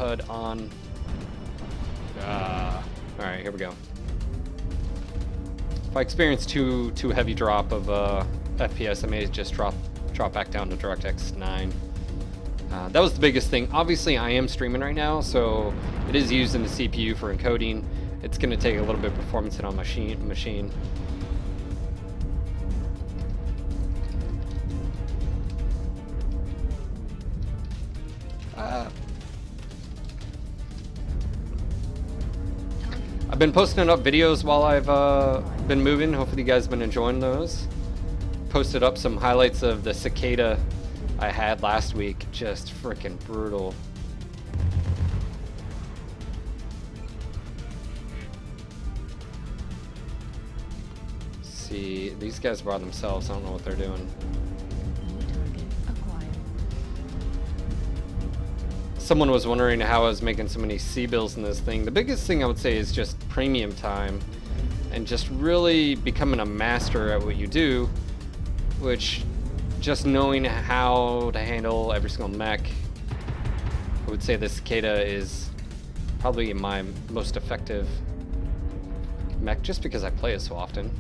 HUD on. Alright, here we go. If I experience too heavy drop of FPS, I may just drop back down to DirectX 9. That was the biggest thing. Obviously, I am streaming right now, so it is using the CPU for encoding. It's going to take a little bit of performance hit on my machine. I've been posting up videos while I've been moving. Hopefully you guys have been enjoying those. Posted up some highlights of the Cicada I had last week. Just freaking brutal. Let's see, these guys by themselves, I don't know what they're doing. Someone was wondering how I was making so many C-bills in this thing. The biggest thing I would say is just premium time and just really becoming a master at what you do, which just knowing how to handle every single mech. I would say the Cicada is probably my most effective mech just because I play it so often.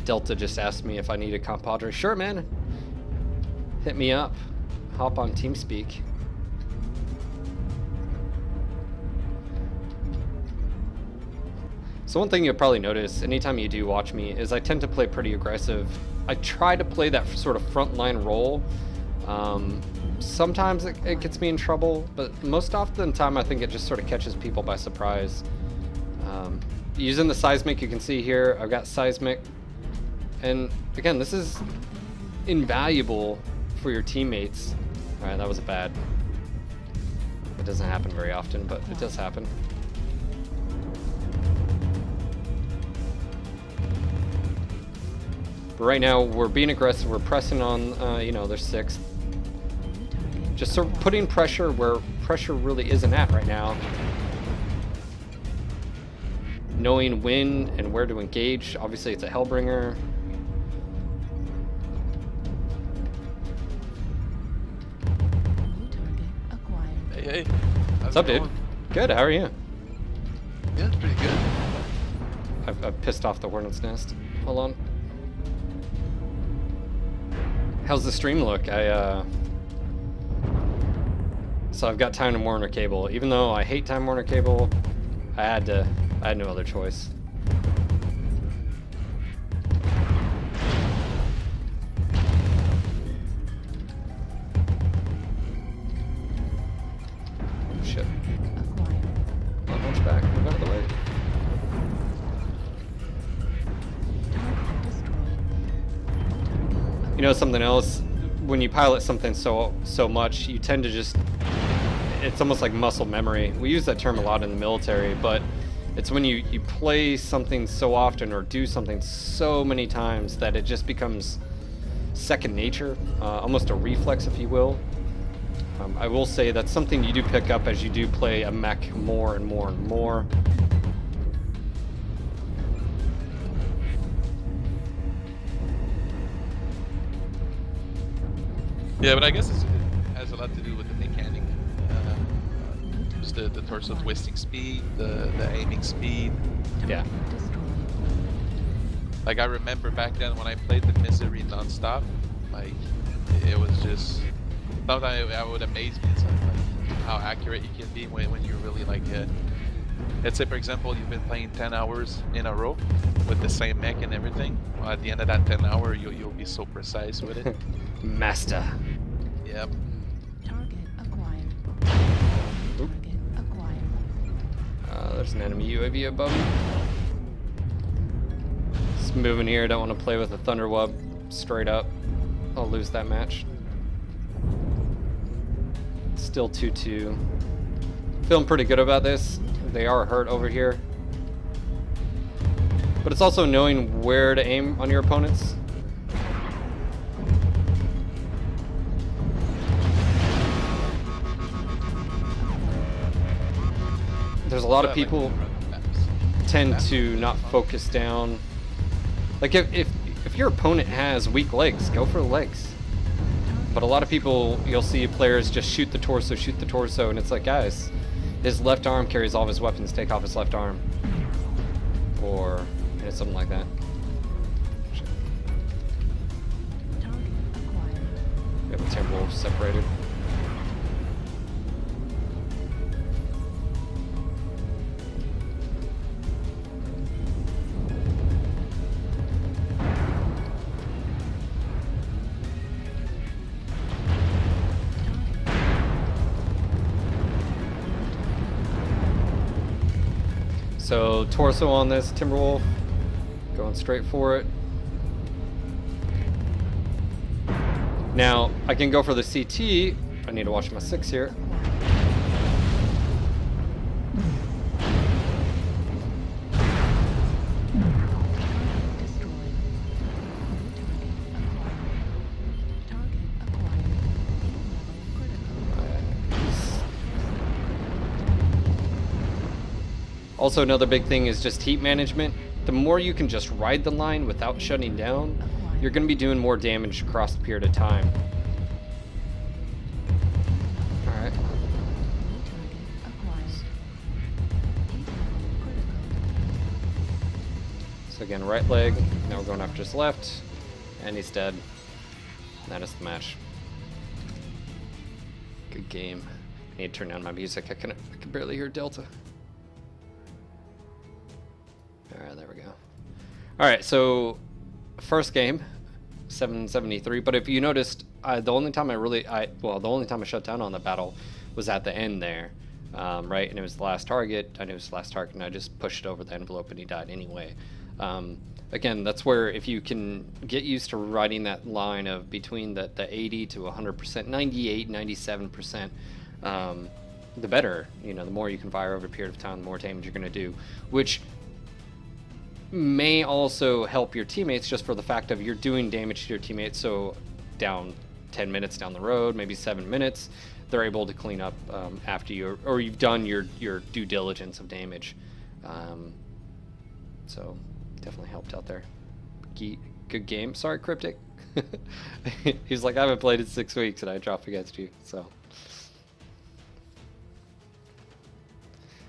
Delta just asked me if I need a compadre. Sure, man. Hit me up. Hop on TeamSpeak. So one thing you'll probably notice anytime you do watch me is I tend to play pretty aggressive. I try to play that sort of frontline role. Sometimes it gets me in trouble, but most often the time I think it just sort of catches people by surprise. Using the Seismic, you can see here, I've got Seismic. And again, this is invaluable for your teammates. Alright, that was a bad. It doesn't happen very often, but it does happen. But right now, we're being aggressive, we're pressing on, you know, their 6th. Just sort of putting pressure where pressure really isn't at right now. Knowing when and where to engage. Obviously, it's a Hellbringer. Hey, what's up, dude? Good, how are you? Yeah, it's pretty good. I've pissed off the hornet's nest. Hold on. How's the stream look? So I've got Time Warner Cable. Even though I hate Time Warner Cable, I had no other choice. Shit. Oh, Hunchback, move out of the way. You know something else? When you pilot something so much, you tend to just, it's almost like muscle memory. We use that term a lot in the military, but it's when you play something so often or do something so many times that it just becomes second nature, almost a reflex, if you will. I will say that's something you do pick up as you do play a mech more and more and more. Yeah, but I guess it has a lot to do with the mechanic. Just the torso twisting speed, the aiming speed. Yeah. Like I remember back then when I played the Misery non-stop, like it was just sometimes it would amaze me like how accurate you can be when you're really like let's say for example you've been playing 10 hours in a row with the same mech and everything. Well, at the end of that 10 hour you'll be so precise with it. Master. Yep. Target acquired. Oop. Target acquired. There's an enemy UAV above me. Just moving here, don't want to play with a Thunderwub straight up. I'll lose that match. Still 2-2. Feeling pretty good about this. They are hurt over here. But it's also knowing where to aim on your opponents. There's a lot of people tend to not focus down. Like if your opponent has weak legs, go for the legs. But a lot of people, you'll see players just shoot the torso, and it's like, guys, his left arm carries all of his weapons, take off his left arm. Or something like that. Target acquired. We have a Timberwolf separated. So torso on this Timberwolf, going straight for it. Now I can go for the CT. I need to watch my 6 here. Destroyed. Target acquired. Level critical. Also, another big thing is just heat management. The more you can just ride the line without shutting down, you're going to be doing more damage across the period of time. Alright. Target acquired. Heat level critical. So again, right leg. Now we're going after his left. And he's dead. That is the match. Good game. I need to turn down my music. I can barely hear Delta. Alright, there we go. Alright, so first game, 773. But if you noticed, the only time I shut down on the battle was at the end there, right? And it was the last target. I knew it was the last target, and I just pushed it over the envelope, and he died anyway. Again, that's where if you can get used to riding that line of between the 80 to 100%, 98, 97%, the better. You know, the more you can fire over a period of time, the more damage you're going to do, which may also help your teammates just for the fact of you're doing damage to your teammates. So down 10 minutes down the road, maybe 7 minutes, they're able to clean up after you, or you've done your due diligence of damage. So definitely helped out there. Good game. Sorry, Cryptic. He's like, I haven't played in 6 weeks and I dropped against you. So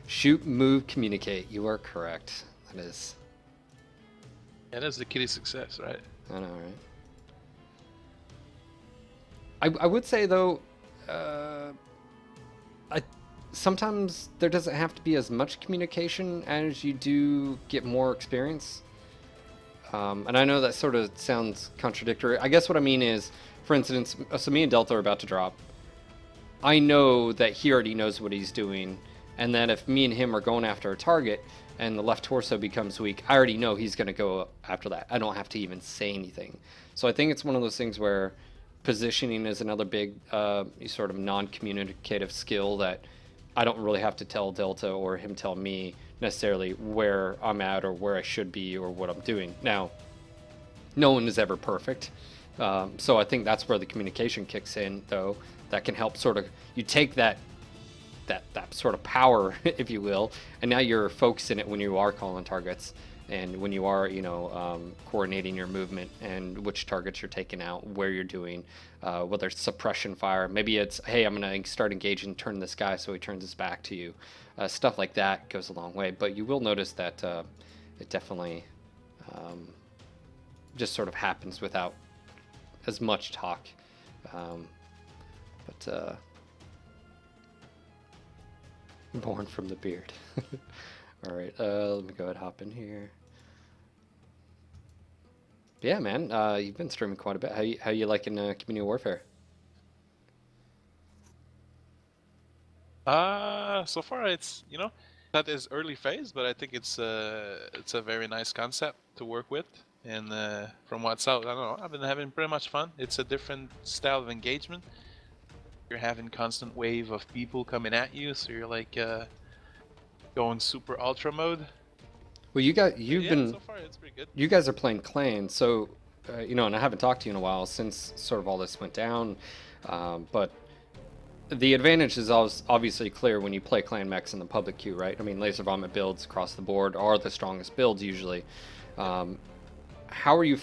shoot, move, communicate. You are correct. That is. Yeah, that's the key to success, right? I know, right? I would say though, sometimes there doesn't have to be as much communication as you do get more experience. And I know that sort of sounds contradictory. I guess what I mean is, for instance, so me and Delta are about to drop. I know that he already knows what he's doing, and that if me and him are going after a target and the left torso becomes weak, I already know he's going to go after that. I don't have to even say anything. So I think it's one of those things where positioning is another big sort of non-communicative skill that I don't really have to tell Delta or him tell me necessarily where I'm at or where I should be or what I'm doing. Now, no one is ever perfect. So I think that's where the communication kicks in, though. That can help sort of, you take that sort of power, if you will, and now you're focusing it when you are calling targets and when you are, coordinating your movement and which targets you're taking out, where you're doing, whether it's suppression fire. Maybe it's, hey, I'm going to start engaging, turn this guy so he turns his back to you. Stuff like that goes a long way. But you will notice that it definitely just sort of happens without as much talk. Born from the beard. All right, let me go ahead and hop in here. Yeah, man, you've been streaming quite a bit. How you liking Community Warfare? So far it's, not as early phase, but I think it's a very nice concept to work with. And from what's out, I don't know, I've been having pretty much fun. It's a different style of engagement. You're having constant wave of people coming at you, so you're like going super ultra mode. Well, So far it's pretty good. You guys are playing clan, so and I haven't talked to you in a while since sort of all this went down. But the advantage is obviously clear when you play clan mechs in the public queue, right? I mean, laser vomit builds across the board are the strongest builds usually. How are you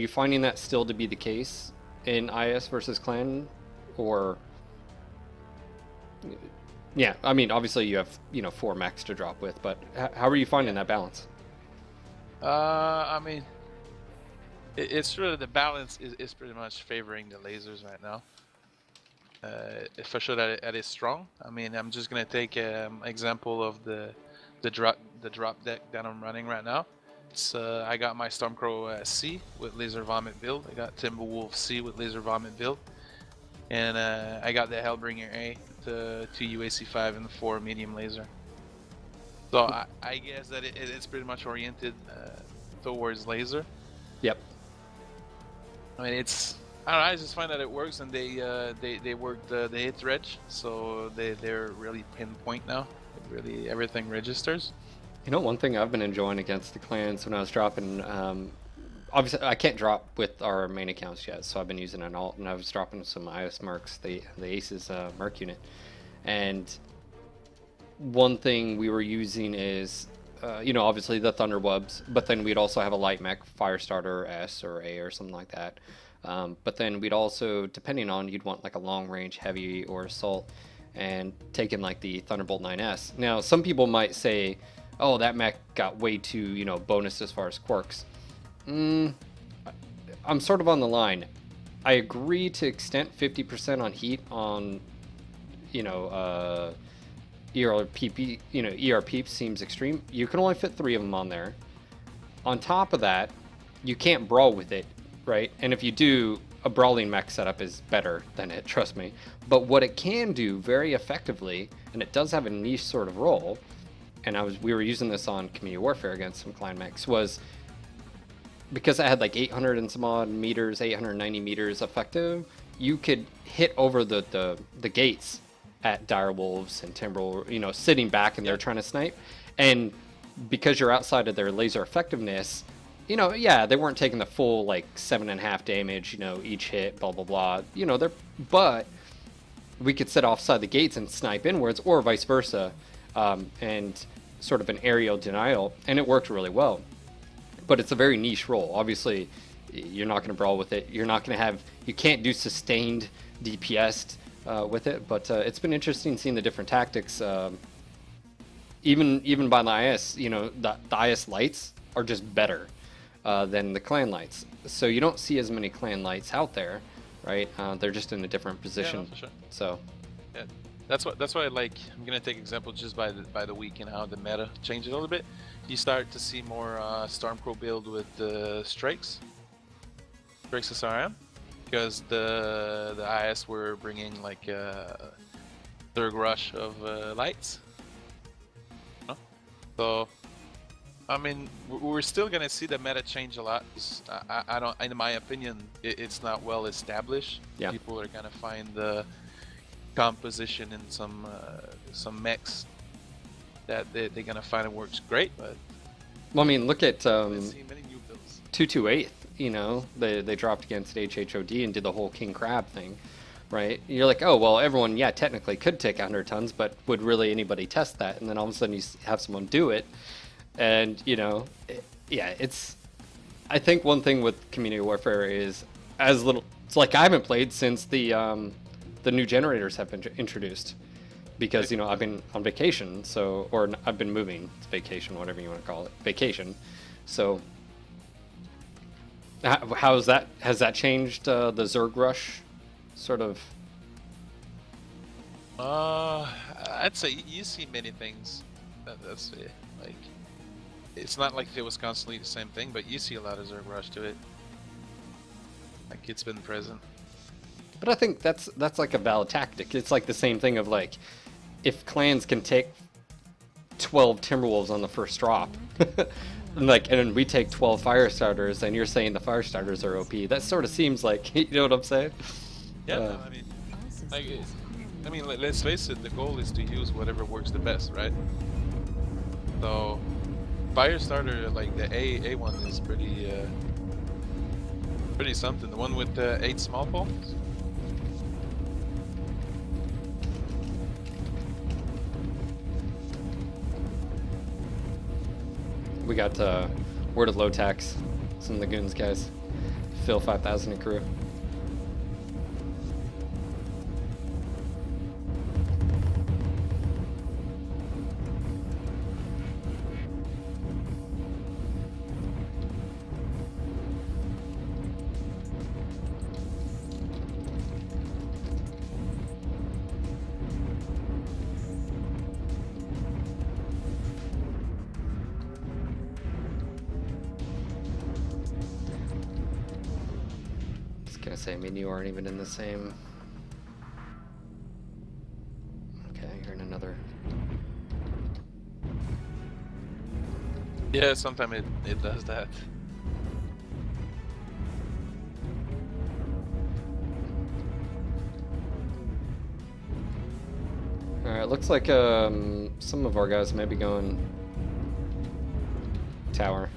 finding that still to be the case in IS versus clan, or yeah, I mean obviously you have 4 mechs to drop with, but how are you finding that balance? I mean, it's really the balance is pretty much favoring the lasers right now. For sure that it is strong. I mean, I'm just gonna take example of the drop deck that I'm running right now. It's I got my Stormcrow C with laser vomit build. I got Timberwolf C with laser vomit build, and I got the Hellbringer A to 2 UAC5 and the 4 medium laser. So I guess that it's pretty much oriented towards laser. Yep. I mean, I don't know, I just find that it works, and they work the hit reg, so they're really pinpoint now. Really, everything registers. One thing I've been enjoying against the clans when I was dropping, obviously I can't drop with our main accounts yet, so I've been using an alt, and I was dropping some IS Mercs, the Aces Merc unit, and one thing we were using is, obviously the Thunderwebs, but then we'd also have a light mech, Firestarter S or A or something like that. But then we'd also, depending on, you'd want like a long range heavy or assault, and taking like the Thunderbolt 9S. Now, some people might say, oh, that mech got way too, bonus as far as quirks. I'm sort of on the line. I agree to extent 50% on heat on, ERP, ERP seems extreme. You can only fit 3 of them on there. On top of that, you can't brawl with it, right? And if you do, a brawling mech setup is better than it, trust me. But what it can do very effectively, and it does have a niche sort of role, and we were using this on Community Warfare against some clan mechs, was because I had like 800 and some odd meters, 890 meters effective, you could hit over the gates at Direwolves and Timberwolves, sitting back and they're trying to snipe. And because you're outside of their laser effectiveness, yeah, they weren't taking the full like 7.5 damage, each hit, blah blah blah. But we could sit offside the gates and snipe inwards, or vice versa, and sort of an aerial denial, and it worked really well. But it's a very niche role. Obviously, you're not going to brawl with it. You can't do sustained DPS with it. But it's been interesting seeing the different tactics. Even by the IS, the IS lights are just better than the clan lights. So you don't see as many clan lights out there, right? They're just in a different position. Yeah, no, for sure. So yeah, that's why I like. I'm gonna take example just by the week and how the meta changed a little bit. You start to see more Stormcrow build with the Strikes SRM, because the IS were bringing like a third rush of lights. So, I mean, we're still gonna see the meta change a lot. I don't, in my opinion, it's not well established. Yeah. People are gonna find the composition in some mechs that they're gonna find it works great. But well, I mean, look at let's see many new builds. 228. They dropped against HHOD and did the whole King Crab thing, right? You're like, oh well, everyone, yeah, technically could take 100 tons, but would really anybody test that? And then all of a sudden you have someone do it. And it's. I think one thing with Community Warfare is it's like I haven't played since the new generators have been introduced, because I've been on vacation, or I've been moving. It's vacation, whatever you want to call it, vacation. So how's that? Has that changed the Zerg rush, sort of? I'd say you see many things. That's it. Like. It's not like it was constantly the same thing, but you see a lot of Zerg rush to it. Like, it's been present. But I think that's like a valid tactic. It's like the same thing of like, if clans can take 12 Timberwolves on the first drop, and then we take 12 fire starters, and you're saying the fire starters are OP. That sort of seems like, you know what I'm saying? Yeah, I mean, let's face it. The goal is to use whatever works the best, right? So. Firestarter, like the A one, is pretty something. The one with the 8 small bombs. We got word of low tax. Some of the goons guys. Phil 5000 in crew. Gonna say, I mean, you aren't even in the same. Okay, you're in another. Yeah, sometimes it does that. Alright, looks like some of our guys may be going tower.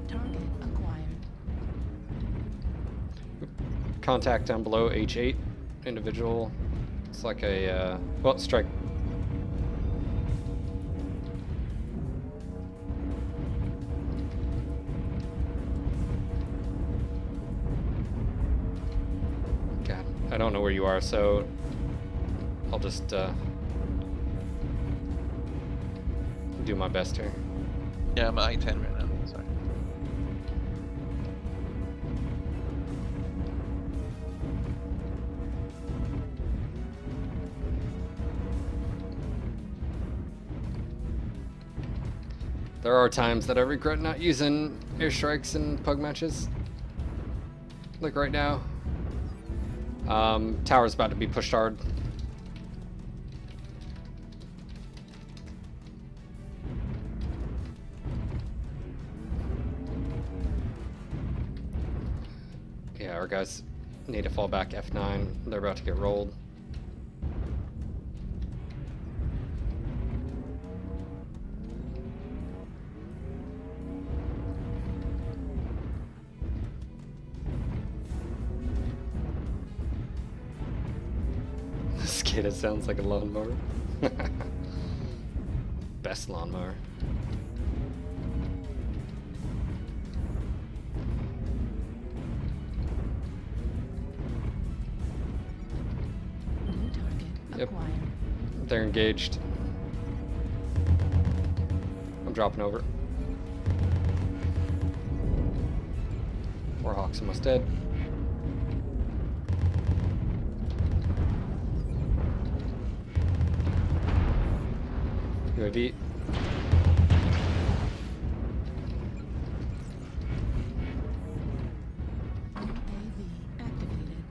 Target acquired. Contact down below, H8 individual. It's like a well, strike. God, I don't know where you are, so I'll just do my best here. Yeah, I'm at I-10 right now. Sorry. There are times that I regret not using airstrikes in pug matches. Like right now. Tower's about to be pushed hard. Yeah, our guys need to fall back F9. They're about to get rolled. Cicada sounds like a lawnmower. Best lawnmower. New target Yep. acquired. They're engaged. I'm dropping over. Warhawk's almost dead. UAV. AV activated.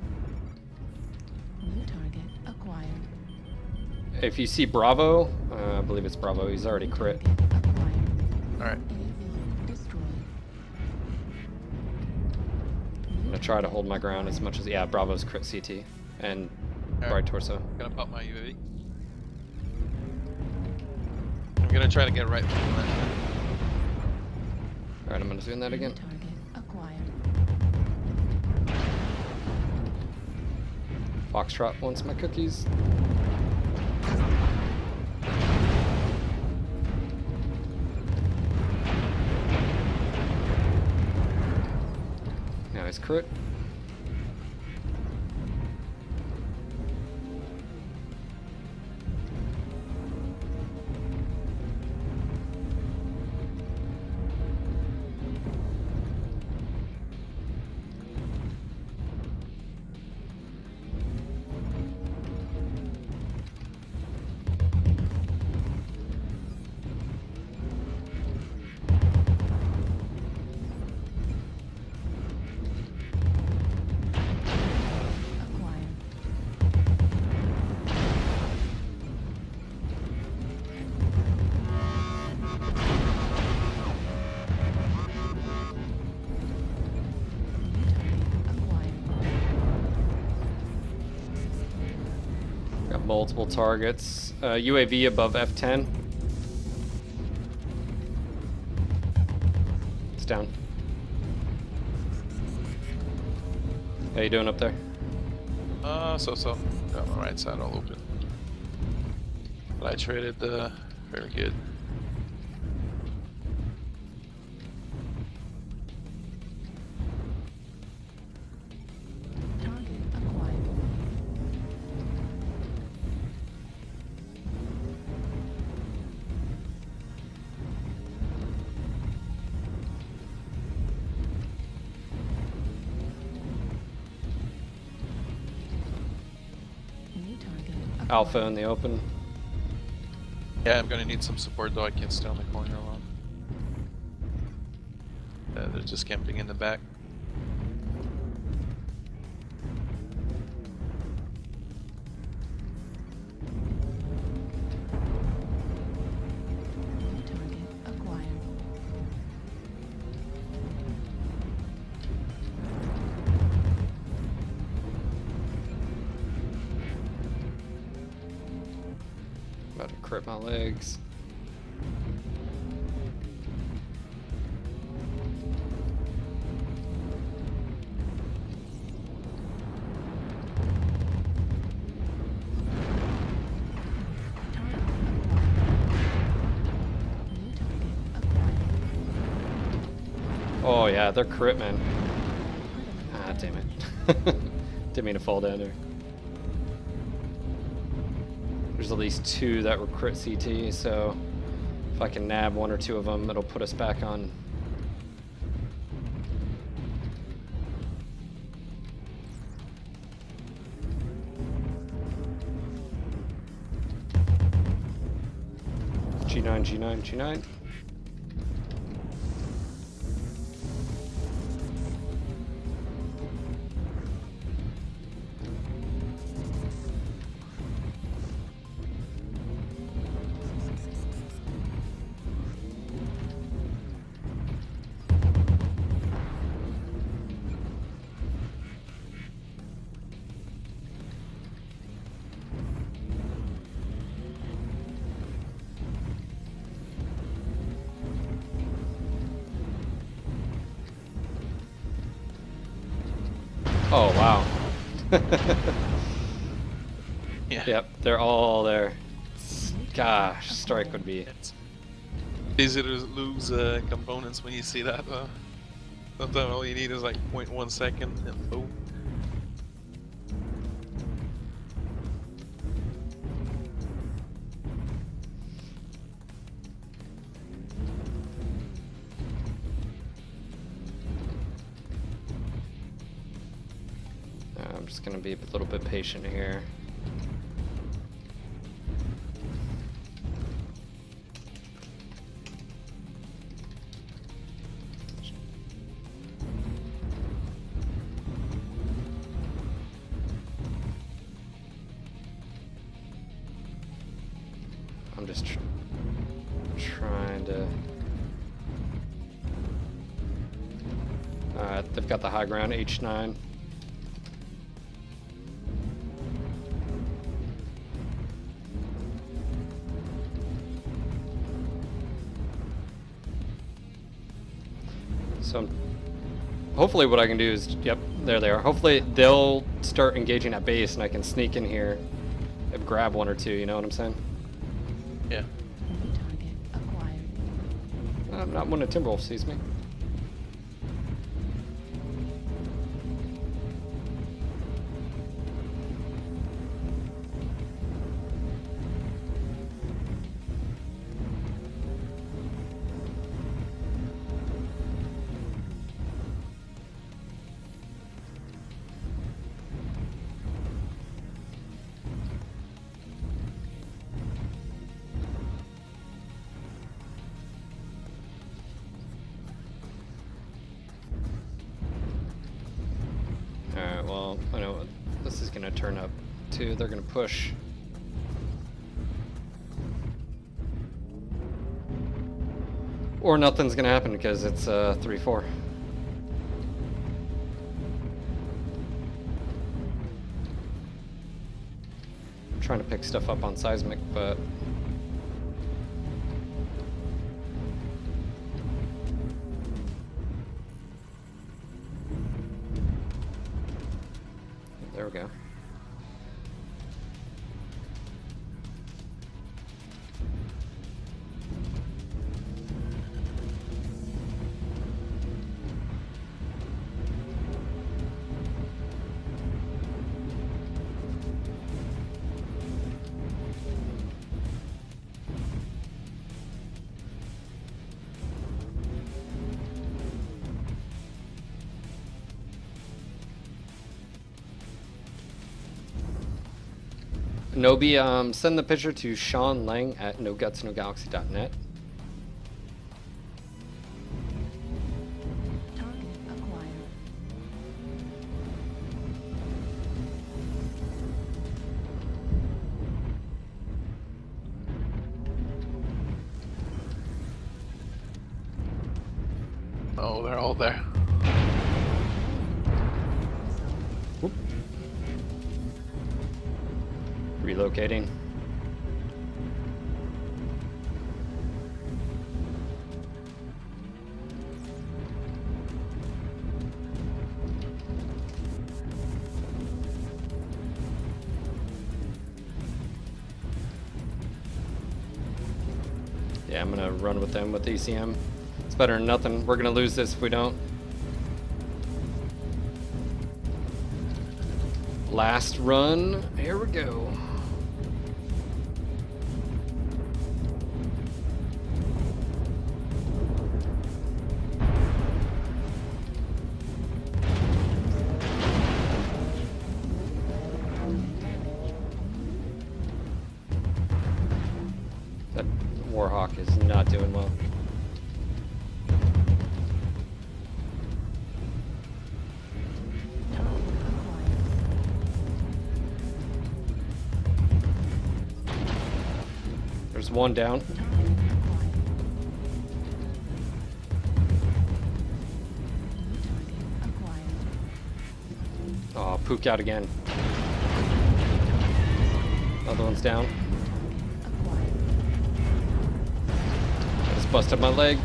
New target acquired. If you see Bravo, I believe it's Bravo, he's already crit. Target acquired. Alright. AV destroyed. I'm gonna try to hold my ground as much as, yeah, Bravo's crit CT and Alright. right torso. Gonna pop my UAV. I'm gonna try to get right behind that. Alright, I'm gonna do that again. New target acquired. Foxtrot wants my cookies. Now he's crit. Acquired. New target acquired. Got multiple targets. UAV above F10. It's down. How you doing up there? So. Got my right side all open. But I traded the very good. Target acquired. New target acquired. alpha in the open. Yeah, I'm gonna need some support though. I can't stay on the corner alone. They're just camping in the back. New target acquired. About to crit my legs. New target acquired. Oh yeah, they're crit, man. Ah, damn it. Didn't mean to fall down there. There's at least 2 that were crit CT, so if I can nab 1 or 2 of them, it'll put us back on. G9, G9, G9. Oh, wow. Yeah. Yep, they're all there. Gosh, strike would be... It's easy to lose components when you see that. Sometimes all you need is like 0.1 second and boom. I'm just gonna be a little bit patient here. I'm just trying to... they've got the high ground, H9. So hopefully what I can do is, yep, there they are. Hopefully they'll start engaging at base and I can sneak in here and grab 1 or 2, you know what I'm saying? Yeah. New target acquired. Not when a Timberwolf sees me. Alright, well, I know what this is going to turn up to. They're going to push. Or nothing's going to happen because it's 3-4. I'm trying to pick stuff up on Seismic, but... There we go. Nobi, send the picture to Sean Lang at NoGutsNoGalaxy.net. Target acquired. Oh, they're all there. Whoop. Relocating. Yeah, I'm gonna run with them with ECM. It's better than nothing. We're gonna lose this if we don't. Last run. Here we go. That Warhawk is not doing well. There's one down. Oh, pooked out again. Other one's down. I just busted my leg.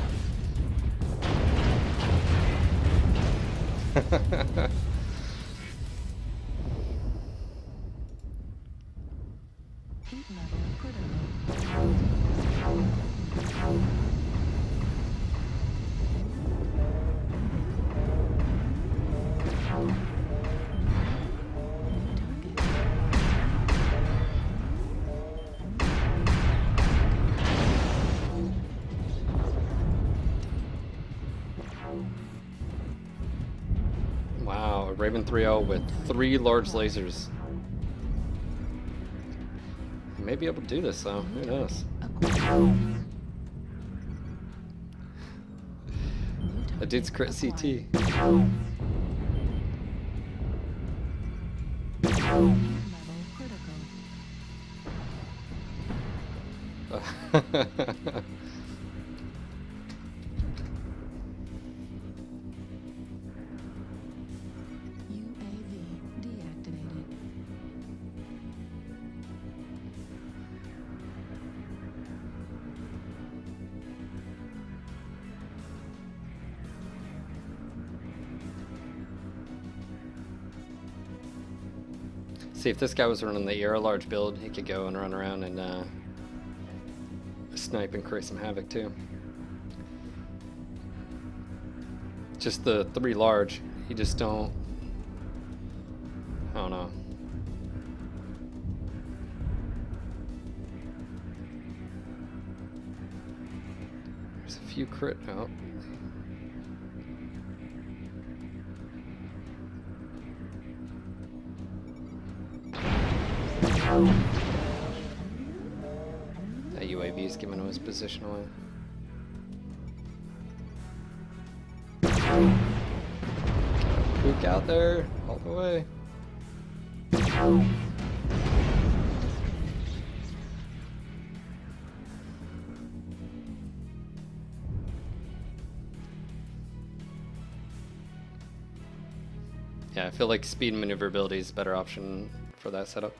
Wow, a Raven 3-0 with 3 large lasers. I may be able to do this though, who knows? That dude's crit CT. See, if this guy was running the Era large build, he could go and run around and snipe and create some havoc too. Just the 3 large, you just don't. I don't know. There's a few crit. Oh. That UAV is giving him his position away. Pook out there, all the way. Yeah, I feel like speed and maneuverability is a better option for that setup.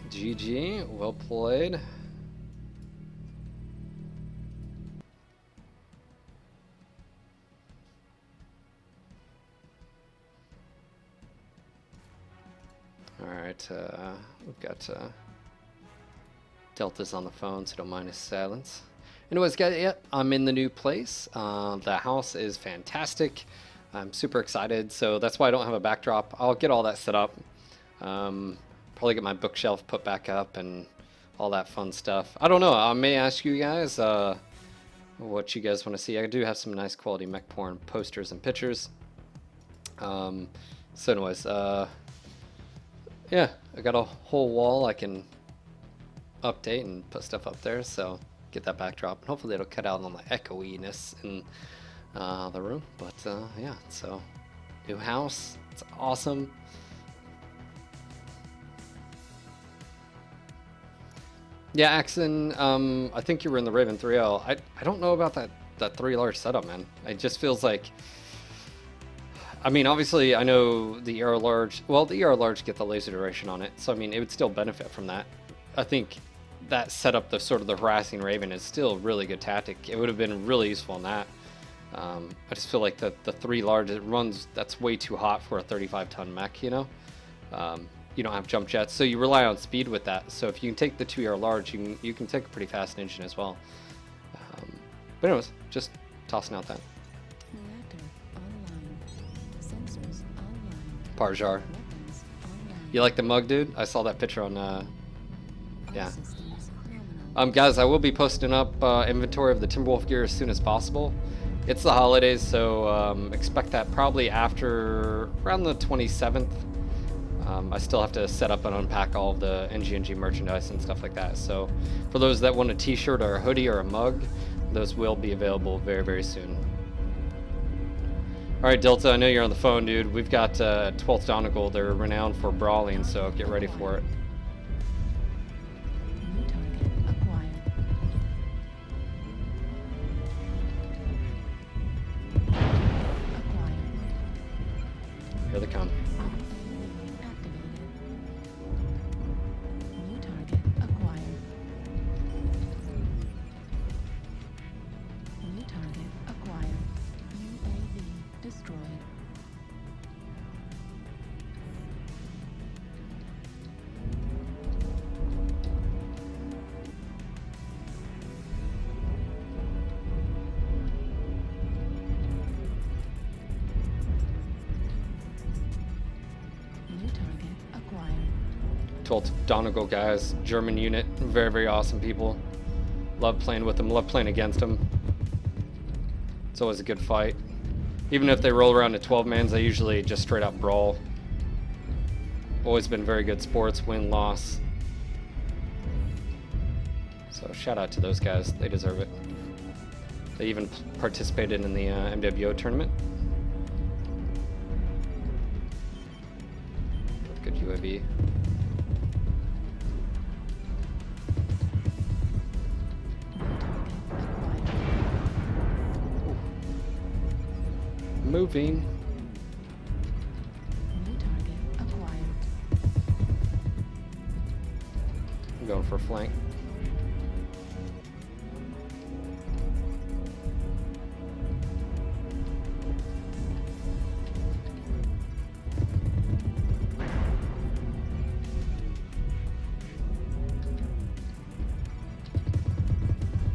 GG, well played. Alright, we've got Delta's on the phone, so don't mind his silence. Anyways, guys, yeah, I'm in the new place. The house is fantastic. I'm super excited, so that's why I don't have a backdrop. I'll get all that set up. Probably get my bookshelf put back up and all that fun stuff. I don't know. I may ask you guys what you guys want to see. I do have some nice quality mech porn posters and pictures. So anyways, yeah, I got a whole wall I can update and put stuff up there, so get that backdrop. Hopefully it'll cut out on the echoiness in the room. But yeah, so new house, it's awesome. Yeah, Axon, I think you were in the Raven 3L. I don't know about that 3 large setup, man. It just feels like, I mean, obviously I know the ER large, well, the ER large get the laser duration on it, so I mean, it would still benefit from that. I think that setup, the sort of the harassing Raven, is still a really good tactic. It would have been really useful in that. I just feel like the 3 large, it runs, that's way too hot for a 35-ton mech, you know? You don't have jump jets, so you rely on speed with that. So if you can take the 2 ER large, you can take a pretty fast engine as well. But anyways, just tossing out that. Reactor online. Sensors online. Parjar. Weapons online. You like the mug, dude? I saw that picture on, yeah. Systems nominal. Guys, I will be posting up inventory of the Timberwolf gear as soon as possible. It's the holidays, so expect that probably after around the 27th. I still have to set up and unpack all of the NGNG merchandise and stuff like that. So for those that want a t-shirt or a hoodie or a mug, those will be available very, very soon. All right, Delta, I know you're on the phone, dude. We've got 12th Donagle. They're renowned for brawling, so get ready for it. New target acquired. Acquired. Here they come. Activated. New target acquired. New target acquired. UAV destroyed. New target acquired. 12th Donagle guys, German unit, very, very awesome people. Love playing with them, love playing against them. It's always a good fight. Even if they roll around to 12 mans, they usually just straight up brawl. Always been very good sports, win, loss. So shout out to those guys, they deserve it. They even participated in the MWO tournament. Good UAV. Moving. New target acquired. I'm going for a flank.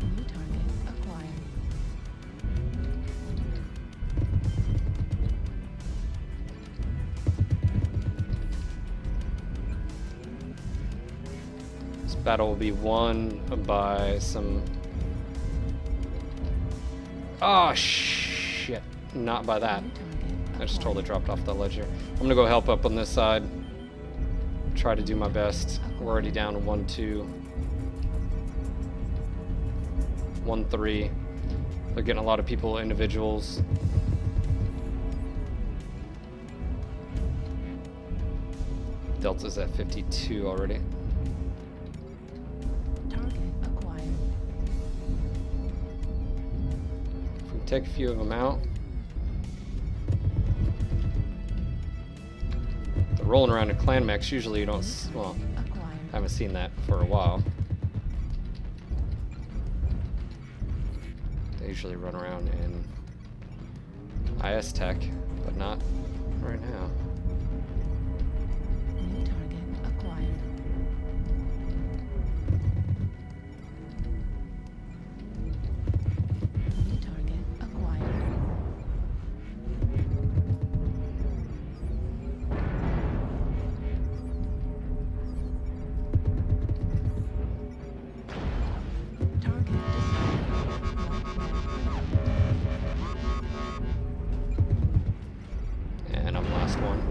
New target acquired. This battle will be won by some... Oh, shit. Not by that. New target I just totally acquired. dropped off the ledger. I'm gonna go help up on this side. Try to do my best. We're already down to 1-2. 1-3. They're getting a lot of people, individuals. Delta's at 52 already. Target acquired. If we can take a few of them out. They're rolling around in clan mechs. Usually you don't, well, Acquired. haven't seen that for a while. They usually run around in IS tech, but not right now. New target acquired. New target acquired. Target destroyed. And I'm last one.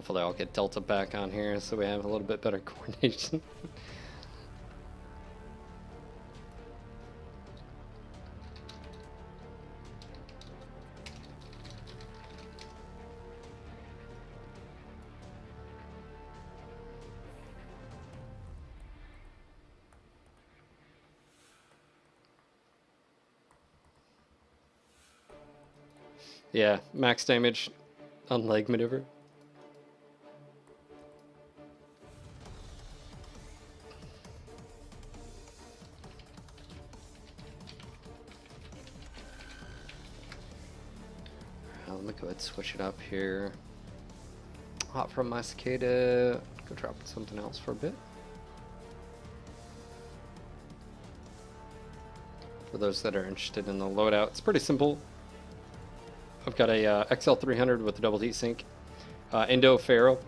Hopefully I'll get Delta back on here so we have a little bit better coordination. Yeah, max damage on leg maneuver. Let me go ahead and switch it up here. Hot from my Cicada. Go drop something else for a bit. For those that are interested in the loadout, it's pretty simple. I've got a XL300 with a double heat sink, Indo Ferro,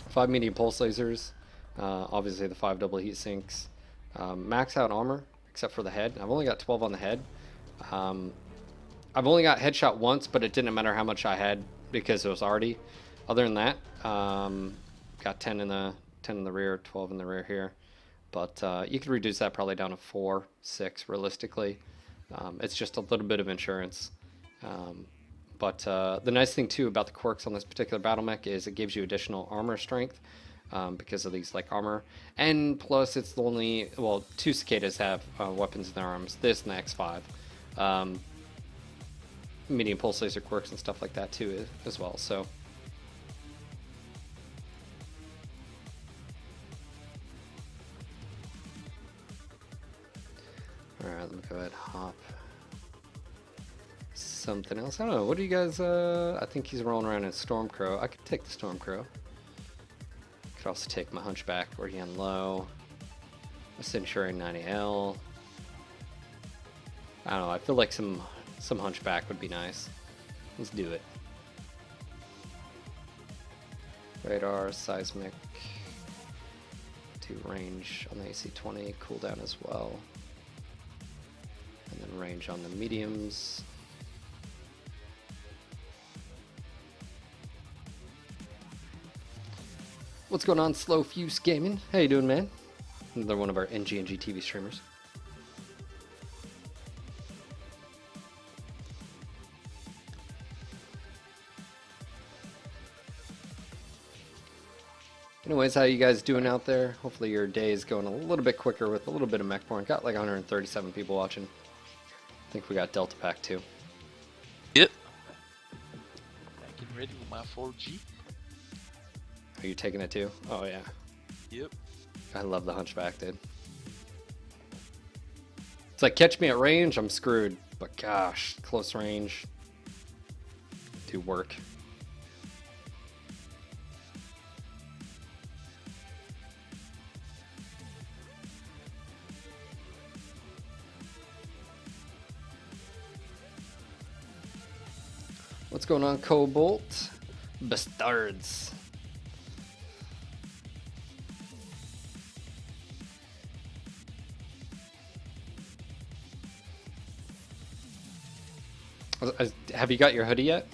5 medium pulse lasers, obviously the 5 double heat sinks, max out armor except for the head. I've only got 12 on the head. I've only got headshot once, but it didn't matter how much I had because it was already. Other than that, got 10 in the rear, 12 in the rear here, but you could reduce that probably down to 4, 6 realistically. It's just a little bit of insurance. But the nice thing too about the quirks on this particular battle mech is it gives you additional armor strength because of these like armor, and plus it's the only, well, 2 Cicadas have weapons in their arms, this and the X5, medium pulse laser quirks and stuff like that too as well. So all right, let me go ahead and hop something else. I don't know. What do you guys? I think he's rolling around in Stormcrow. I could take the Stormcrow. Could also take my Hunchback working on low. A Centurion 90L. I don't know. I feel like some Hunchback would be nice. Let's do it. Radar, Seismic. 2 range on the AC-20. Cooldown as well. And then range on the mediums. What's going on, Slow Fuse Gaming? How you doing, man? Another one of our NGNG TV streamers. Anyways, how you guys doing out there? Hopefully your day is going a little bit quicker with a little bit of mech porn. Got like 137 people watching. I think we got Delta Pack too. Yep. Back and ready with my 4G. Are you taking it too? Oh yeah. Yep. I love the Hunchback, dude. It's like catch me at range, I'm screwed. But gosh, close range do work. What's going on, Cobalt? Bastards. Have you got your hoodie yet?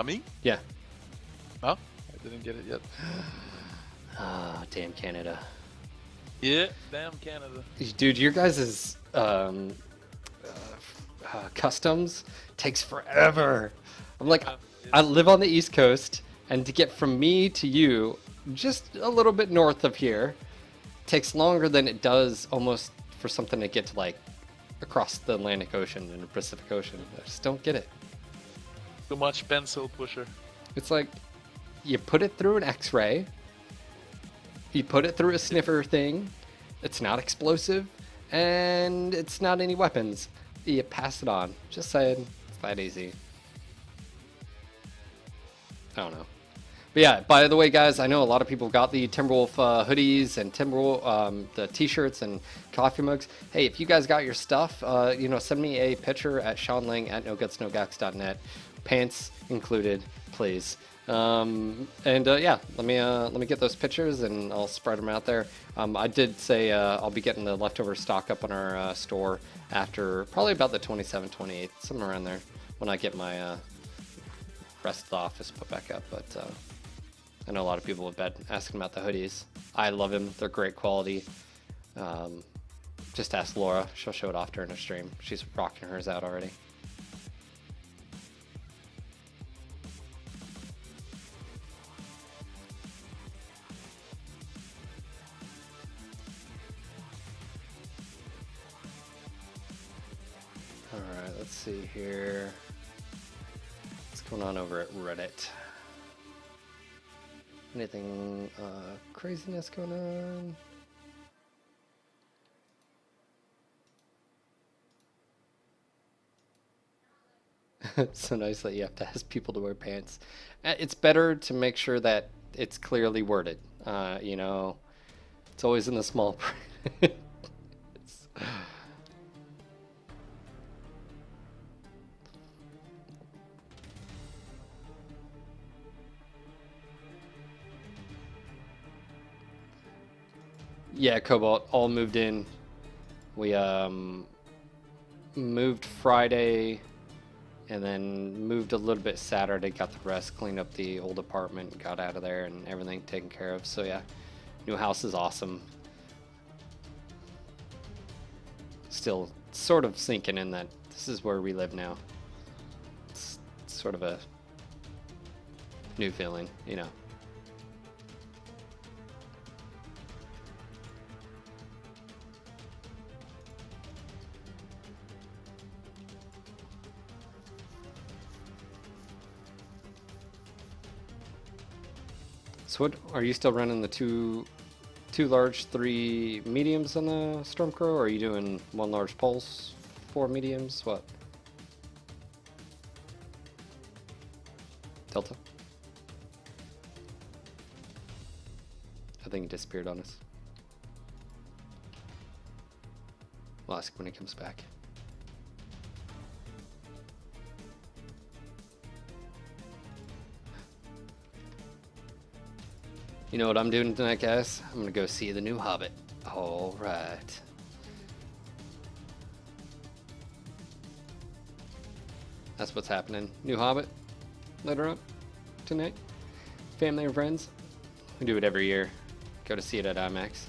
Me? Yeah. Oh, I didn't get it yet. Ah, damn Canada. Yeah, damn Canada. Dude, your guys' customs takes forever. I'm like, I live on the East Coast, and to get from me to you, just a little bit north of here, takes longer than it does almost for something to get to like across the Atlantic Ocean and the Pacific Ocean. I just don't get it. Too much pencil pusher. It's like you put it through an X-ray, you put it through a sniffer thing, it's not explosive, and it's not any weapons. You pass it on. Just saying, it's that easy. I don't know. But yeah, by the way, guys, I know a lot of people got the Timberwolf hoodies and Timberwolf the t-shirts and coffee mugs. Hey, if you guys got your stuff, you know, send me a picture at seanling@NoGutsNoGalaxy.net. Pants included, please. Yeah, let me get those pictures and I'll spread them out there. I did say I'll be getting the leftover stock up on our store after probably about the 27th, 28th, somewhere around there, when I get my rest of the office put back up, but I know a lot of people have been asking about the hoodies. I love them. They're great quality. Just ask Laura. She'll show it off during her stream. She's rocking hers out already. Alright, let's see here. What's going on over at Reddit? Anything craziness going on? It's so nice that you have to ask people to wear pants. It's better to make sure that it's clearly worded. You know, it's always in the small print. Yeah, Cobalt all moved in. We moved Friday and then moved a little bit Saturday, got the rest, cleaned up the old apartment, got out of there and everything taken care of. So yeah, new house is awesome. Still sort of sinking in that this is where we live now. It's sort of a new feeling, you know. So what, are you still running the two large, 3 mediums on the Stormcrow, or are you doing 1 large pulse, 4 mediums? What? Delta? I think he disappeared on us. We'll ask when he comes back. You know what I'm doing tonight, guys? I'm gonna go see the new Hobbit. All right. That's what's happening. New Hobbit later on tonight. Family and friends. We do it every year. Go to see it at IMAX.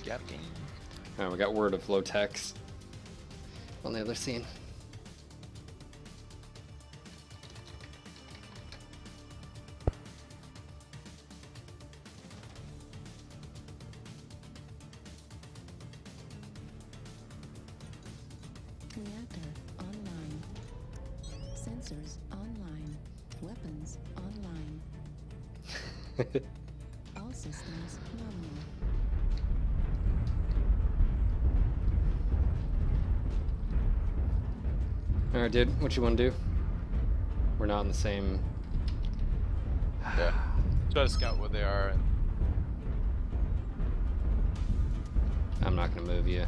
Got a game. Alright, we got word of low techs on the other scene. Reactor online. Sensors online. Weapons online. All systems nominal. Alright, dude, what you want to do? We're not in the same... Yeah. Try to scout where they are. And I'm not going to move you.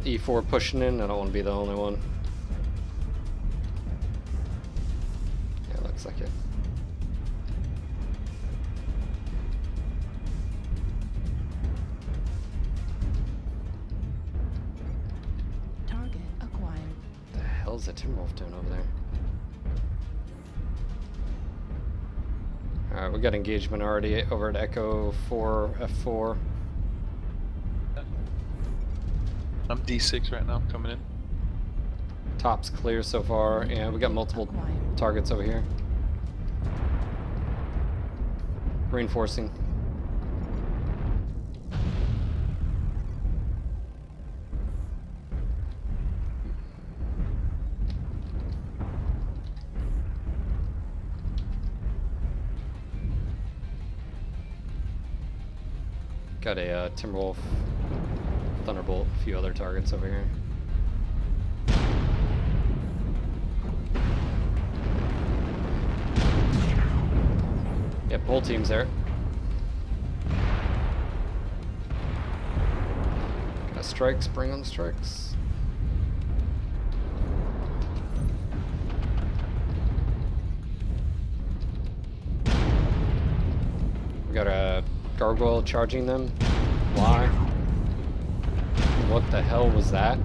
E4 pushing in, I don't want to be the only one. Yeah, looks like it. Target acquired. What the hell's the Timberwolf doing over there? Alright, we got engagement already over at Echo 4, F4. I'm D6 right now, coming in. Top's clear so far, and we got multiple targets over here. Reinforcing. Got a Timberwolf, Thunderbolt, a few other targets over here. Yep, whole team's there. Got strikes, bring on the strikes. We got a gargoyle charging them. Why? What the hell was that?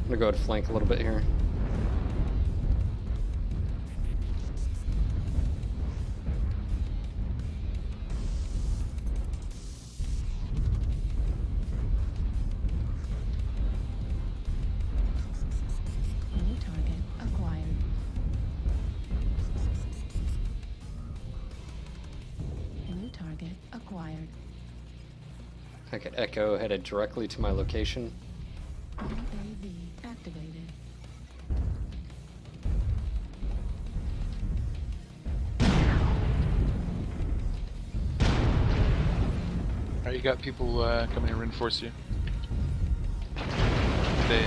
I'm gonna go to flank a little bit here. New target acquired. New target acquired. I could echo headed directly to my location. UAV activated. Alright, you got people coming to reinforce you. They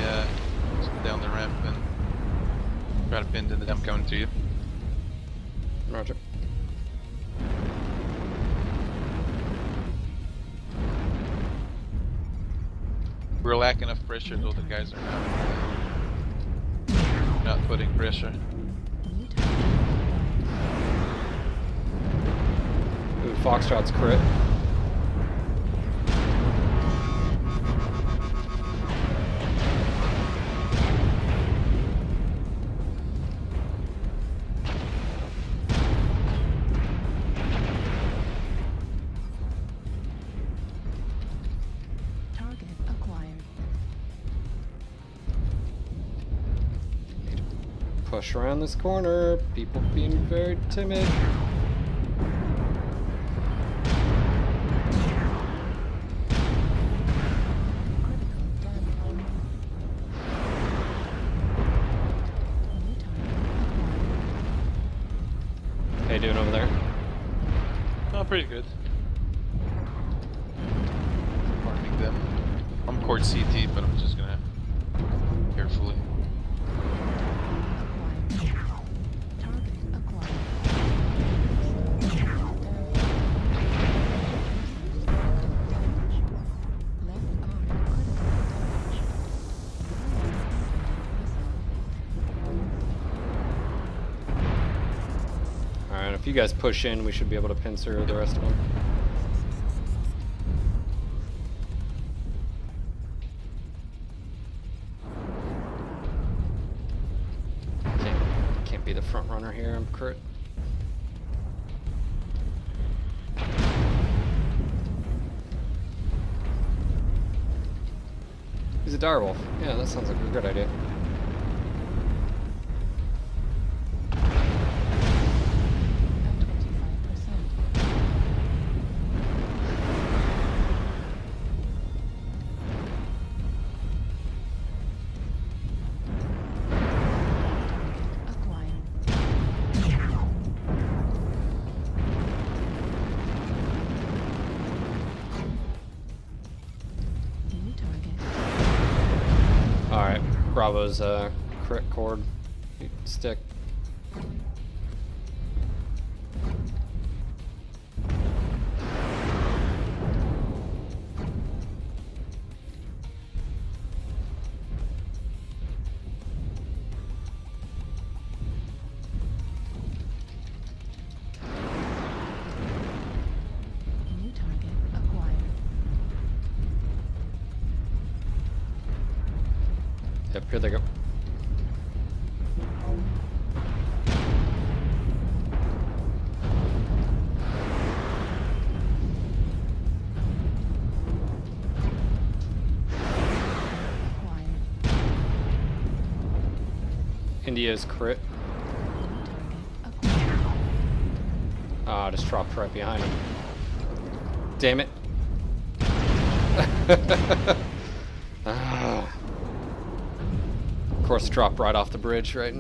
down the ramp and try to pin them coming to you. Roger. We're lacking enough pressure though, the guys are not putting pressure. New target. Ooh, Foxtrot's crit. Target acquired. Push around this corner. People being very timid. Critical damage. New target acquired. How you doing over there? Oh, pretty good. Marking them. I'm court CT, but I'm just gonna carefully. Acquired. Target acquired. Left arm critical damage. Alright, if you guys push in, we should be able to pincer the rest of them. Can't be the front runner here, I'm crit. He's a direwolf. Yeah, that sounds like a good idea. At 25%. Acquired. New target. Alright, Bravo's crit cord. Stick. New target acquired. Yep, here they go. Acquired. India's crit. New target acquired. Ah, just dropped right behind him. Damn it. Ah. Of course, dropped right off the bridge, right?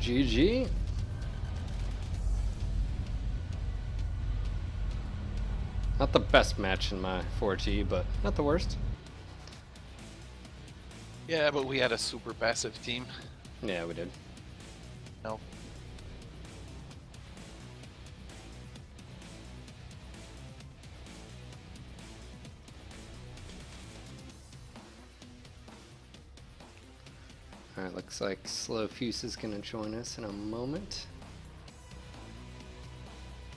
GG. Not the best match in my 4G, but not the worst. Yeah, but we had a super passive team. Yeah, we did. No. Alright, looks like Slow Fuse is going to join us in a moment.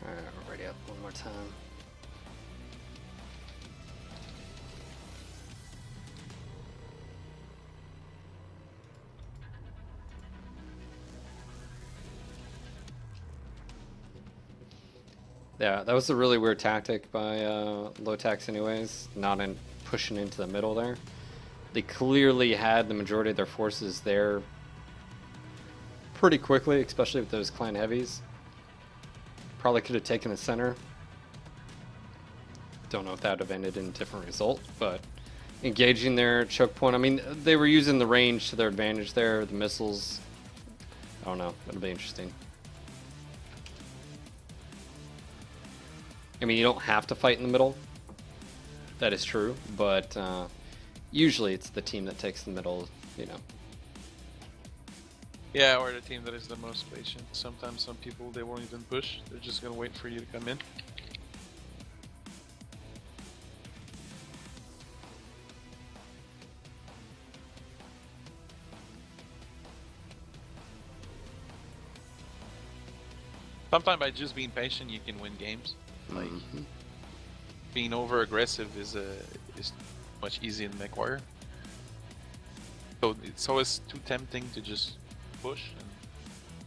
Alright, we're ready up one more time. Yeah, that was a really weird tactic by Lotax anyways, not in pushing into the middle there. They clearly had the majority of their forces there pretty quickly, especially with those clan heavies. Probably could have taken the center. Don't know if that would have ended in a different result, but engaging their choke point, I mean, they were using the range to their advantage there, the missiles. I don't know, it'll be interesting. I mean, you don't have to fight in the middle. That is true, but usually it's the team that takes the middle, you know. Yeah, or the team that is the most patient. Sometimes some people, they won't even push. They're just gonna wait for you to come in. Sometimes by just being patient, you can win games. Like being over aggressive is much easier in MechWarrior. So it's always too tempting to just push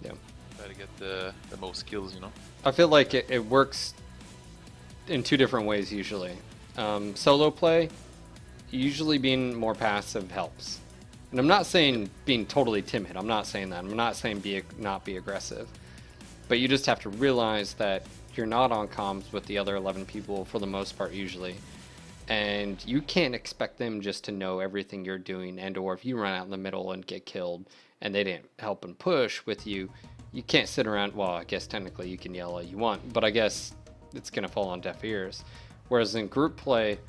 and try to get the most kills, you know. I feel like it works in two different ways usually. Solo play, usually being more passive helps. And I'm not saying being totally timid. I'm not saying that. I'm not saying not be aggressive. But you just have to realize that you're not on comms with the other 11 people for the most part usually. And you can't expect them just to know everything you're doing, and or if you run out in the middle and get killed and they didn't help and push with you, you can't sit around. Well, I guess technically you can yell all you want, but I guess it's going to fall on deaf ears. Whereas in group play,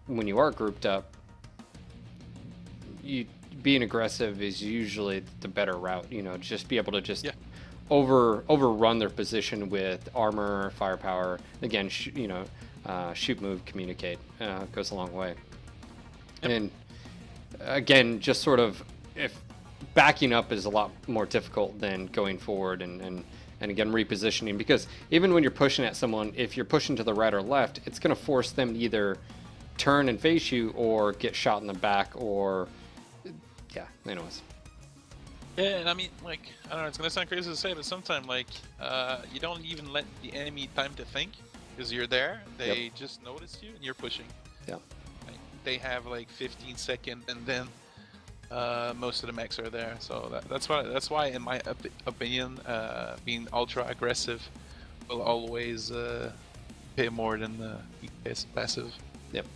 when you are grouped up, being aggressive is usually the better route, you know, just be able to just overrun their position with armor, firepower. Again, shoot, move, communicate goes a long way. And again, just sort of, if backing up is a lot more difficult than going forward and again repositioning, because even when you're pushing at someone, if you're pushing to the right or left, it's going to force them to either turn and face you or get shot in the back, or anyways. Yeah, and I mean, like, I don't know, it's gonna sound crazy to say, but sometimes, like, you don't even let the enemy time to think, because you're there, they just notice you, and you're pushing. Yeah. Like, they have, like, 15 seconds, and then most of the mechs are there, so that's why, in my opinion, being ultra aggressive will always pay more than passive. Yep.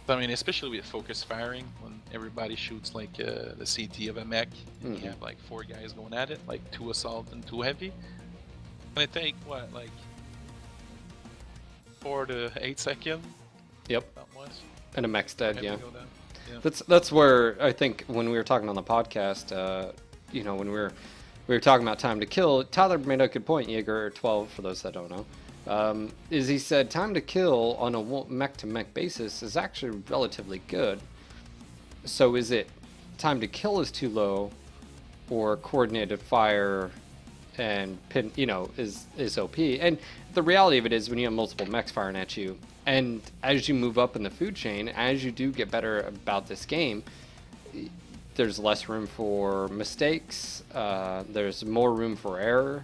I mean, especially with focus firing, when everybody shoots like the CT of a mech, and you have like 4 guys going at it, like 2 assault and 2 heavy. And it take what, like 4 to 8 seconds? Yep. Not much. And a mech's dead, yeah. Yeah. That's where I think when we were talking on the podcast, you know, when we were talking about time to kill, Tyler made a good point. Jaeger 12, for those that don't know. Is he said time to kill on a mech to mech basis is actually relatively good. So is it time to kill is too low, or coordinated fire and pin, you know, is OP? And the reality of it is, when you have multiple mechs firing at you, and as you move up in the food chain, as you do get better about this game, there's less room for mistakes. There's more room for error.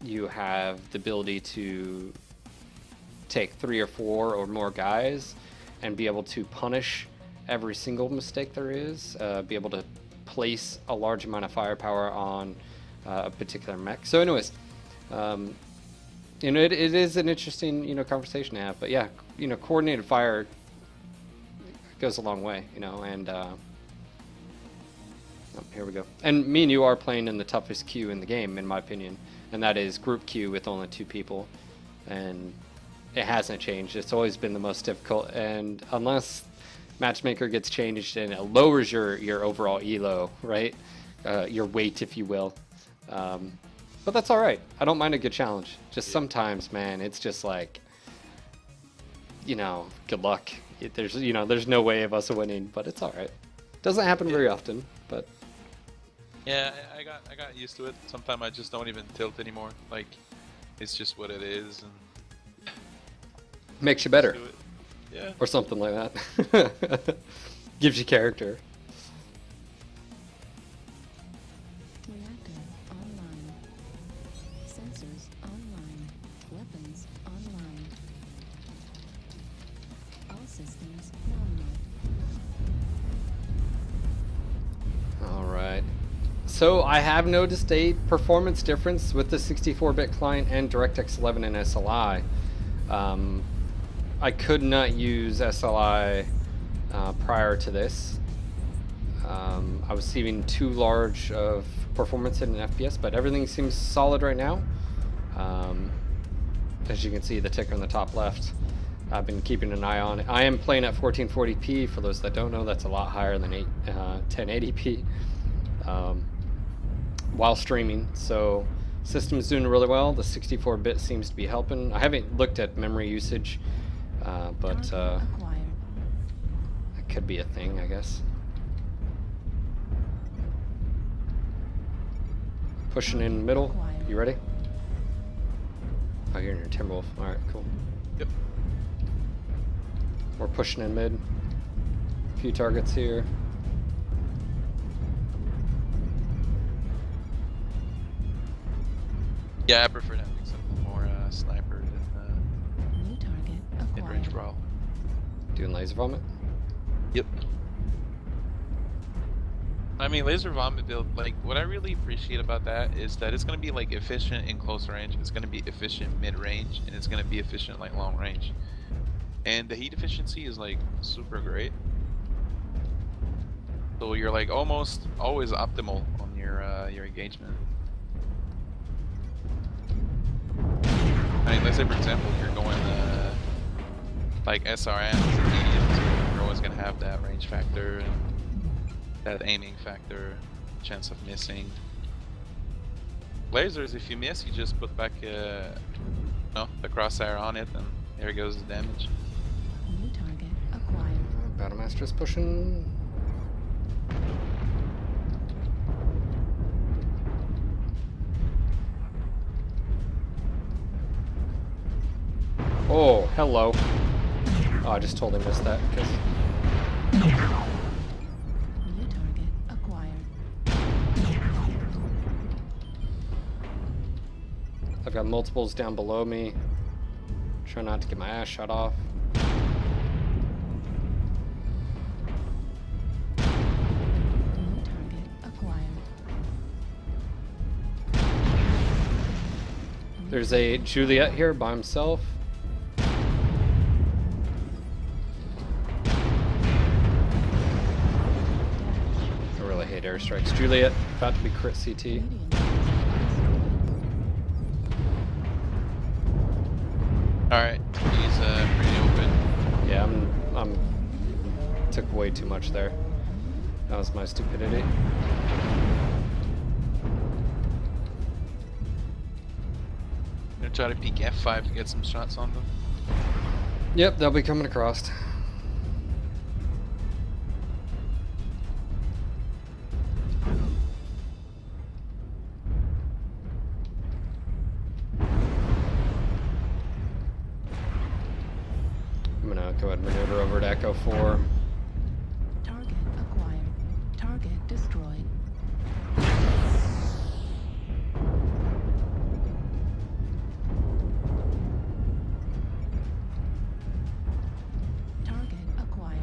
You have the ability to take 3 or 4 or more guys and be able to punish every single mistake there is, be able to place a large amount of firepower on a particular mech. So anyways, you know, it is an interesting, you know, conversation to have. But yeah, you know, coordinated fire goes a long way, you know, and oh, here we go. And me and you are playing in the toughest queue in the game, in my opinion, and that is group queue with only 2 people, and it hasn't changed. It's always been the most difficult, and unless matchmaker gets changed and it lowers your overall elo, right, your weight, if you will, but that's all right. I don't mind a good challenge. Just sometimes, man, it's just like, you know, good luck. There's, you know, there's no way of us winning, but it's all right. Doesn't happen very often, but Yeah, I got used to it. Sometimes I just don't even tilt anymore. Like, it's just what it is, and makes you better, do it. Yeah. or something like that. Gives you character. Reactor online. Sensors online. Weapons online. All systems nominal. All right. So I have noticed a performance difference with the 64-bit client and DirectX 11 and SLI. I could not use SLI prior to this. I was seeing too large of performance in an FPS, but everything seems solid right now. As you can see, the ticker on the top left, I've been keeping an eye on it. I am playing at 1440p. For those that don't know, that's a lot higher than 1080p while streaming. So system's doing really well. The 64-bit seems to be helping. I haven't looked at memory usage, but Acquired. that could be a thing, I guess. Pushing in middle. You ready? Oh, you're in your Timberwolf. All right, cool. Yep. We're pushing in mid. A few targets here. Yeah, I prefer having something more sniper than New target mid-range acquired. brawl. Doing laser vomit. Yep. I mean, laser vomit build, like, what I really appreciate about that is that it's going to be, like, efficient in close range, it's going to be efficient mid-range, and it's going to be efficient, like, long range. And the heat efficiency is, like, super great. So you're, like, almost always optimal on your engagement. I mean, let's say, for example, you're going, like, SRMs and mediums, you're always going to have that range factor and that aiming factor, chance of missing. Lasers, if you miss, you just put back the crosshair on it, and there goes the damage. New target acquired. Battlemaster's pushing. Oh, hello. Oh, I just totally missed that because New target acquired. I've got multiples down below me. Try not to get my ass shot off. New target acquired. There's a Juliet here by himself. I really hate airstrikes. Juliet, about to be crit CT. Medium. Alright, he's pretty open. Yeah, I'm took way too much there. That was my stupidity. Gonna try to peek F5 to get some shots on them. Yep, they'll be coming across. I'm gonna go ahead and maneuver over to Echo 4. Target acquired. Target destroyed. Target acquired.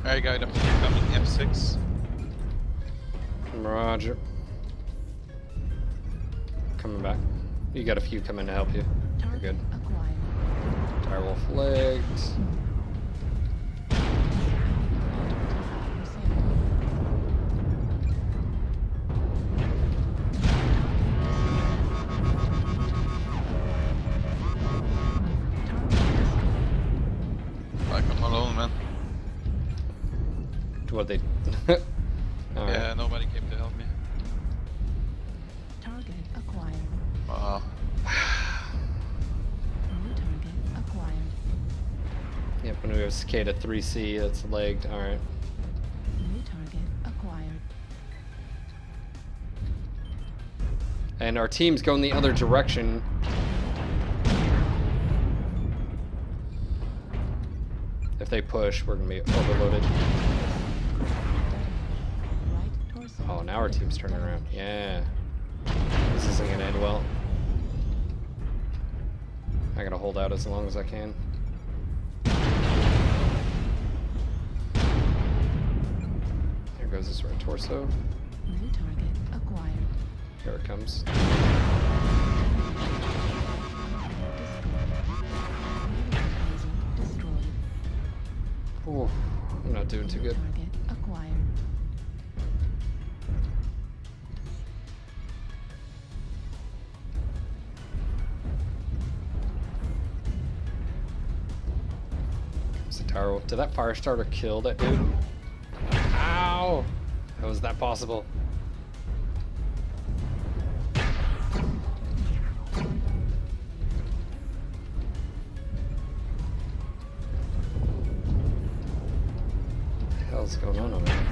Alright, guy, I'm coming F6. Roger. Coming back. You got a few coming to help you. You're Target good. acquired. Direwolf legged. Like, I'm alone, man. What they? Alright. Yeah, nobody came to help me. Target acquired. Wow. New target acquired. Yep, when we have Cicada 3C, that's legged. Alright. New target acquired. And our team's going the other direction. If they push, we're gonna be overloaded. Right torso. Oh, now our team's turning around. Yeah. This isn't gonna end well. I gotta hold out as long as I can. There goes this right torso. New target acquired. Here it comes. Destroyed. Ooh, I'm not doing too good. Target acquired. It's a Direwolf. Did that fire starter kill that dude? Ow! How was that possible? What the hell's going on over there?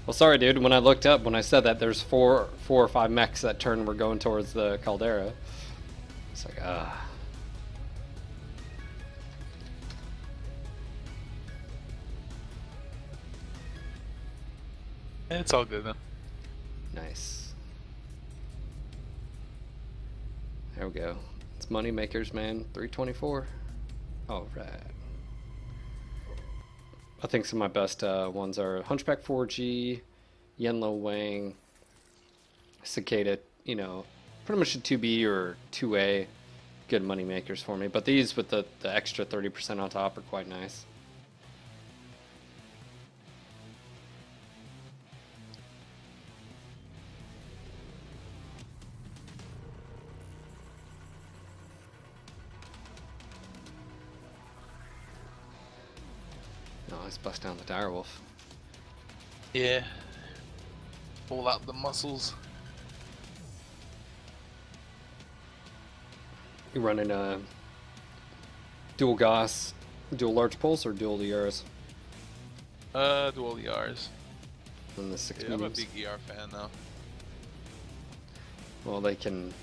Well, sorry, dude. When I looked up, when I said that, there's four or five mechs that turn were going towards the caldera. It's like, It's all good, man. Nice. There we go. It's money makers, man. 324. All right. I think some of my best ones are Hunchback 4G, Yenlo Wang, Cicada, you know, pretty much a 2B or 2A. Good money makers for me. But these with the extra 30% on top are quite nice. No, let's bust down the Direwolf. Yeah. Pull out the muscles. You running a dual Goss, dual large pulse, or dual ERs? Dual ERs. And the 6 Yeah, I'm a mediums. big ER fan now. Well, they can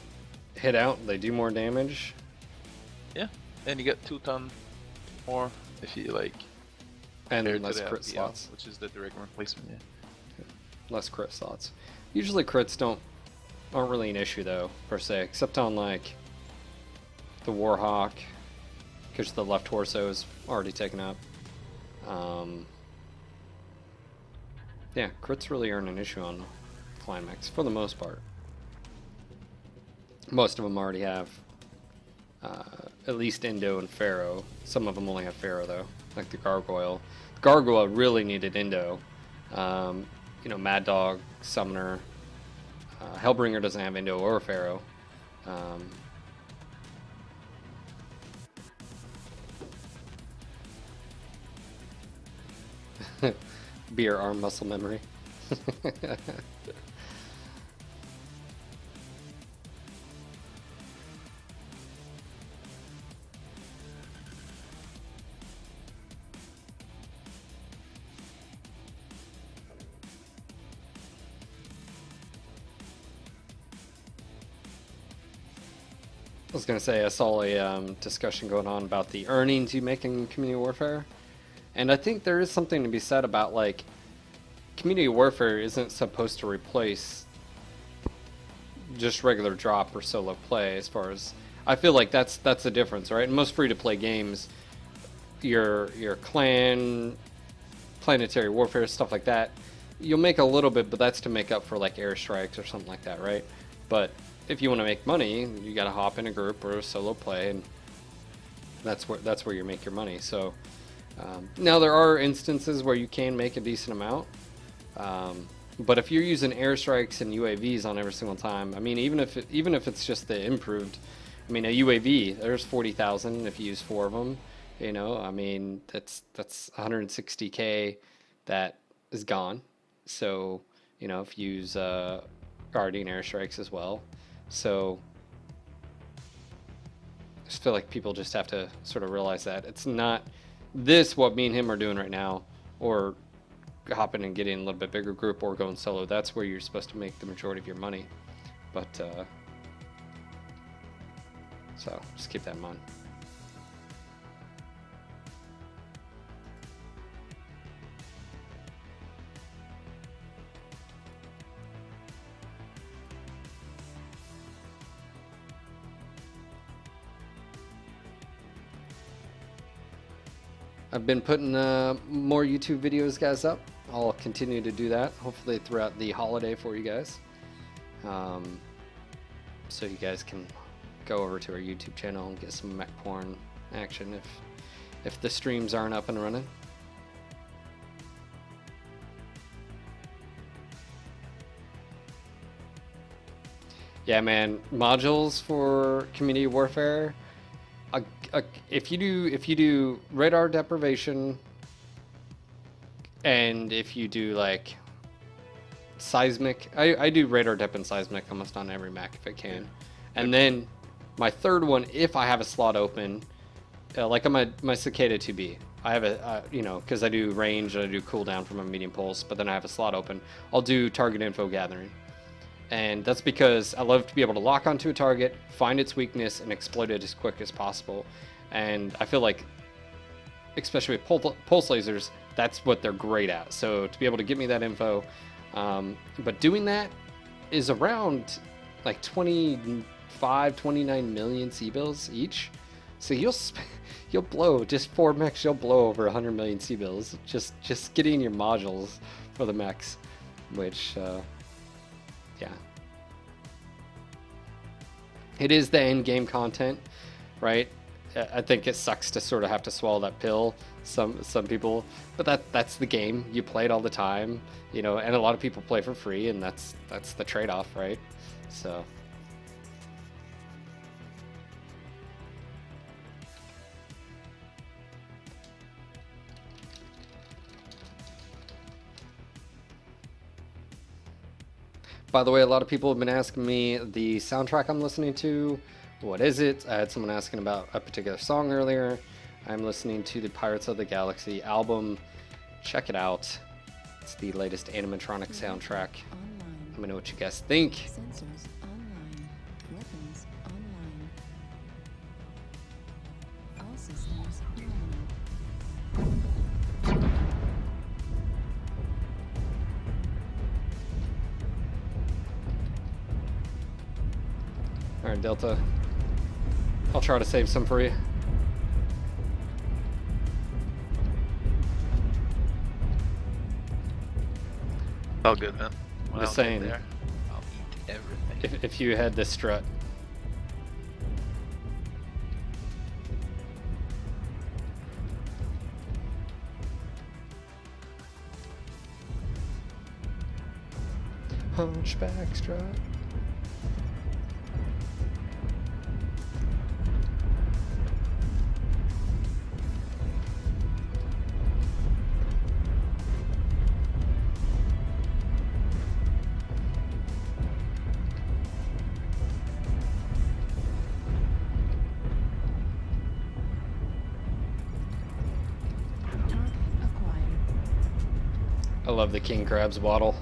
hit out. They do more damage. Yeah. And you get 2 ton more if you like. And compared to less the crit FPL, slots. which is the direct replacement. Yeah. Less crit slots. Usually crits aren't really an issue though, per se, except on like the Warhawk, because the left torso is already taken up. Yeah, crits really aren't an issue on Climax for the most part. Most of them already have at least Indo and Pharaoh. Some of them only have Pharaoh though, like the Gargoyle. Gargoyle really needed Indo. You know, Mad Dog, Summoner, Hellbringer doesn't have Indo or Pharaoh. Beer arm muscle memory. I was gonna say I saw a discussion going on about the earnings you make in Community Warfare, and I think there is something to be said about like Community Warfare isn't supposed to replace just regular drop or solo play. As far as I feel like that's the difference, right? In most free-to-play games, your clan, planetary warfare, stuff like that, you'll make a little bit, but that's to make up for like airstrikes or something like that, right? But if you want to make money, you got to hop in a group or a solo play, and that's where you make your money. So now there are instances where you can make a decent amount, but if you're using airstrikes and UAVs on every single time, I mean, even if it's just the improved, I mean, a UAV, there's 40,000 if you use 4 of them. You know, I mean, that's 160K that is gone. So, you know, if you use guardian airstrikes as well. So I just feel like people just have to sort of realize that it's not this what me and him are doing right now, or hopping and getting a little bit bigger group or going solo. That's where you're supposed to make the majority of your money. But so just keep that in mind. I've been putting more YouTube videos, guys, up. I'll continue to do that, hopefully throughout the holiday for you guys. So you guys can go over to our YouTube channel and get some mech porn action if the streams aren't up and running. Yeah, man, modules for community warfare. If you do radar deprivation, and if you do like seismic, I do radar dep and seismic almost on every mech if I can. And then my third one, if I have a slot open, like on my Cicada 2B, I have a you know, because I do range and I do cooldown from a medium pulse, but then I have a slot open, I'll do target info gathering. And that's because I love to be able to lock onto a target, find its weakness, and exploit it as quick as possible. And I feel like, especially with pulse lasers, that's what they're great at. So to be able to give me that info, but doing that is around like 29 million C-bills each. So you'll blow, just 4 mechs, you'll blow over 100 million C-bills just getting your modules for the mechs, which yeah, it is the end game content, right? I think it sucks to sort of have to swallow that pill, some people, but that's the game. You play it all the time, you know, and a lot of people play for free, and that's the trade-off, right? So by the way, a lot of people have been asking me the soundtrack I'm listening to. What is it? I had someone asking about a particular song earlier. I'm listening to the Pirates of the Galaxy album. Check it out. It's the latest animatronic soundtrack. Let me know what you guys think. Sensors online. Weapons online. All systems online. Alright, Delta. I'll try to save some for you. All good, man. I'm just saying, There, I'll eat everything. if you had this strut. Hunchback strut. I love the king crab's waddle.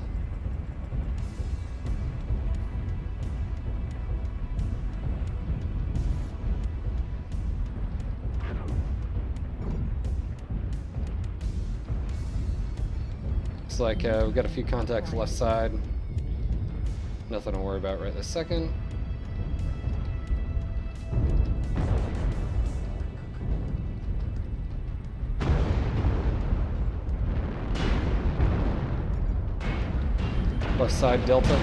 Looks like we've got a few contacts left side. Nothing to worry about right this second. West side Delta.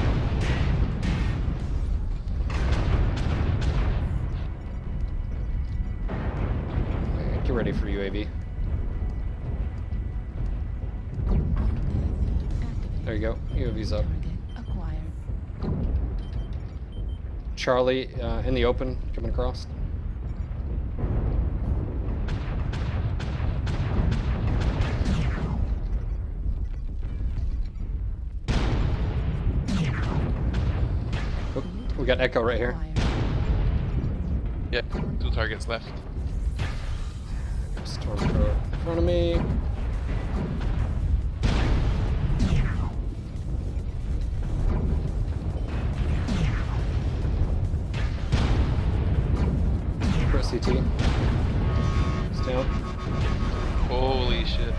Okay, get ready for UAV. There you go. UAV's up. Target acquired. Charlie in the open, coming across. Oh, we got Echo right here. Acquired. Yeah, 2 targets left. Stormthrower in front of me. Press CT. It's down. Holy shit.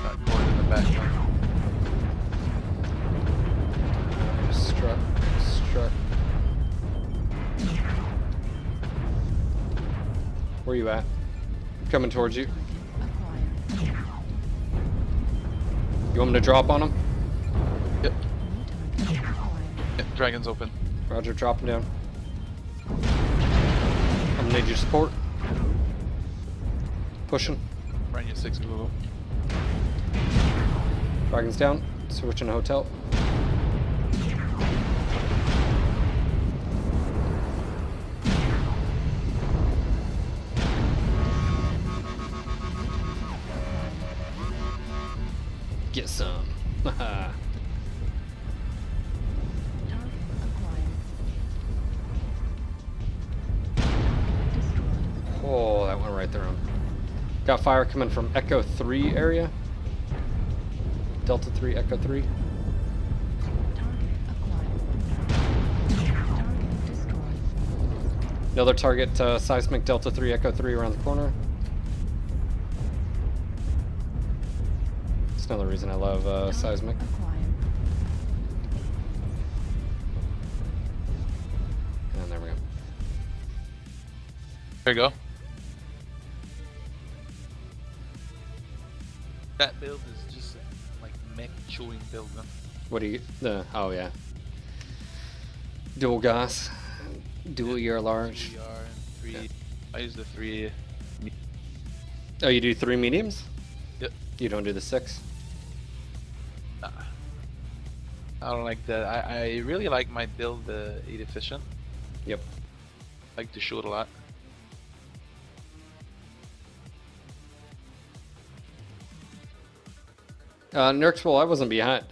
Got caught in the back. Struck. Where you at? Coming towards you. Acquired. You want me to drop on him? Yep. New target acquired. Yep. Dragon's open. Roger, drop him down. I'm gonna need your support. Pushing. Run your 6 Google. Dragon's down. Switching to hotel. Get some. Target acquired. Destroyed. Oh, that went right through him. Got fire coming from Echo 3 area. Delta 3, Echo 3. Target acquired. Target destroyed. Another target, Seismic Delta 3, Echo 3 around the corner. That's another reason I love Seismic. Acquired. And there we go. There you go. That build is just like mech chewing build. Huh? What do you, oh yeah. Dual gas. Dual ER large. 3 ER and 3. Yeah. I use the 3. Oh, you do 3 mediums? Yep. You don't do the 6? Nah. I don't like that. I really like my build 8 efficient. Yep. Like to shoot a lot. Nurksville,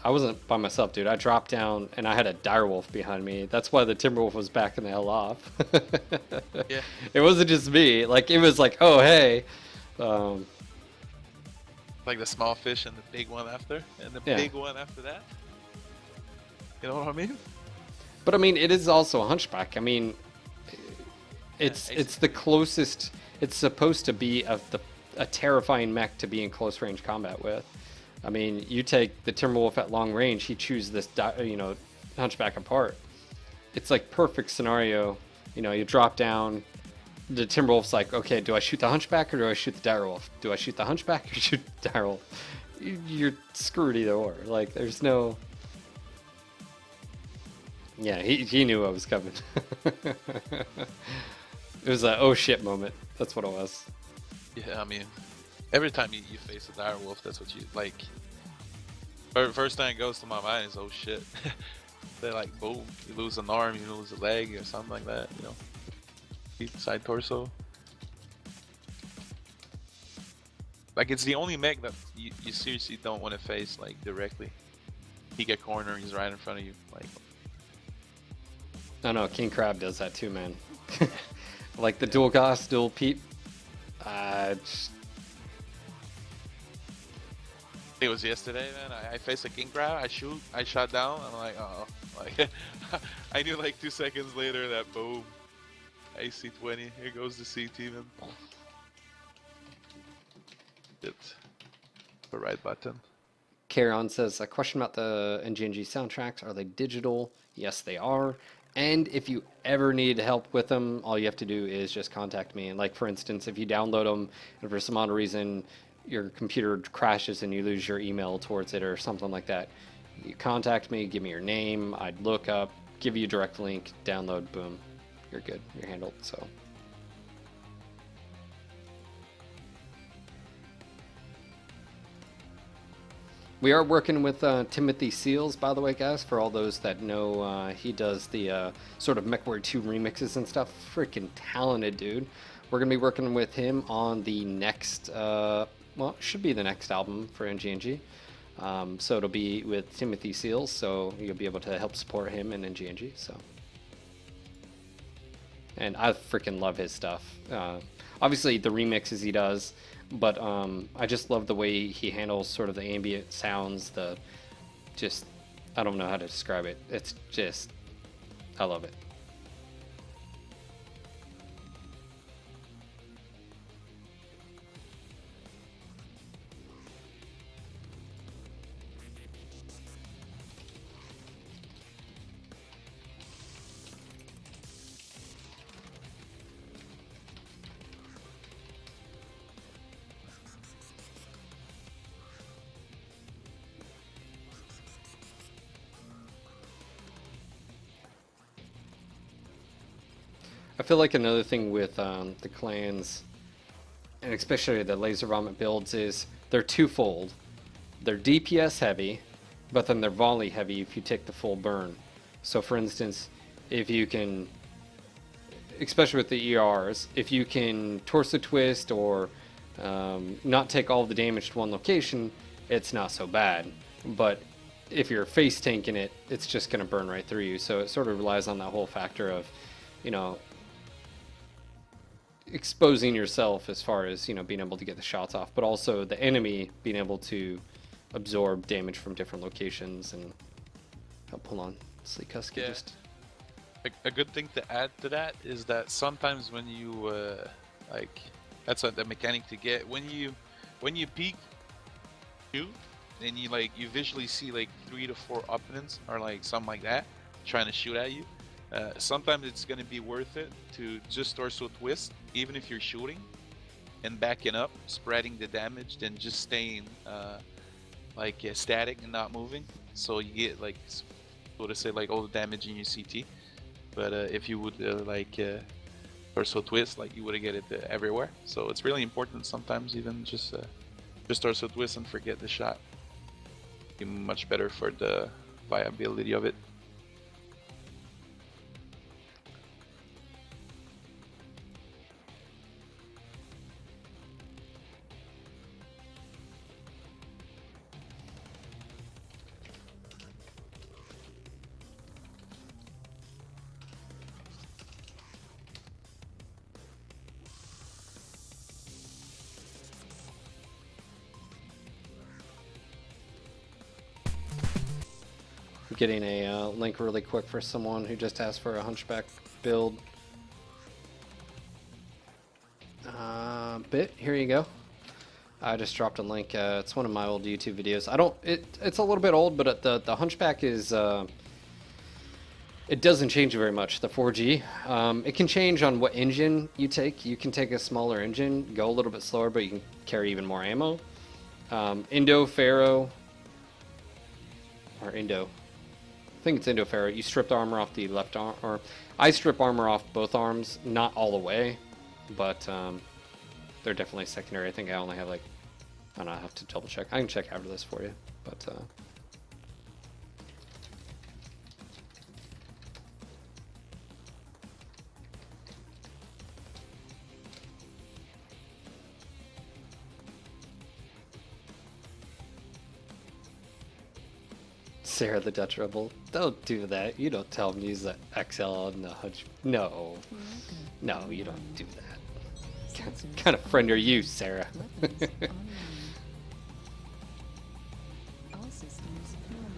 I wasn't by myself, dude. I dropped down and I had a Direwolf behind me. That's why the Timberwolf was backing the hell off. Yeah. It wasn't just me. Like, it was like, oh, hey. Like the small fish and the big one after, and the Yeah. big one after that. You know what I mean? But I mean, it is also a Hunchback. I mean, it's the closest. It's supposed to be a terrifying mech to be in close range combat with. I mean, you take the Timberwolf at long range, he chews this, Hunchback apart. It's like perfect scenario. You know, you drop down. The Timberwolf's like, okay, do I shoot the Hunchback or do I shoot the Direwolf? Do I shoot the Hunchback or shoot the Direwolf? You're screwed either or. Like, there's no. Yeah, he knew I was coming. It was a oh shit moment. That's what it was. Yeah, I mean, every time you face a direwolf, that's what you like. First thing that goes to my mind is oh shit. They're like boom, you lose an arm, you lose a leg, or something like that. You know, feet, side torso. Like it's the only mech that you seriously don't want to face like directly. He get cornered, he's right in front of you. Like, I know King Crab does that too, man. Like the dual Goss, dual Peep. it was yesterday, man. I faced a king crab. I shot down. I'm like, oh, like I knew like 2 seconds later that boom, AC-20. Here goes the CT, man. Hit the right button. Carry-On says, a question about the NGNG soundtracks. Are they digital? Yes, they are. And if you ever need help with them, all you have to do is just contact me. And like, for instance, if you download them and for some odd reason your computer crashes and you lose your email towards it or something like that, You contact me, give me your name, I'd look up, give you a direct link, download, boom, you're good, you're handled. So we are working with Timothy Seals, by the way, guys, for all those that know. He does the sort of MechWarrior 2 remixes and stuff. Freaking talented dude. We're going to be working with him on the next, well, it should be the next album for NGNG. So it'll be with Timothy Seals, so you'll be able to help support him in NGNG. So, and I freaking love his stuff. Obviously, the remixes he does, but I just love the way he handles sort of the ambient sounds. I don't know how to describe it. It's just, I love it. I feel like another thing with the clans, and especially the laser vomit builds, is they're twofold. They're DPS heavy, but then they're volley heavy if you take the full burn. So for instance, if you can, especially with the ERs, if you can torso twist or not take all the damage to one location, it's not so bad. But if you're face tanking it, it's just going to burn right through you. So it sort of relies on that whole factor of, you know, exposing yourself as far as, you know, being able to get the shots off, but also the enemy being able to absorb damage from different locations. And hold on, Sleek Husky, Yeah. just A good thing to add to that is that sometimes when you like, that's the mechanic to get when you peek shoot and you visually see like 3 to 4 opponents or like something like that trying to shoot at you. Sometimes it's going to be worth it to just torso twist, even if you're shooting, and backing up, spreading the damage, than just staying static and not moving. So you get like, so to say, like all the damage in your CT. But if you would torso twist, like you would get it everywhere. So it's really important sometimes even just torso twist and forget the shot. Be much better for the viability of it. getting a link really quick for someone who just asked for a Hunchback build. Here you go. I just dropped a link. It's one of my old YouTube videos. It's a little bit old, but the Hunchback is it doesn't change very much, the 4G. It can change on what engine you take. You can take a smaller engine, go a little bit slower, but you can carry even more ammo. Indo, Pharaoh, or Indo. I think it's Indo Pharaoh. You strip the armor off the left arm, or I strip armor off both arms, not all the way, but they're definitely secondary. I think I only have like, I don't know, I have to double check. I can check after this for you, but Sarah the Dutch Rebel, don't do that. You don't tell him to use the XL on the Hunch. No, no, you don't do that. What kind of friend are you, Sarah? All systems normal.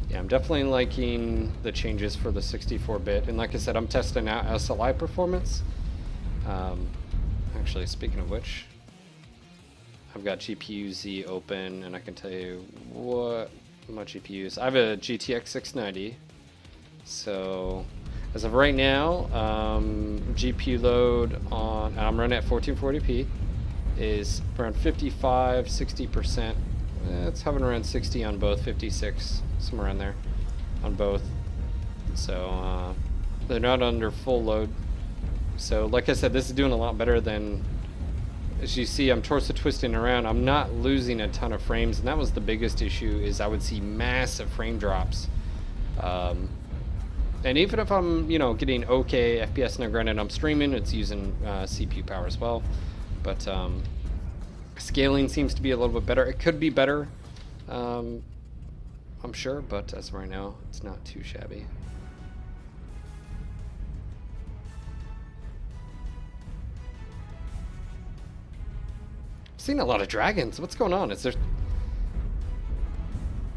Yeah, I'm definitely liking the changes for the 64-bit, and like I said, I'm testing out SLI performance. Actually, speaking of which, I've got GPU Z open, and I can tell you what my GPUs. I have a GTX 690. So as of right now, GPU load on, I'm running at 1440p, is around 55, 60%. It's hovering around 60 on both, 56, somewhere around there on both. So they're not under full load. So like I said, this is doing a lot better than, as you see, I'm torso twisting around. I'm not losing a ton of frames, and that was the biggest issue, is I would see massive frame drops. And even if I'm, you know, getting okay FPS, now granted I'm streaming, it's using CPU power as well. But scaling seems to be a little bit better. It could be better, I'm sure, but as of right now, it's not too shabby. I've seen a lot of dragons. What's going on? Is there...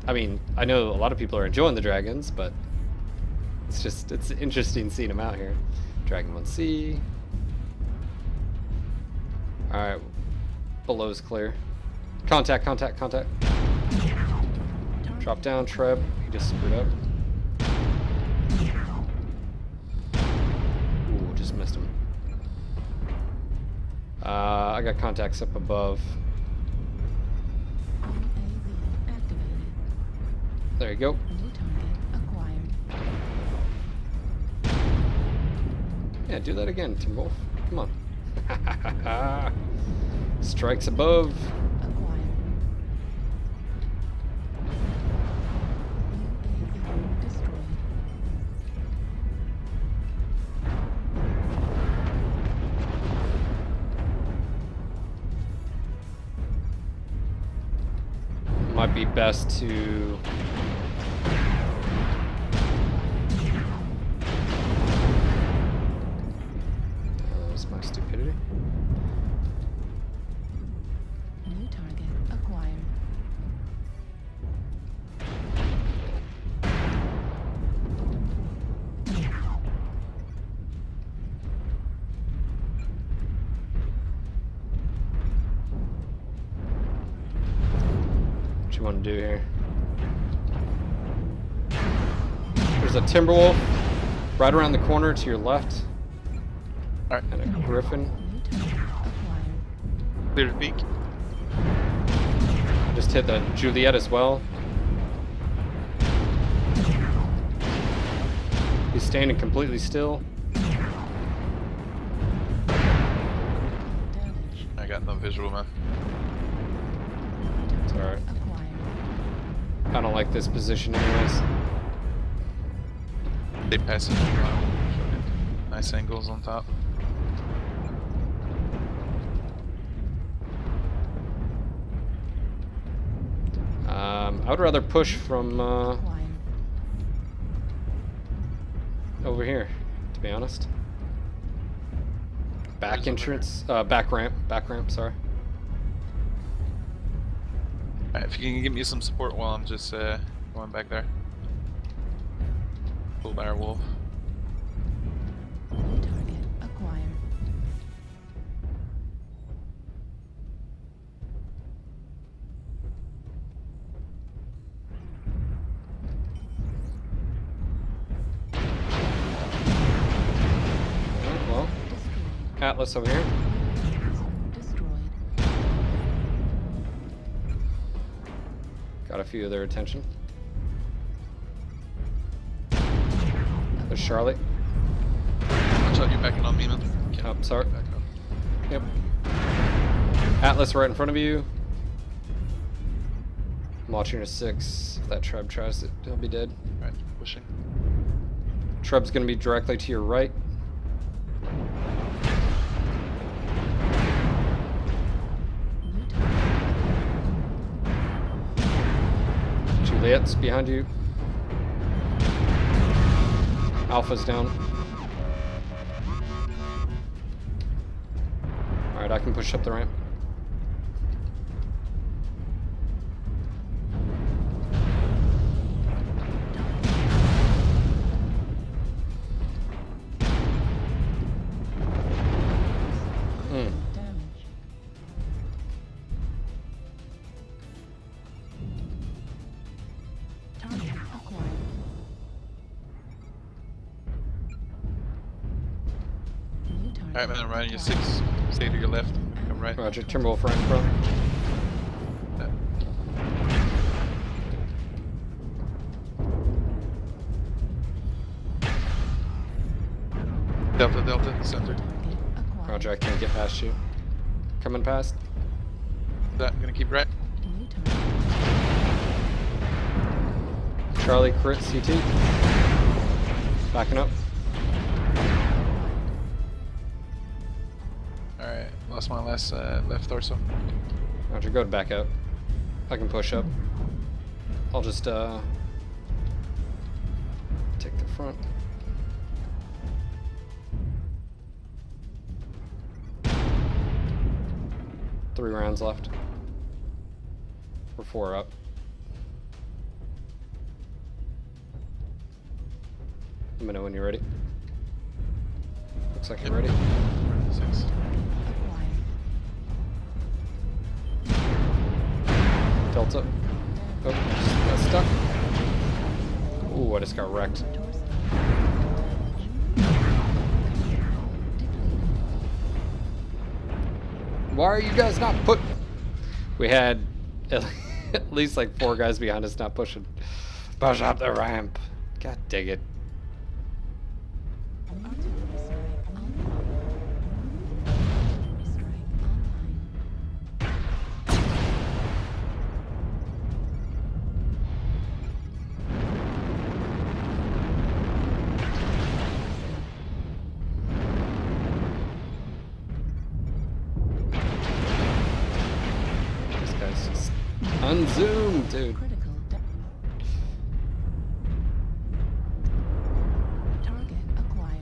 I mean, I know a lot of people are enjoying the dragons, but it's just, it's interesting seeing them out here. Dragon 1C. Alright. Below's clear. Contact, contact, contact. Drop down, Treb. He just screwed up. Ooh, just missed him. I got contacts up above. UAV activated. There you go. New target acquired. Yeah, do that again, Timberwolf. Come on. Strikes above. Acquired. UAV destroyed. Might be best to... That's my stupidity. New target acquired. What you want to do here? There's a Timberwolf right around the corner to your left. Alright. And a Griffin. New target acquired. Clear to peek. Just hit the Juliet as well. He's standing completely still. Damage. I got no visual, man. It's alright. Acquired. I don't like this position anyways. They pass it. Nice angles on top. I would rather push from Acquired. over here, to be honest. Back Where's over entrance, back ramp, sorry. Alright, if you can give me some support while I'm just going back there. Full Direwolf. New target acquired. Alright, well, Destroyed. Atlas over here. Destroyed. Got a few of their attention. There's Charlotte. Watch out, you're backing on me, man. Oh, sorry. Back up. Yep. Atlas right in front of you. I'm watching a 6. If that Treb tries it, he'll be dead. Alright, pushing. Treb's gonna be directly to your right. New target. Juliet's behind you. Alpha's down. Alright, I can push up the ramp. Damage. Alright, man, I'm riding you 6. Stay to your left. Come right. Roger, Timberwolf right in front. Delta, center. Roger, I can't get past you. Coming past. I'm gonna keep right. New target. Charlie crit CT. Backing up. Alright, lost my last left torso. Roger, go to back up. I can push up. I'll just take the front. Three rounds left. We're 4 up. Let me know when you're ready. Looks like you're ready. 6. Delta. Oh, just got stuck. Ooh, I just got wrecked. Why are you guys not put? We had at least like 4 guys behind us not pushing. Push up the ramp. God dang it. Unzoom, dude. Target acquired.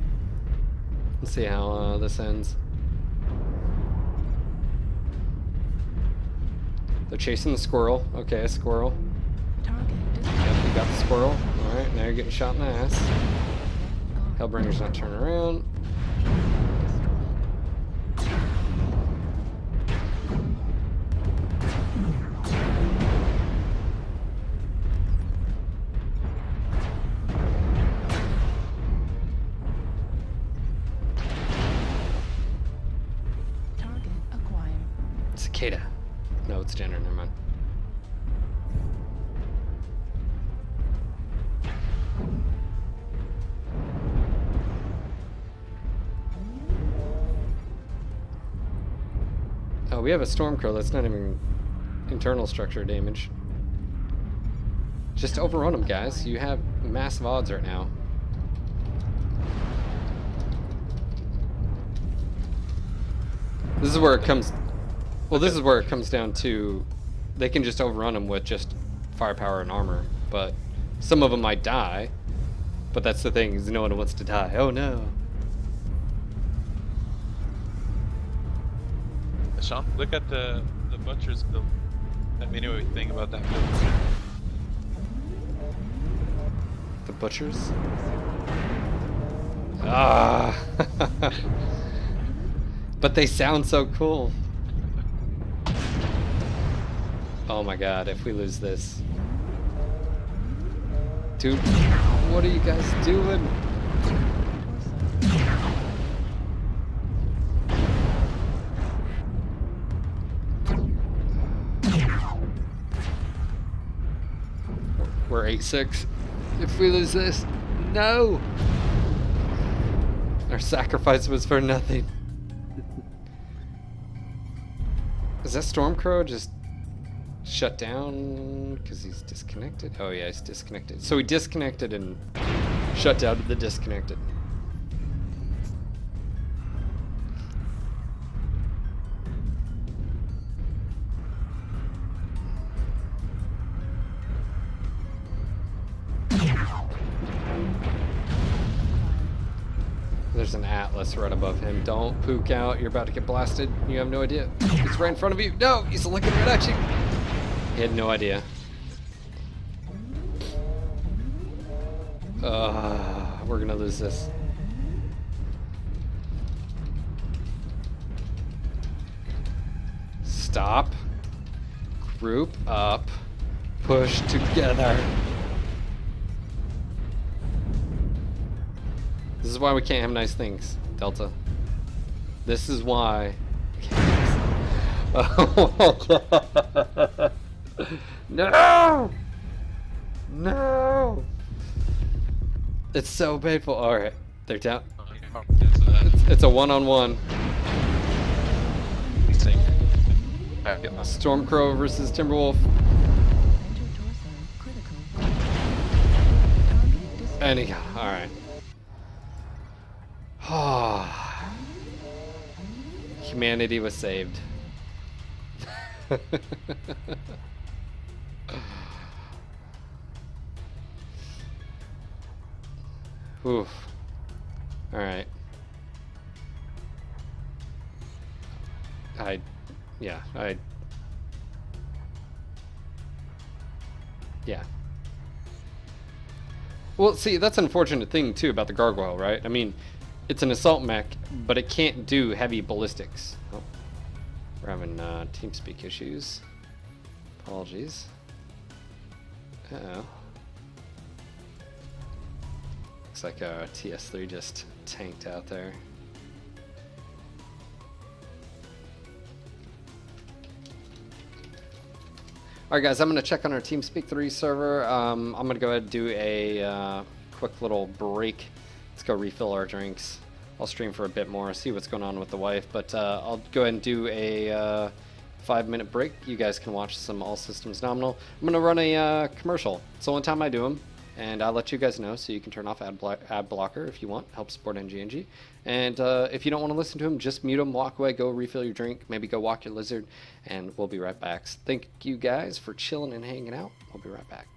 Let's see how this ends. They're chasing the squirrel. Okay, a squirrel. Target Yep, you got the squirrel. Alright, now you're getting shot in the ass. Hellbringer's not turning around. Cicada. No, it's Jenner, never mind. Oh, we have a Stormcrow that's not even internal structure damage. Just overrun them, guys. You have massive odds right now. This is where it comes... Well, this is where it comes down to, they can just overrun them with just firepower and armor, but some of them might die, but that's the thing, is no one wants to die. Oh no. Sean, look at the butcher's build. Let me know what you think about that build. The butchers? Ah. But they sound so cool. Oh my god, if we lose this. Dude, what are you guys doing? We're 8-6. If we lose this, no! Our sacrifice was for nothing. Is that Stormcrow just shut down because he's disconnected? Oh yeah, he's disconnected. So he disconnected and shut down to the disconnected. There's an Atlas right above him. Don't pook out. You're about to get blasted. You have no idea. He's right in front of you. No, he's looking right at you. He had no idea. We're gonna lose this. Stop. Group up. Push together. This is why we can't have nice things, Delta. This is why. Oh my god. No! No! It's so painful. Alright, they're down. It's a one-on-one. Stormcrow versus Timberwolf. Enter torso. Critical. Target dis- And he got, alright. Humanity was saved. Oof. Alright. Yeah. Well, see, that's an unfortunate thing, too, about the Gargoyle, right? I mean, it's an assault mech, but it can't do heavy ballistics. Oh. We're having TeamSpeak issues. Apologies. Uh-oh. Looks like TS3 just tanked out there. Alright guys, I'm going to check on our TeamSpeak 3 server. I'm going to go ahead and do a quick little break. Let's go refill our drinks. I'll stream for a bit more, see what's going on with the wife, but I'll go ahead and do a 5-minute break. You guys can watch some All Systems Nominal. I'm going to run a commercial. It's the only time I do them, and I'll let you guys know, so you can turn off ad blocker if you want, help support NGNG. And if you don't want to listen to him, just mute him, walk away, go refill your drink, maybe go walk your lizard, and we'll be right back. So thank you guys for chilling and hanging out. We'll be right back.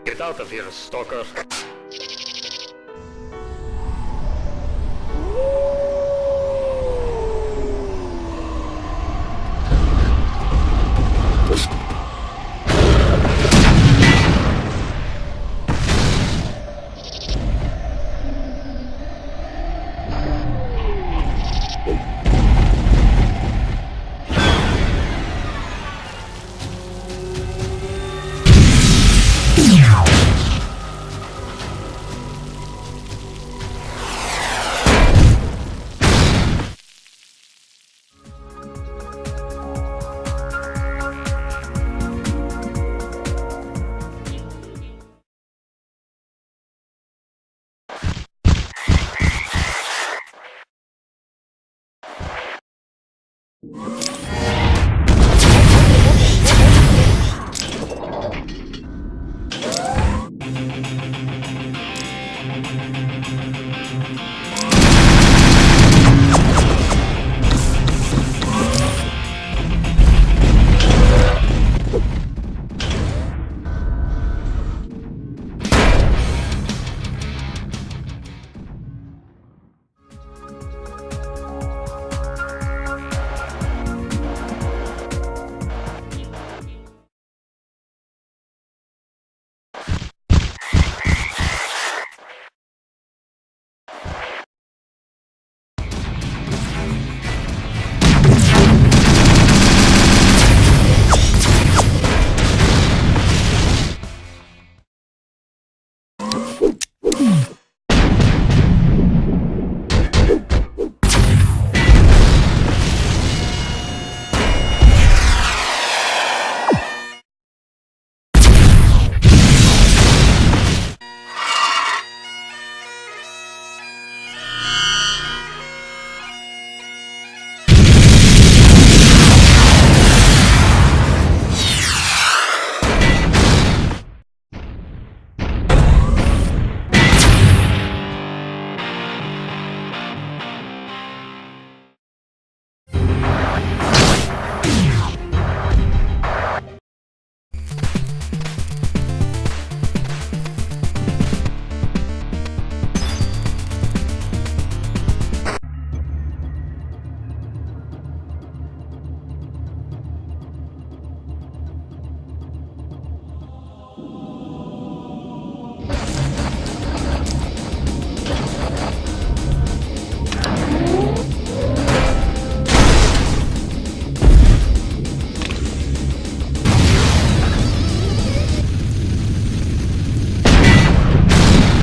Get out of here, stalker.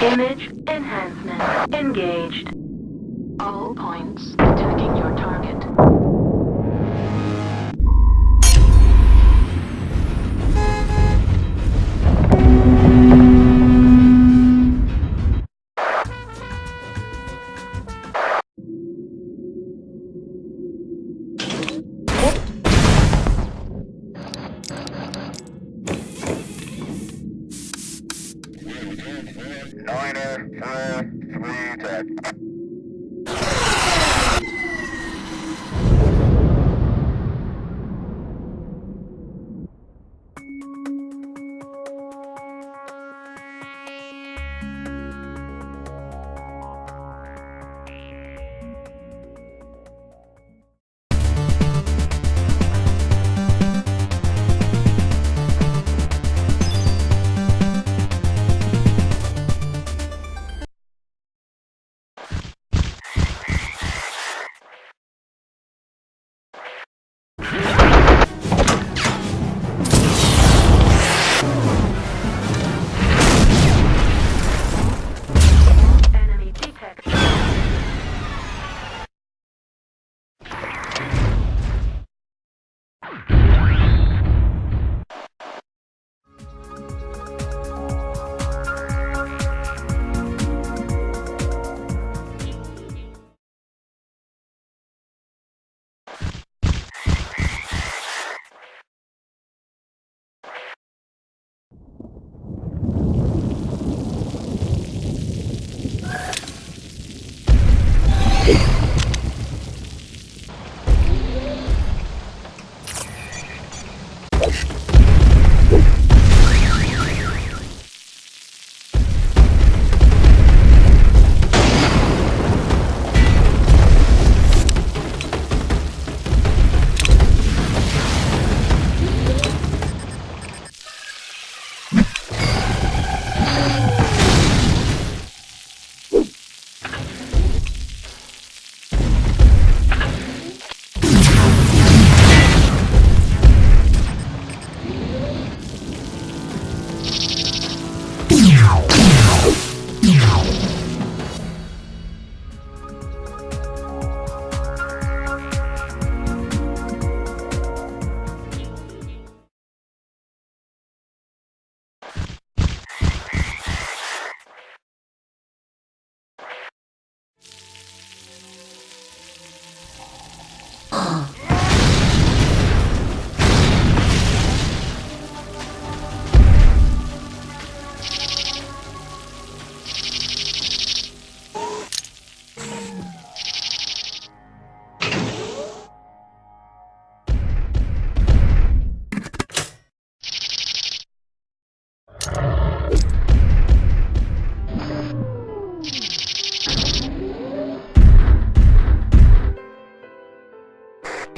Image enhancement engaged. All points attacking your target.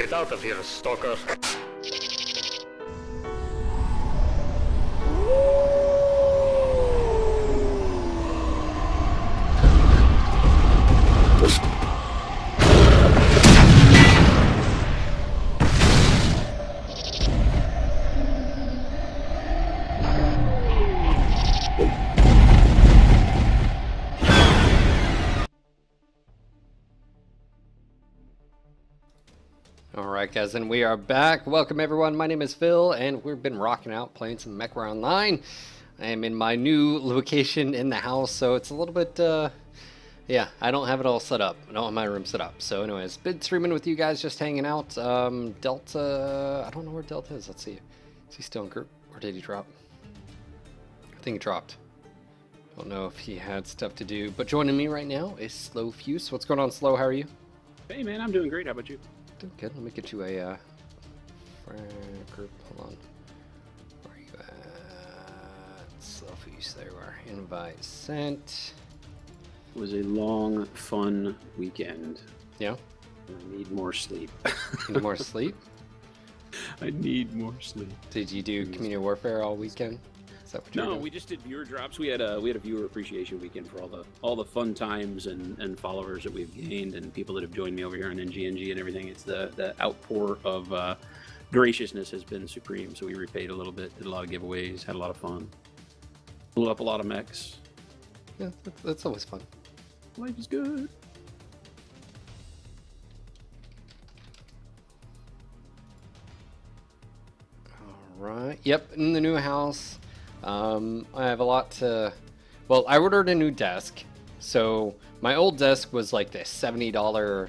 Get out of here, stalker. Alright guys, and we are back. Welcome everyone, my name is Phil, and we've been rocking out playing some Mech Online. I am in my new location in the house, so it's a little bit, yeah, I don't have it all set up. I don't have my room set up. So anyways, been streaming with you guys, just hanging out. Delta, I don't know where Delta is. Let's see. Is he still in group, or did he drop? I think he dropped. Don't know if he had stuff to do, but joining me right now is Slow Fuse. What's going on, Slow? How are you? Hey man, I'm doing great. How about you? Doing good. Let me get you a friend group. Hold on. Where are you at? Slow Fuse. There you are. Invite sent. It was a long, fun weekend. Yeah. I need more sleep. Need more sleep? I need more sleep. Did you do community warfare all weekend? Is that what you're No, doing? we just did viewer drops. We had a viewer appreciation weekend for all the fun times and followers that we've gained and people that have joined me over here on NGNG and everything. It's the outpour of graciousness has been supreme. So we repaid a little bit, did a lot of giveaways, had a lot of fun, blew up a lot of mechs. Yeah, that's always fun. Life is good. Alright. Yep, in the new house. I have a lot to... Well, I ordered a new desk. So, my old desk was like this $70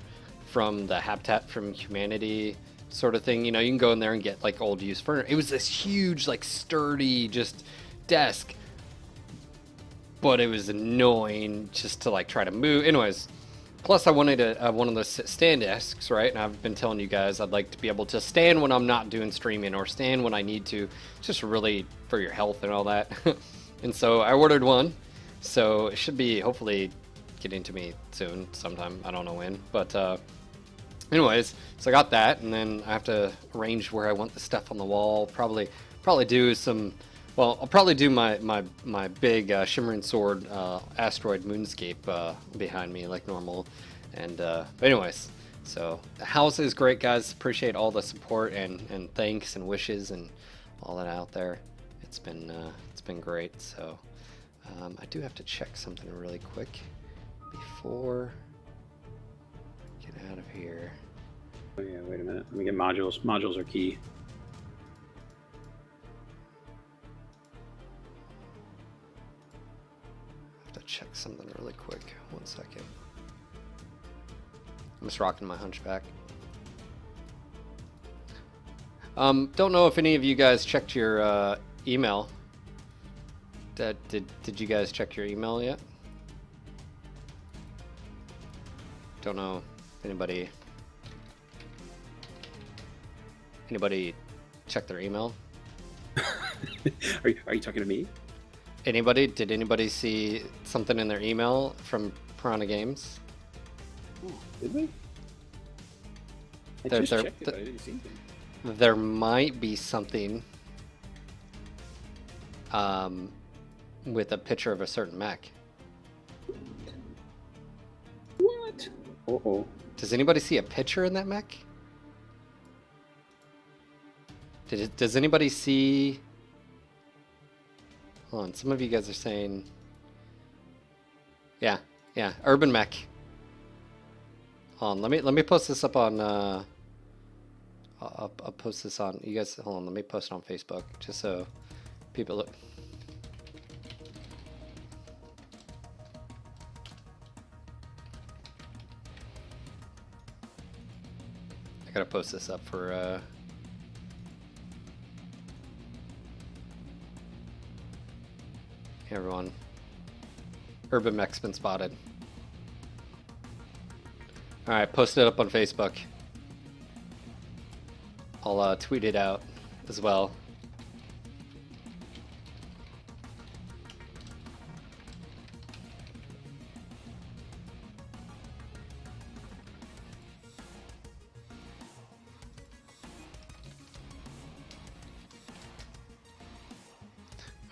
from the Habitat from Humanity sort of thing. You know, you can go in there and get like old used furniture. It was this huge, like sturdy, just desk. But it was annoying just to like try to move. Anyways, plus I wanted one of those stand desks, right? And I've been telling you guys I'd like to be able to stand when I'm not doing streaming or stand when I need to, just really for your health and all that. And so I ordered one, so it should be hopefully getting to me soon, sometime. I don't know when, but anyways, so I got that, and then I have to arrange where I want the stuff on the wall. Probably do some. Well, I'll probably do my big Shimmering Sword Asteroid Moonscape behind me like normal. And but anyways, so the house is great, guys. Appreciate all the support and thanks and wishes and all that out there. It's been great. So I do have to check something really quick before I get out of here. Oh yeah, wait a minute. Let me get modules. Modules are key. Check something really quick. 1 second. I'm just rocking my Hunchback. Don't know if any of you guys checked your email. Did you guys check your email yet? Don't know if anybody checked their email. Are you talking to me? Did anybody see something in their email from Piranha Games? Oh, did we? I There- just there- checked it, but I didn't see anything. There might be something with a picture of a certain mech. What? Uh-oh. Does anybody see a picture in that mech? Does anybody see... Hold on, some of you guys are saying... Yeah, Urbanmech. Hold on, let me post this up on... I'll post this on... You guys, hold on, let me post it on Facebook, just so people look... I gotta post this up for... Hey everyone. Urbanmech's been spotted. Alright, post it up on Facebook. I'll tweet it out as well.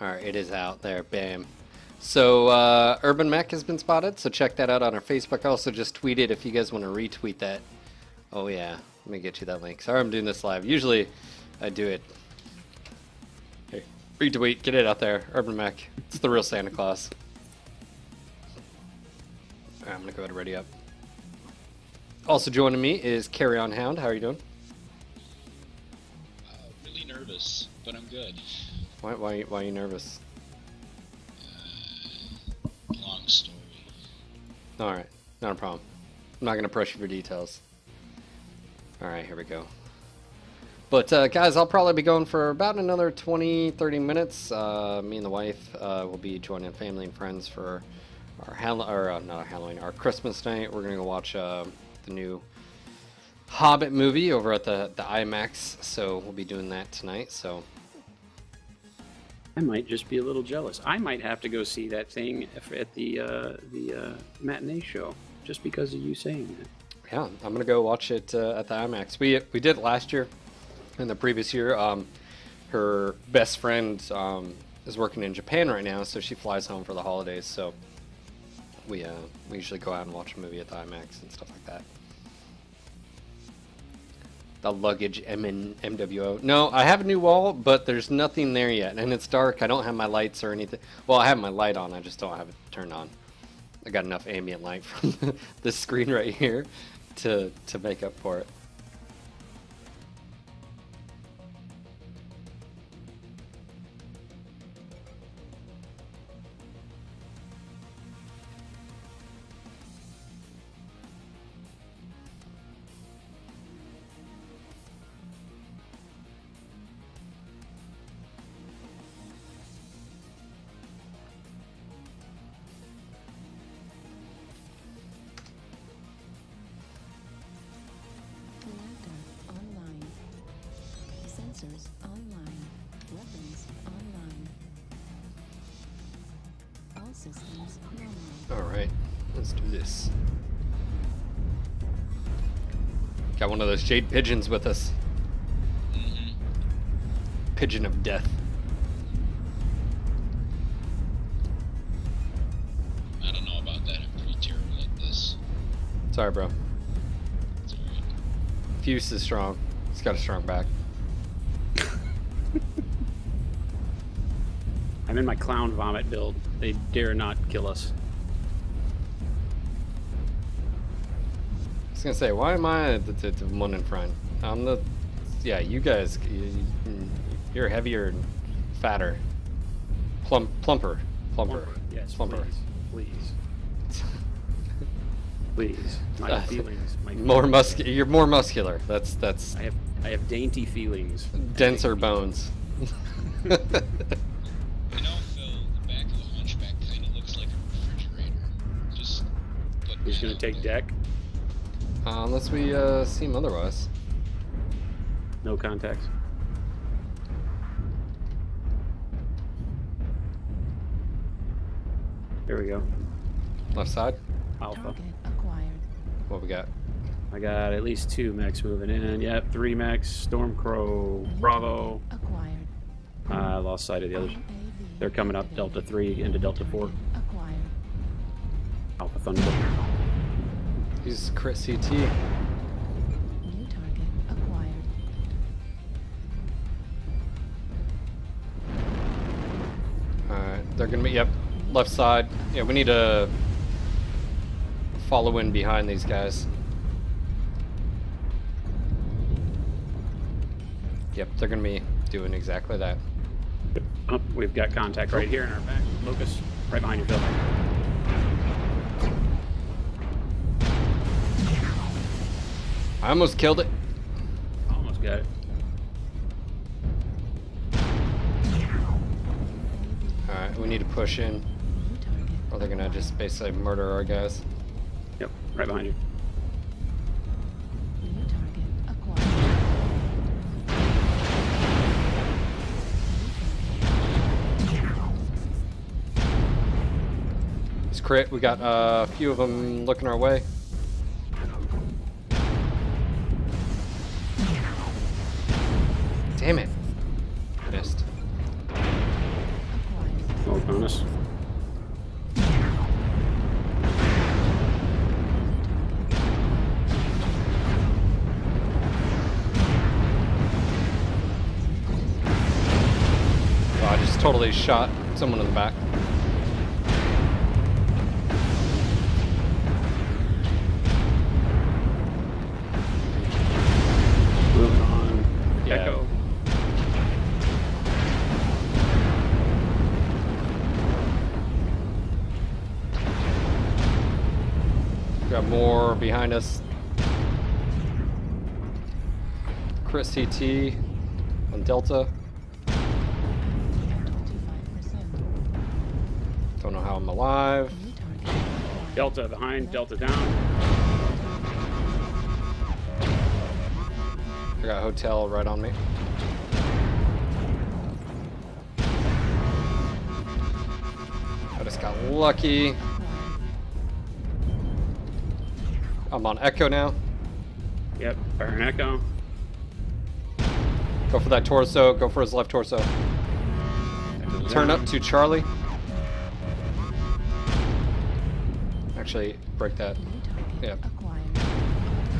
Alright, it is out there. Bam. So, Urbanmech has been spotted, so check that out on our Facebook. I also just tweeted if you guys want to retweet that. Oh, yeah. Let me get you that link. Sorry I'm doing this live. Usually, I do it. Here, retweet. Get it out there. Urbanmech. It's the real Santa Claus. Alright, I'm going to go ahead and ready up. Also joining me is Carry On Hound. How are you doing? Really nervous, but I'm good. Why are you nervous? Long story. Alright, not a problem. I'm not going to press you for details. Alright, here we go. But guys, I'll probably be going for about another 20-30 minutes. Me and the wife will be joining family and friends for our Christmas night. We're going to go watch the new Hobbit movie over at the IMAX. So we'll be doing that tonight. So I might just be a little jealous. I might have to go see that thing at the matinee show just because of you saying that. yeah, I'm gonna go watch it at the IMAX. We did it last year, and the previous year. Her best friend is working in Japan right now, so she flies home for the holidays. So we usually go out and watch a movie at the IMAX and stuff like that. The luggage MWO. No, I have a new wall, but there's nothing there yet, and it's dark. I don't have my lights or anything. Well, I have my light on. I just don't have it turned on. I got enough ambient light from the screen right here to make up for it. Online. Sensors online. Weapons online. All systems normal. All right, let's do this. Got one of those jade pigeons with us. Pigeon of death. I don't know about that. I'm pretty terrible at this. Sorry, bro. It's alright. Fuse is strong. He's got a strong back. I'm in my clown vomit build. They dare not kill us. I was gonna say, why am I the one in front? I'm the... Yeah, you guys, you're heavier and fatter. Plumper. Yes, Plumper. please. Please. My feelings. You're more muscular. That's I have dainty feelings. denser bones. You know, Phil, the back of the Hunchback kind of looks like a refrigerator. Just put Who's that gonna out take there. deck? Unless we see him otherwise. No contacts. There we go. Left side. Alpha. Target acquired. What we got? I got at least 2 mechs moving in. Yep, 3 mechs. Stormcrow. Bravo. Acquired. I lost sight of the others. UAV They're coming up Delta 3 into Delta 4. acquired. Alpha Thunderbolt. He's crit CT. New target acquired. Alright, they're gonna be, yep, left side. Yeah, we need to follow in behind these guys. Yep, they're gonna be doing exactly that. Oh, we've got contact right here in our back. Locust, right behind you, Phil. I almost killed it. Almost got it. Alright, we need to push in, New target. or they're gonna just basically murder our guys. Yep, right behind you. New target acquired. It's crit. We got a few of them looking our way. Damn it. Missed. just totally shot someone in the back. Moving on. Yeah. Echo. Got more behind us. Crit CT on Delta. 25%. Don't know how I'm alive. New target acquired. Delta behind. Delta down. I got hotel right on me. I just got lucky. I'm on Echo now. Yep. Firing Echo. Go for that torso. Go for his left torso. Echo's Turn down. up to Charlie. Actually, break that. New target Yep. acquired.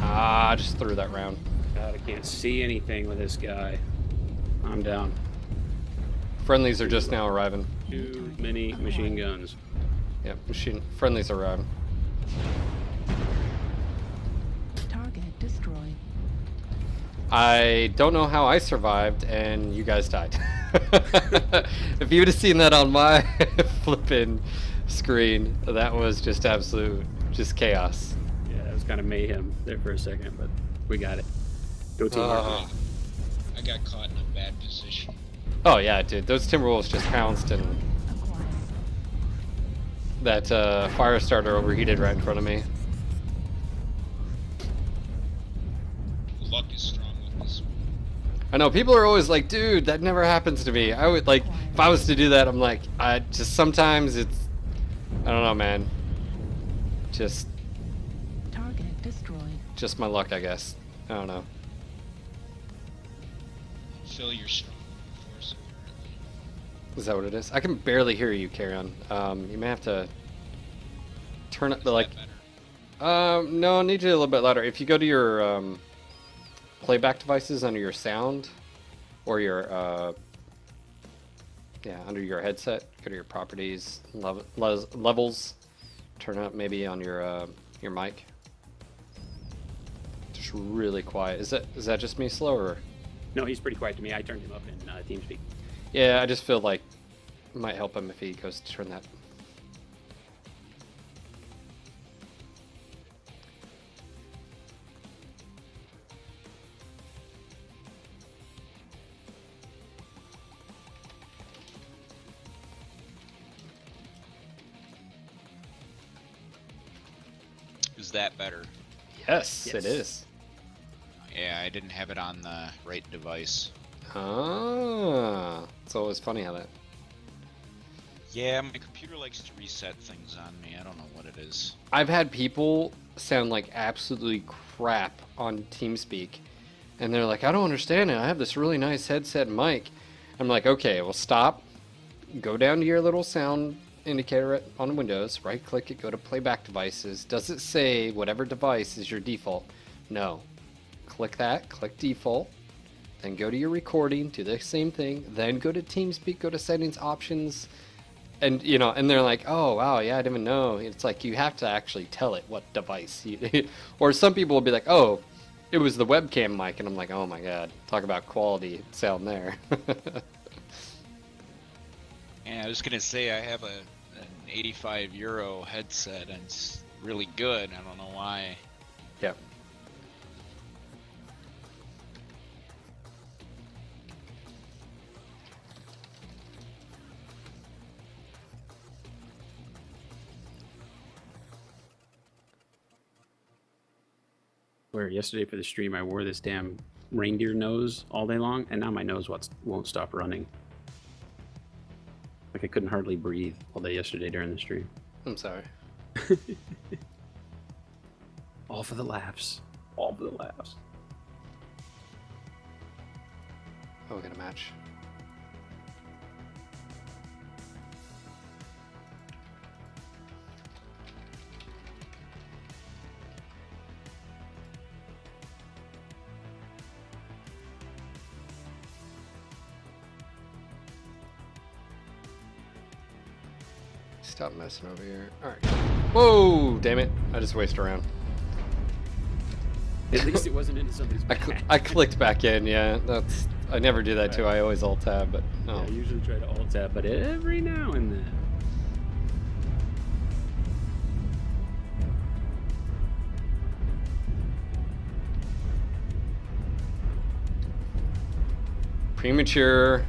Ah, I just threw that round. God, I can't see anything with this guy. I'm down. Friendlies are just now arriving. Too many machine guns. Yep, friendlies are arriving. Target destroyed. I don't know how I survived and you guys died. If you would have seen that on my flippin' screen, that was just absolute, just chaos. Yeah, it was kind of mayhem there for a second, but we got it. Go team. Uh, I got caught in a bad position. Oh yeah, dude, those Timberwolves just pounced and Acquired. that fire starter overheated right in front of me. Luck is strong with this one. I know people are always like, dude, that never happens to me. I would like, if I was to do that, I'm like, I just sometimes it's, I don't know, man. Just Target destroyed. my luck, I guess. I don't know. Phil, you're strong with force apparently. Is that what it is? I can barely hear you, Carrion. You may have to turn up the like. Is that better? No, I need you a little bit louder. If you go to your playback devices under your sound, or your yeah, under your headset, go to your properties, levels, turn up maybe on your mic. Just really quiet. Is that just me slow or? No, he's pretty quiet to me. I turned him up in TeamSpeak. Yeah, I just feel like it might help him if he goes to turn that. Is that better? Yes, Yes. it is. Yeah, I didn't have it on the right device. Ah, it's always funny how that. Yeah, my computer likes to reset things on me. I don't know what it is. I've had people sound like absolutely crap on TeamSpeak, and they're like, I don't understand it. I have this really nice headset and mic. I'm like, okay, well, stop. Go down to your little sound indicator on Windows, right click it, go to playback devices. Does it say whatever device is your default? No. Click that, click default, then go to your recording, do the same thing, then go to TeamSpeak, go to settings, options, and you know, and they're like, oh wow, yeah, I didn't even know. It's like you have to actually tell it what device you, or some people will be like, oh, it was the webcam mic, and I'm like, oh my god, talk about quality sound there. Yeah, I was gonna say I have an 85 euro headset and it's really good. I don't know why. Yep. Where yesterday for the stream, I wore this damn reindeer nose all day long, and now my nose won't stop running. Like I couldn't hardly breathe all day yesterday during the stream. I'm sorry. All for the laughs. All for the laughs. Oh, we got a match. Stop messing over here. Alright. Whoa! Damn it. I just wasted around. At least it wasn't into somebody's back. I clicked back in, yeah. That's I never do that too. I always alt tab, but no. Yeah, I usually try to alt tab, but every now and then. Premature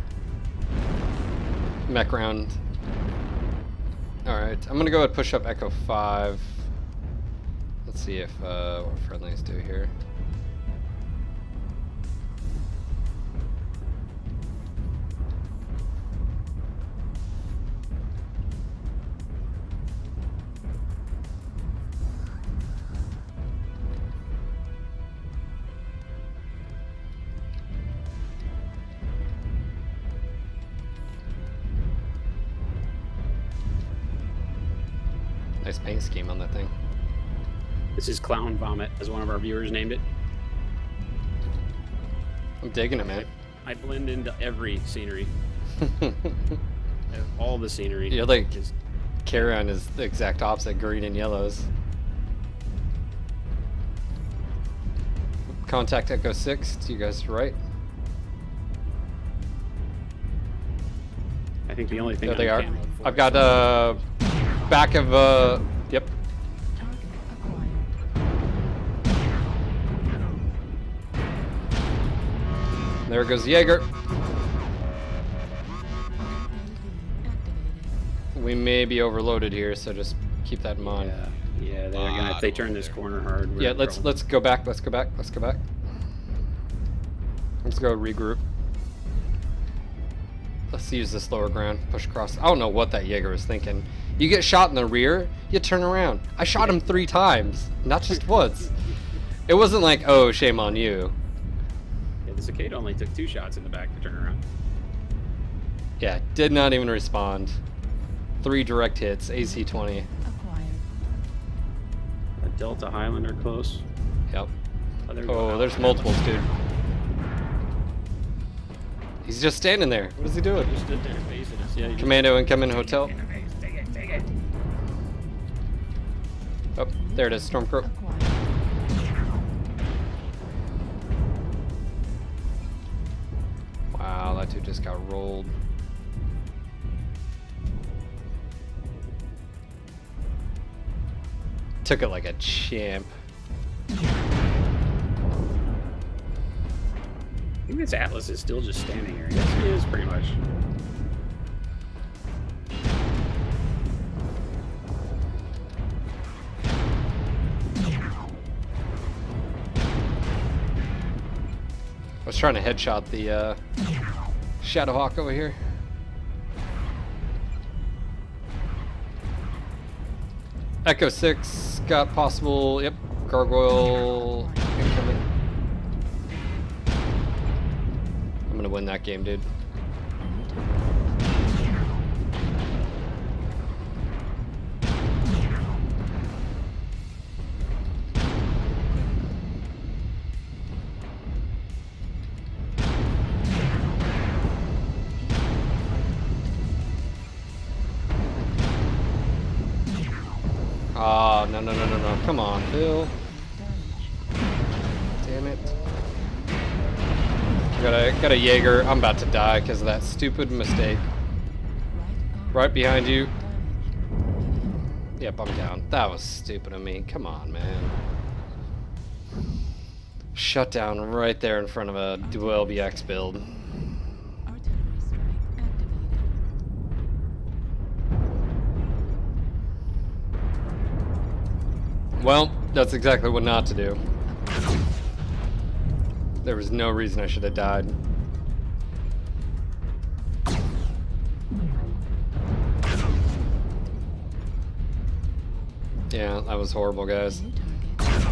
mech round. Alright, I'm gonna go ahead and push up Echo 5. Let's see if what friendlies do here. Nice paint scheme on that thing. This is Clown Vomit, as one of our viewers named it. I'm digging it, man. I blend into every scenery. All the scenery. You're like Just, Carrion is the exact opposite, green and yellows. Contact Echo 6 to you guys right. I think the only thing There they are. I'm camoed for I've got back of yep. Target acquired. There goes Jaeger. AV activated. We may be overloaded here, so just keep that in mind. Yeah, they're gonna. If they turn this corner hard. we're Yeah, in let's trouble. go back. Let's go back. Let's go back. Let's go regroup. Let's use this lower ground. Push across. I don't know what that Jaeger was thinking. You get shot in the rear, you turn around. I shot him 3 times, not just once. It wasn't like, oh, shame on you. Yeah, the Cicada only took 2 shots in the back to turn around. Yeah, did not even respond. 3 direct hits, AC-20. Acquired. A Delta Highlander close. Yep. Oh, there we go. Oh, there's multiples, dude. He's just standing there. What is he doing? Just stood there facing us. Yeah, you Commando incoming hotel. Take it. Oh, there it is, Stormcrow. Acquired. Wow, that dude just got rolled. Took it like a champ. I think this Atlas is still just standing here. Yes, he is pretty much. I was trying to headshot the Shadowhawk over here. Echo 6 got possible, yep, gargoyle incoming. I'm gonna win that game, dude. Oh, no. Come on, Phil. Damn it. Got a Jaeger. I'm about to die because of that stupid mistake. Right behind you. Yep, I'm down. That was stupid of me. Come on, man. Shutdown right there in front of a Duel BX build. Artillery strike activated. Well, that's exactly what not to do. There was no reason I should have died. Yeah, that was horrible, guys. New target.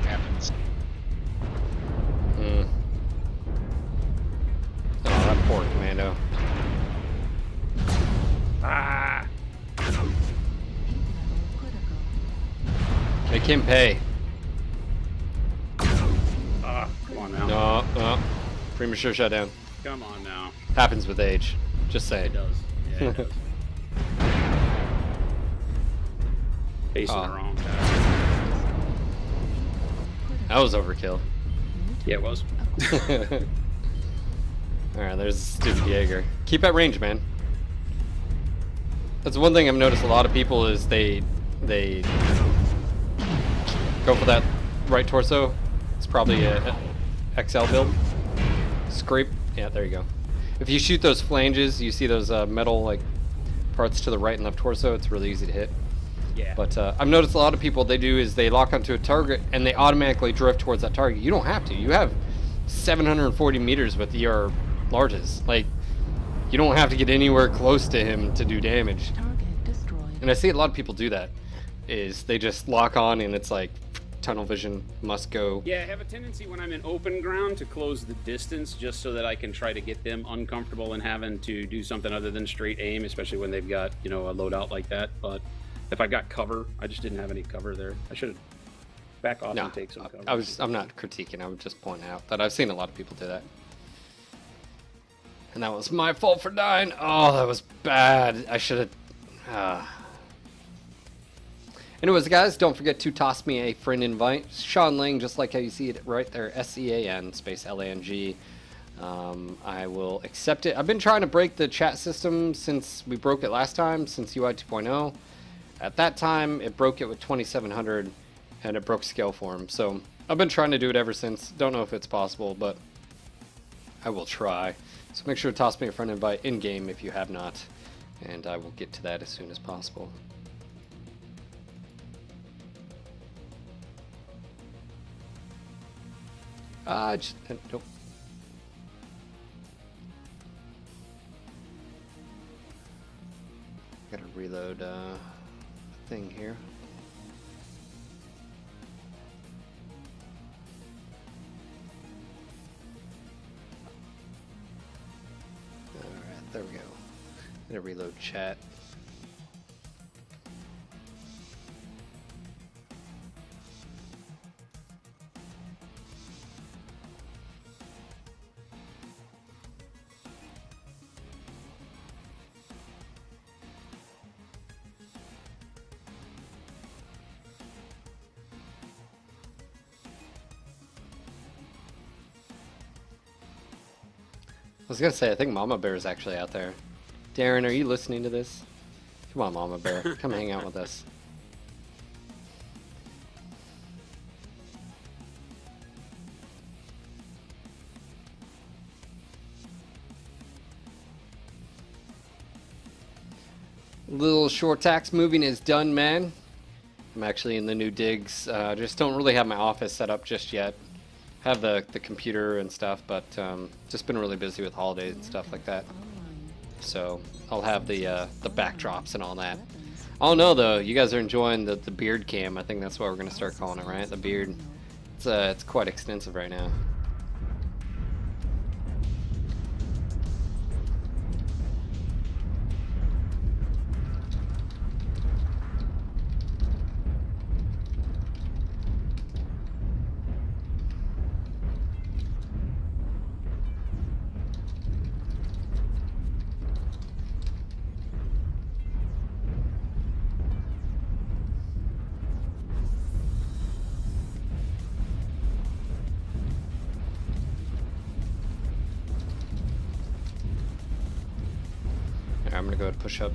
Happens. Oh, that poor commando. Ah! Heat level critical. Make him pay. Ah, come on now. No. Premature shutdown. Come on now. Happens with age. Just It saying. does. Yeah, it does. Facing Oh. the wrong guy. That was overkill. Yeah, it was. Alright, there's a stupid Jaeger. Keep at range, man. That's one thing I've noticed a lot of people is they go for that right torso. It's probably a XL build. Scrape. Yeah, there you go. If you shoot those flanges, you see those metal like parts to the right and left torso, it's really easy to hit. Yeah. But I've noticed a lot of people, they do is they lock onto a target and they automatically drift towards that target. You don't have to. You have 740 meters with your larges. Like, you don't have to get anywhere close to him to do damage. Target destroyed. And I see a lot of people do that, is they just lock on and it's like tunnel vision, must go. Yeah, I have a tendency when I'm in open ground to close the distance just so that I can try to get them uncomfortable and having to do something other than straight aim, especially when they've got, you know, a loadout like that. But if I got cover, I just didn't have any cover there. I should have back off No, and take some cover. I'm not critiquing, I'm just pointing out that I've seen a lot of people do that. And that was my fault for dying. Oh, that was bad. I should have... Anyways, guys, don't forget to toss me a friend invite. Sean Lang, just like how you see it right there, SEAN space LANG. I will accept it. I've been trying to break the chat system since we broke it last time, since UI 2.0. At that time, it broke it with 2700, and it broke scale form. So I've been trying to do it ever since. Don't know if it's possible, but I will try. So make sure to toss me a friend invite in-game if you have not, and I will get to that as soon as possible. Nope. Gotta reload thing here. Alright, there we go. Gotta reload chat. I was gonna say, I think Mama Bear is actually out there. Darren, are you listening to this? Come on, Mama Bear, come hang out with us. Little short tax moving is done, man. I'm actually in the new digs. Just don't really have my office set up just yet. Have the computer and stuff, but just been really busy with holidays and stuff like that. So I'll have the backdrops and all that. I don't know though. You guys are enjoying the beard cam. I think that's what we're gonna start calling it, right? The beard. It's quite extensive right now. I'm gonna go ahead and push up.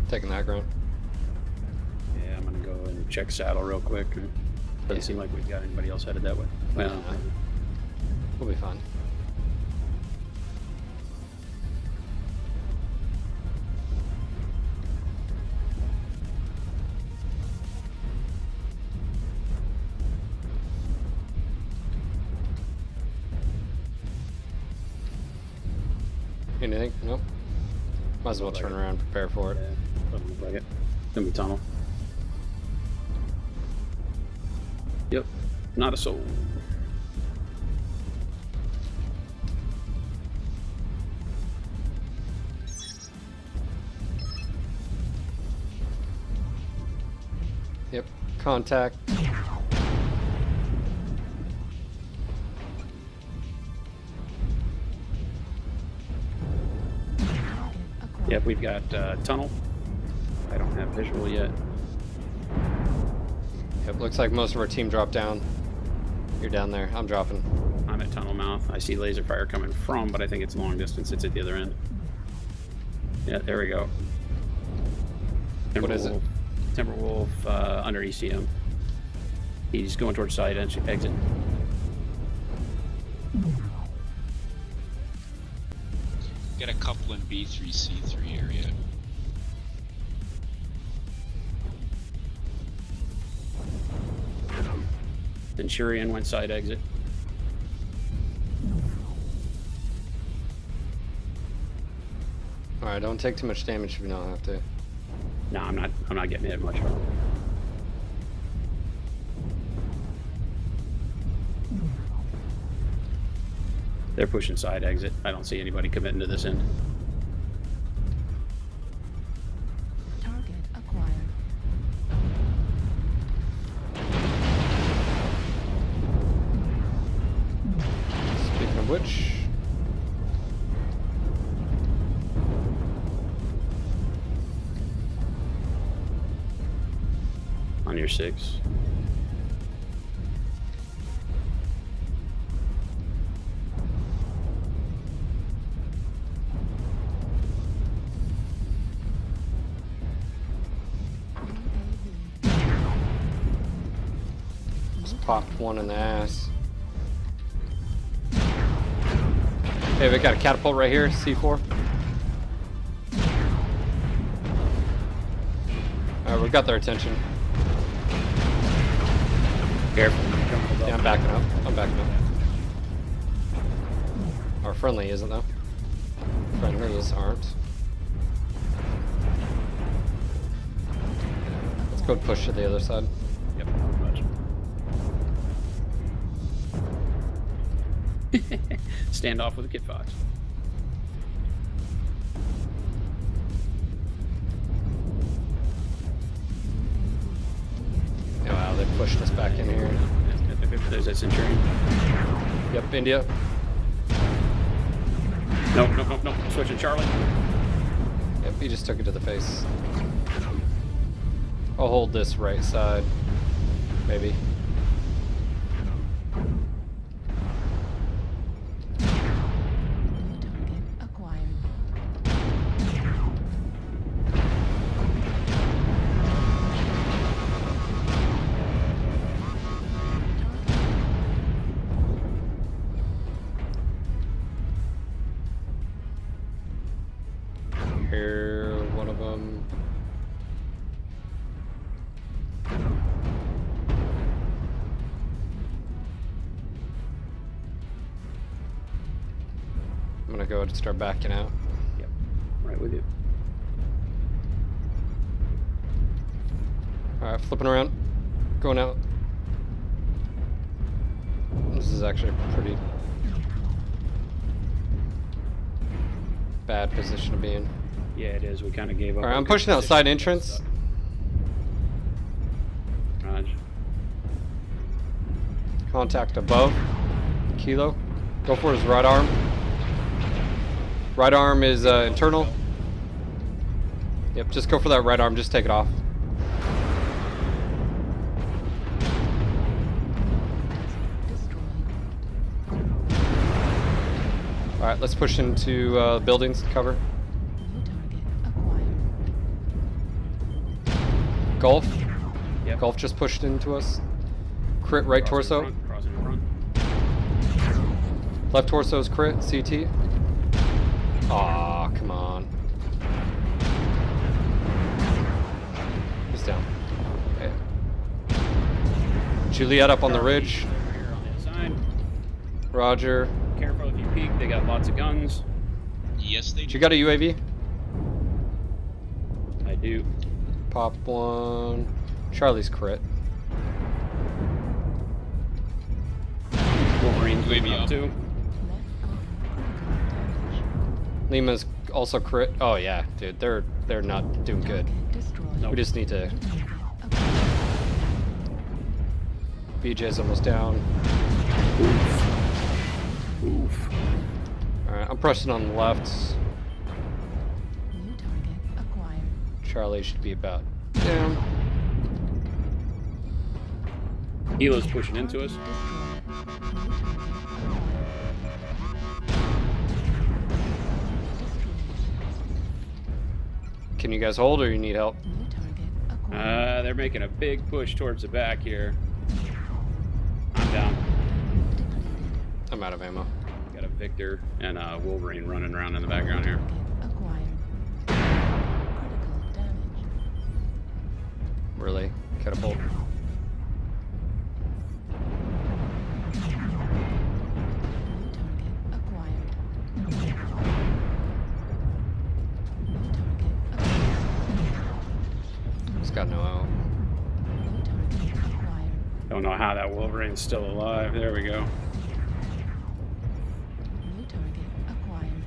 Taking that ground. Yeah, I'm gonna go and check saddle real quick. Doesn't seem like we've got anybody else headed that way. Well, We'll be fine. Anything? Nope. Might as well turn around and prepare for it. yeah, doesn't look like it. Gonna be tunnel. Yep, not a soul. Yep. Contact. Yep, we've got tunnel. I don't have visual yet. Yep, looks like most of our team dropped down. You're down there. I'm dropping. I'm at tunnel mouth. I see laser fire coming from, but I think it's long distance. It's at the other end. Yeah, there we go. What is it? Timberwolf under ECM. He's going towards side exit. Get a couple in B3, C3 area. Centurion went side exit. Alright, don't take too much damage if you don't have to. No, I'm not getting hit much. They're pushing side exit. I don't see anybody committing to this end. Target acquired. Speaking of which, On your 6. just popped one in the ass. Hey, we got a catapult right here, C4. Alright, we got their attention. Careful. Yeah, I'm backing up. I'm backing up. Our friendly isn't though. Friendlies aren't. Let's go push to the other side. Yep. Stand off with a Kit Fox. Oh, wow, they pushed us back in here. There's that Centurion. Yep, India. Nope. Switching Charlie. Yep, he just took it to the face. I'll hold this right side. Maybe. Target acquired. Here, one of them. I'm gonna go ahead and start backing out. Yep. Right with you. Alright, flipping around. Going out. This is actually a pretty bad position to be in. Yeah, it is. We kind of gave up. Alright, a I'm good pushing out position side to get entrance. stuff. Raj. Contact above. Kilo. Go for his right arm. Right arm is internal. Yep, just go for that right arm. Just take it off. Destroyed. Alright, let's push into buildings. Cover. New target acquired. Golf. Yep. Golf just pushed into us. Crit right torso. Crossing in front. Left torso's crit. CT. Aw, come on. He's down. Okay. Juliet up on the ridge. Over here on the inside. Roger. Careful if you peek. They got lots of guns. Yes, they You do. got a UAV? I do. Pop one. Charlie's crit. Wolverine's UAV moving up up. too. Left arm critical damage. Lima's also crit. Oh yeah, dude, they're not doing good. Target destroyed. Nope. We just need to. New target acquired. BJ's almost down. Oof. Alright, I'm pressing on the left. New target acquired. Charlie should be about down. Elo's pushing into us. Can you guys hold or you need help? New target acquired. They're making a big push towards the back here. I'm down. I'm out of ammo. Got a Victor and a Wolverine running around in the background here. Acquired. Critical damage. Really? Catapult. New target acquired. New target acquired. It's got no ammo. New target acquired. Don't know how that Wolverine's still alive. There we go. New target acquired.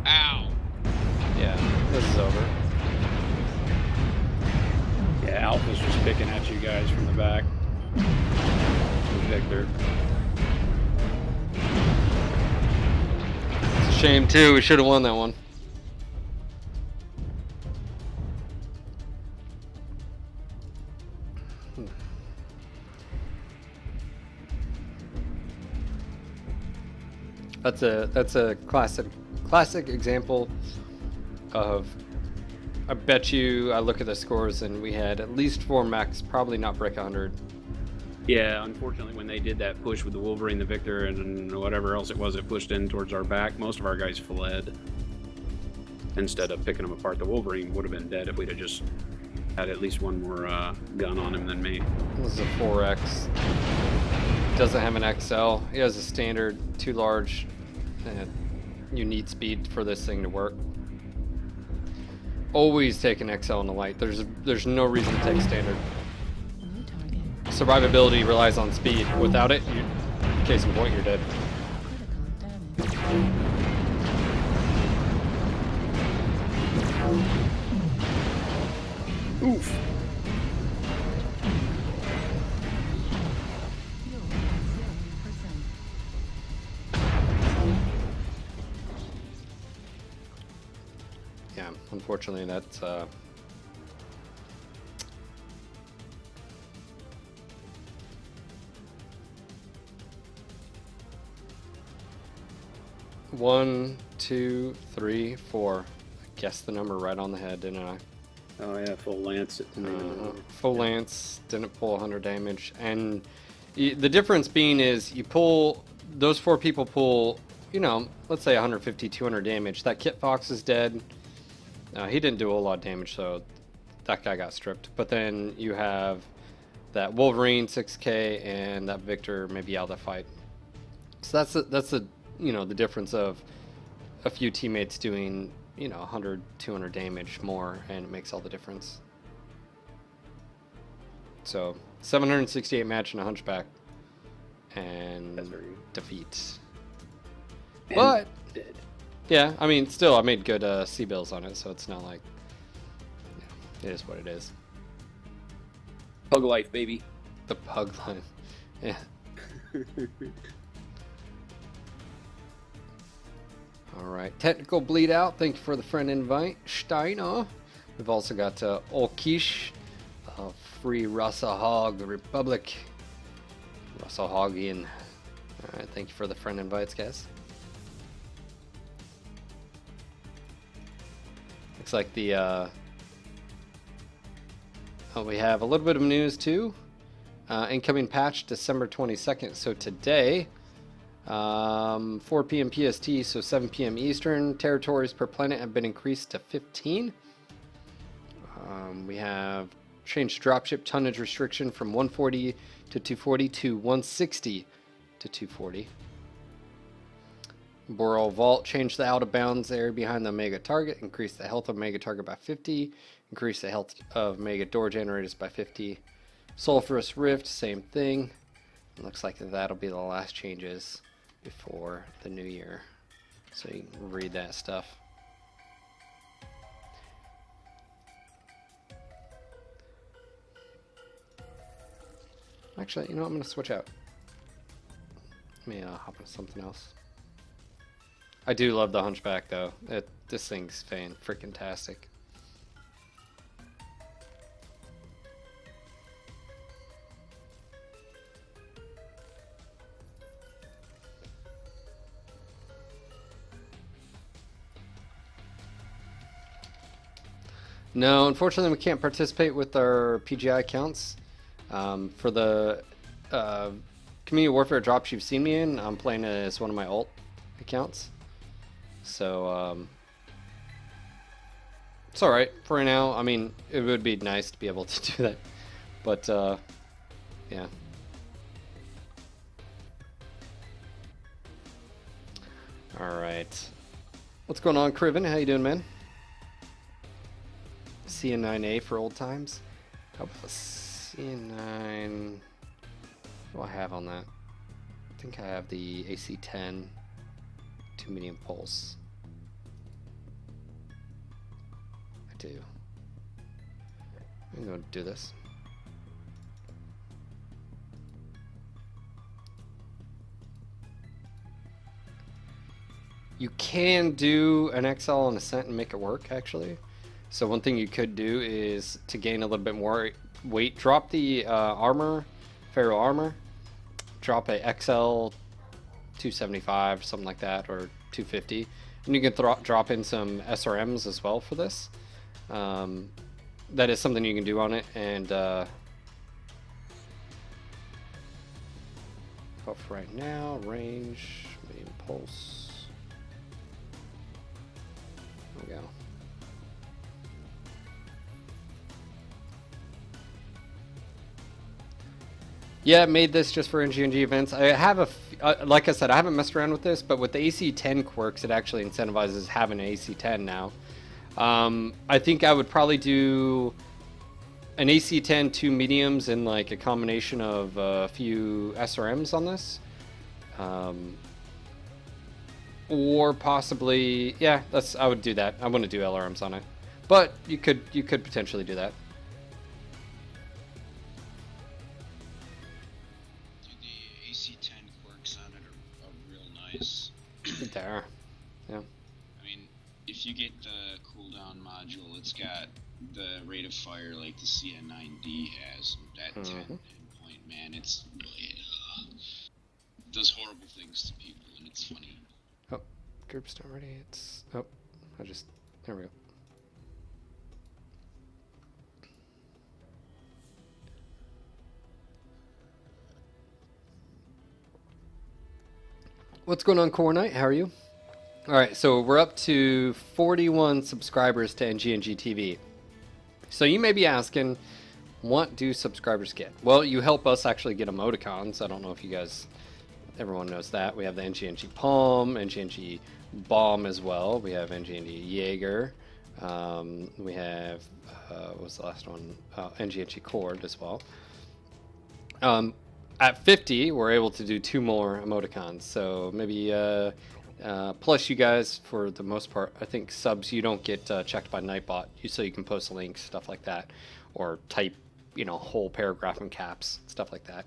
Ow! Yeah, this is over. Yeah, Alpha's just picking at you guys from the back. Victor. It's a shame too, we should have won that one. That's a classic example of, I bet you I look at the scores and we had at least 4 mechs probably not break 100. Yeah, unfortunately, when they did that push with the Wolverine, the Victor, and whatever else it was that pushed in towards our back, most of our guys fled. Instead of picking them apart, the Wolverine would have been dead if we'd have just had at least one more gun on him than me. This is a 4X. Doesn't have an XL. He has a standard, too large. And you need speed for this thing to work. Always take an XL in the light. There's no reason to take standard. New target Survivability relies on speed. Without it, case in point, you're dead. critical damage. Oof. Fuel 0%. Yeah, unfortunately, that's one, two, three, four. I guessed the number right on the head, didn't I? Oh yeah, full lance. Full lance, didn't pull 100 damage, and the difference being is you pull, those 4 people pull, you know, let's say 150, 200 damage. That Kit Fox is dead. He didn't do a lot of damage, so that guy got stripped. But then you have that Wolverine 6k and that Victor maybe out of the fight. So that's the you know, the difference of a few teammates doing, you know, 100, 200 damage more, and it makes all the difference. So 768 match in a Hunchback and defeat. And but dead. yeah, I mean, still I made good C-bills on it, so it's not like, you know, it is what it is. Pug life, baby. The pug line. Yeah. Alright, technical bleed out. Thank you for the friend invite, Steiner. We've also got Olkish, Free Rasa Hog Republic, Rasa Hogian. Alright, thank you for the friend invites, guys. Looks like the we have a little bit of news too. Incoming patch December 22nd. So today, 4 p.m. PST, so 7 p.m. Eastern, territories per planet have been increased to 15. We have changed dropship tonnage restriction from 140 to 240 to 160 to 240. Boral Vault changed the out of bounds area behind the Omega target, increased the health of Omega target by 50, increased the health of Omega door generators by 50. Sulfurous Rift, same thing. It looks like that'll be the last changes before the new year. So you can read that stuff. Actually, you know what? I'm going to switch out. Let me hop into something else. I do love the Hunchback, though. This thing's freaking-tastic. No, unfortunately, we can't participate with our PGI accounts. For the Community Warfare drops you've seen me in, I'm playing as one of my alt accounts. So, it's alright for right now. I mean, it would be nice to be able to do that. But, yeah. Alright. What's going on, Criven? How you doing, man? CN9A for old times. How about CN9? What do I have on that? I think I have the AC10 2 medium pulse. I do. I'm going to do this. You can do an XL on Ascent and make it work, actually. So one thing you could do is to gain a little bit more weight, drop the armor, Pharaoh armor, drop a XL 275, something like that, or 250, and you can drop in some SRMs as well for this. That is something you can do on it, and buff right now, range, medium pulse. There we go. Yeah, made this just for NGNG events. I have like I said, I haven't messed around with this, but with the AC10 quirks, it actually incentivizes having an AC10 now. I think I would probably do an AC10, 2 mediums, and like a combination of a few SRMs on this. Or possibly, yeah, I would do that. I want to do LRMs on it. But you could potentially do that. There. Yeah. I mean, if you get the cooldown module, it's got the rate of fire like the CN9D has. That 10 hit point, man, it does horrible things to people, and it's funny. Oh, group's not ready. Oh, there we go. What's going on, Core Knight? How are you? Alright, so we're up to 41 subscribers to NGNG TV. So you may be asking, what do subscribers get? Well, you help us actually get emoticons. I don't know if you guys, everyone knows that. We have the NGNG Palm, NGNG Bomb as well. We have NGNG Jaeger. We have, what was the last one? NGNG Cord as well. At 50, we're able to do 2 more emoticons. So maybe plus you guys, for the most part, I think subs you don't get checked by Nightbot, so you can post links, stuff like that, or type, whole paragraph in caps, stuff like that.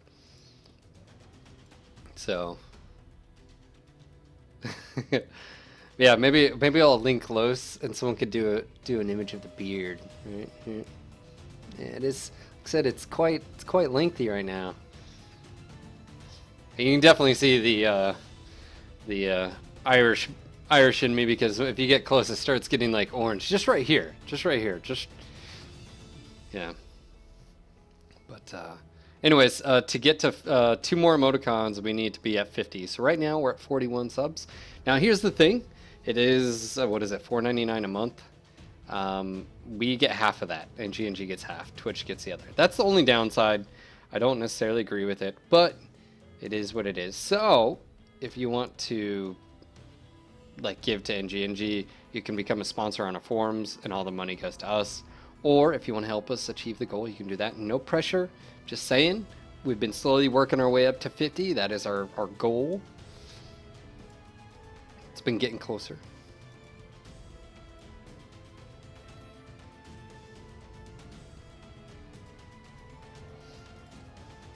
So yeah, maybe I'll link close and someone could do an image of the beard. Right? Yeah, it is. Like I said, it's quite lengthy right now. You can definitely see the Irish in me, because if you get close, it starts getting like orange. Just right here. Yeah. But anyways, to get to 2 more emoticons, we need to be at 50. So right now we're at 41 subs. Now here's the thing. It is what is it? $4.99 a month. We get half of that, and GNG gets half. Twitch gets the other. That's the only downside. I don't necessarily agree with it, but it is what it is. So if you want to give to NGNG, you can become a sponsor on our forums, and all the money goes to us. Or if you want to help us achieve the goal, you can do that. No pressure. Just saying. We've been slowly working our way up to 50. That is our goal. It's been getting closer.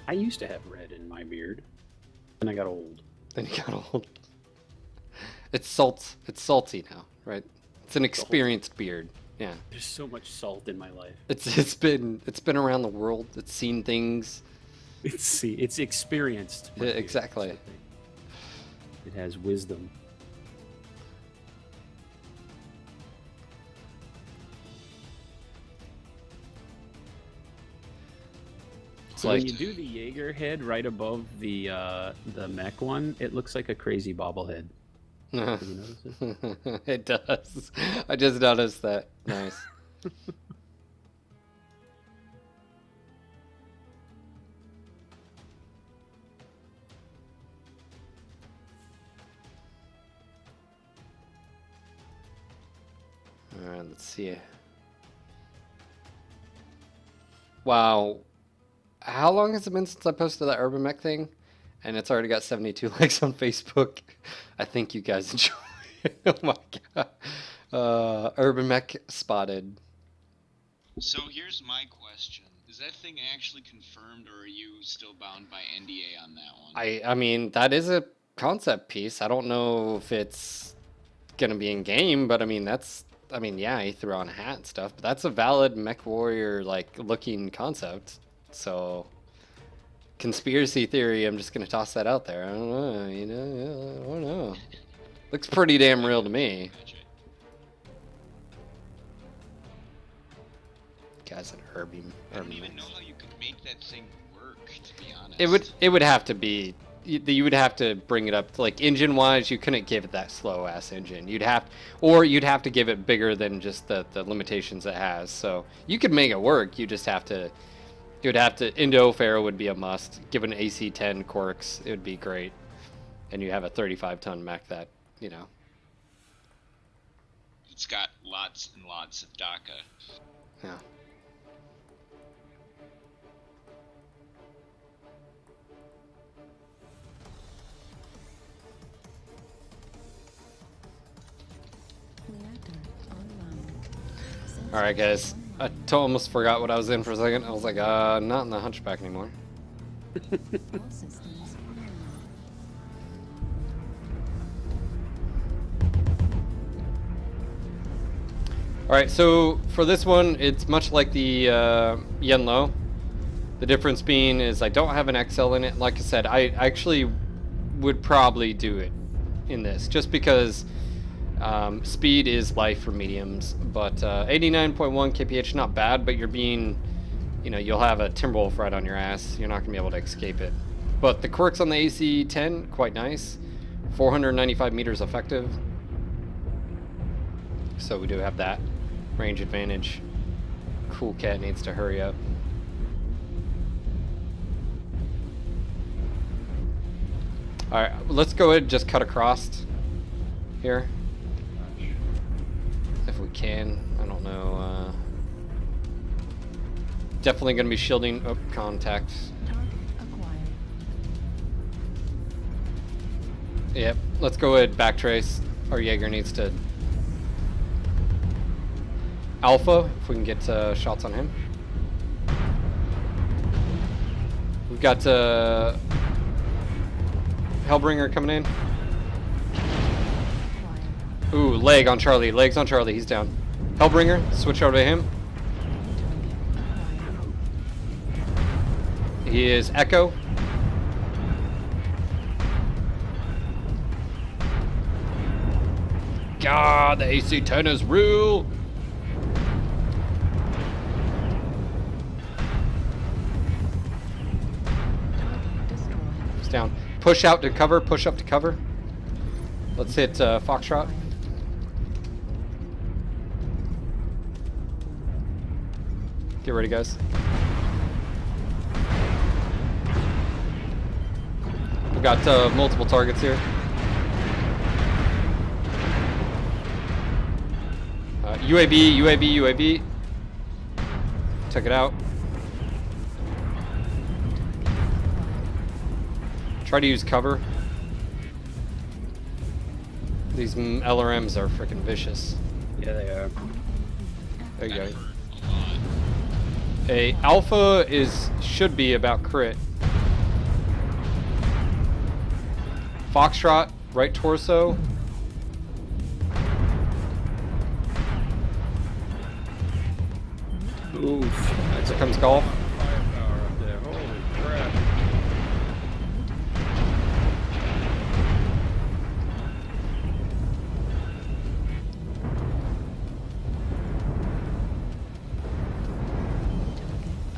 I used to have red in my beard, and I got old. Then you got old. It's salty now, right? It's an experienced beard. Yeah. There's so much salt in my life. It's been around the world. It's seen things. It's experienced. Yeah, exactly. It has wisdom. It's So like when you do the Jaeger head right above the mech one, it looks like a crazy bobblehead. Have you noticed it? it does. I just noticed that. Nice. All right, let's see. Wow. How long has it been since I posted that Urbanmech thing? And it's already got 72 likes on Facebook. I think you guys enjoy it. Oh my god. Urbanmech spotted. So here's my question. Is that thing actually confirmed, or are you still bound by NDA on that one? I mean, that is a concept piece. I don't know if it's going to be in game, but I mean, yeah, he threw on a hat and stuff, but that's a valid Mech Warrior, like, looking concept. So, conspiracy theory, I'm just going to toss that out there. I don't know, I don't know. Looks pretty damn real to me. Gotcha. Guys at Urban. I don't even know how you could make that thing work, to be honest. It would have to be, you would have to bring it up to, like, engine wise, you couldn't give it that slow ass engine. You'd have to give it bigger than just the limitations it has. So you could make it work. Indo Pharaoh would be a must. Give an AC-10 quirks, it would be great. And you have a 35-ton mech that, you know. It's got lots and lots of DACA. Yeah. Reactor online. All right, guys. I almost forgot what I was in for a second. I was like, not in the Hunchback anymore. All systems online. All right, so for this one, it's much like the Yenlo. The difference being is I don't have an XL in it. Like I said, I actually would probably do it in this, just because speed is life for mediums. But 89.1 kph, not bad, but you're being, you'll have a Timberwolf right on your ass. You're not gonna be able to escape it. But the quirks on the AC-10, quite nice. 495 meters effective. So we do have that range advantage. Cool Cat needs to hurry up. Alright, let's go ahead and just cut across here. If we can. I don't know. Definitely going to be shielding up contact. Target acquired. Yep, let's go ahead and backtrace. Our Jaeger needs to Alpha, if we can get shots on him. We've got Hellbringer coming in. Acquired. Ooh, leg on Charlie. Legs on Charlie. He's down. Hellbringer, switch over to him. Target acquired. He is Echo. God, the AC-10 is real. Target destroyed. He's down. Push out to cover. Push up to cover. Let's hit Foxtrot. Get ready, guys. We've got multiple targets here. UAV. Took it out. Try to use cover. These LRMs are freaking vicious. Yeah, they are. There you go. That hurt a lot. A alpha should be about crit. Foxtrot, right torso. Oof. That's Here comes Golf. firepower up there. Holy crap.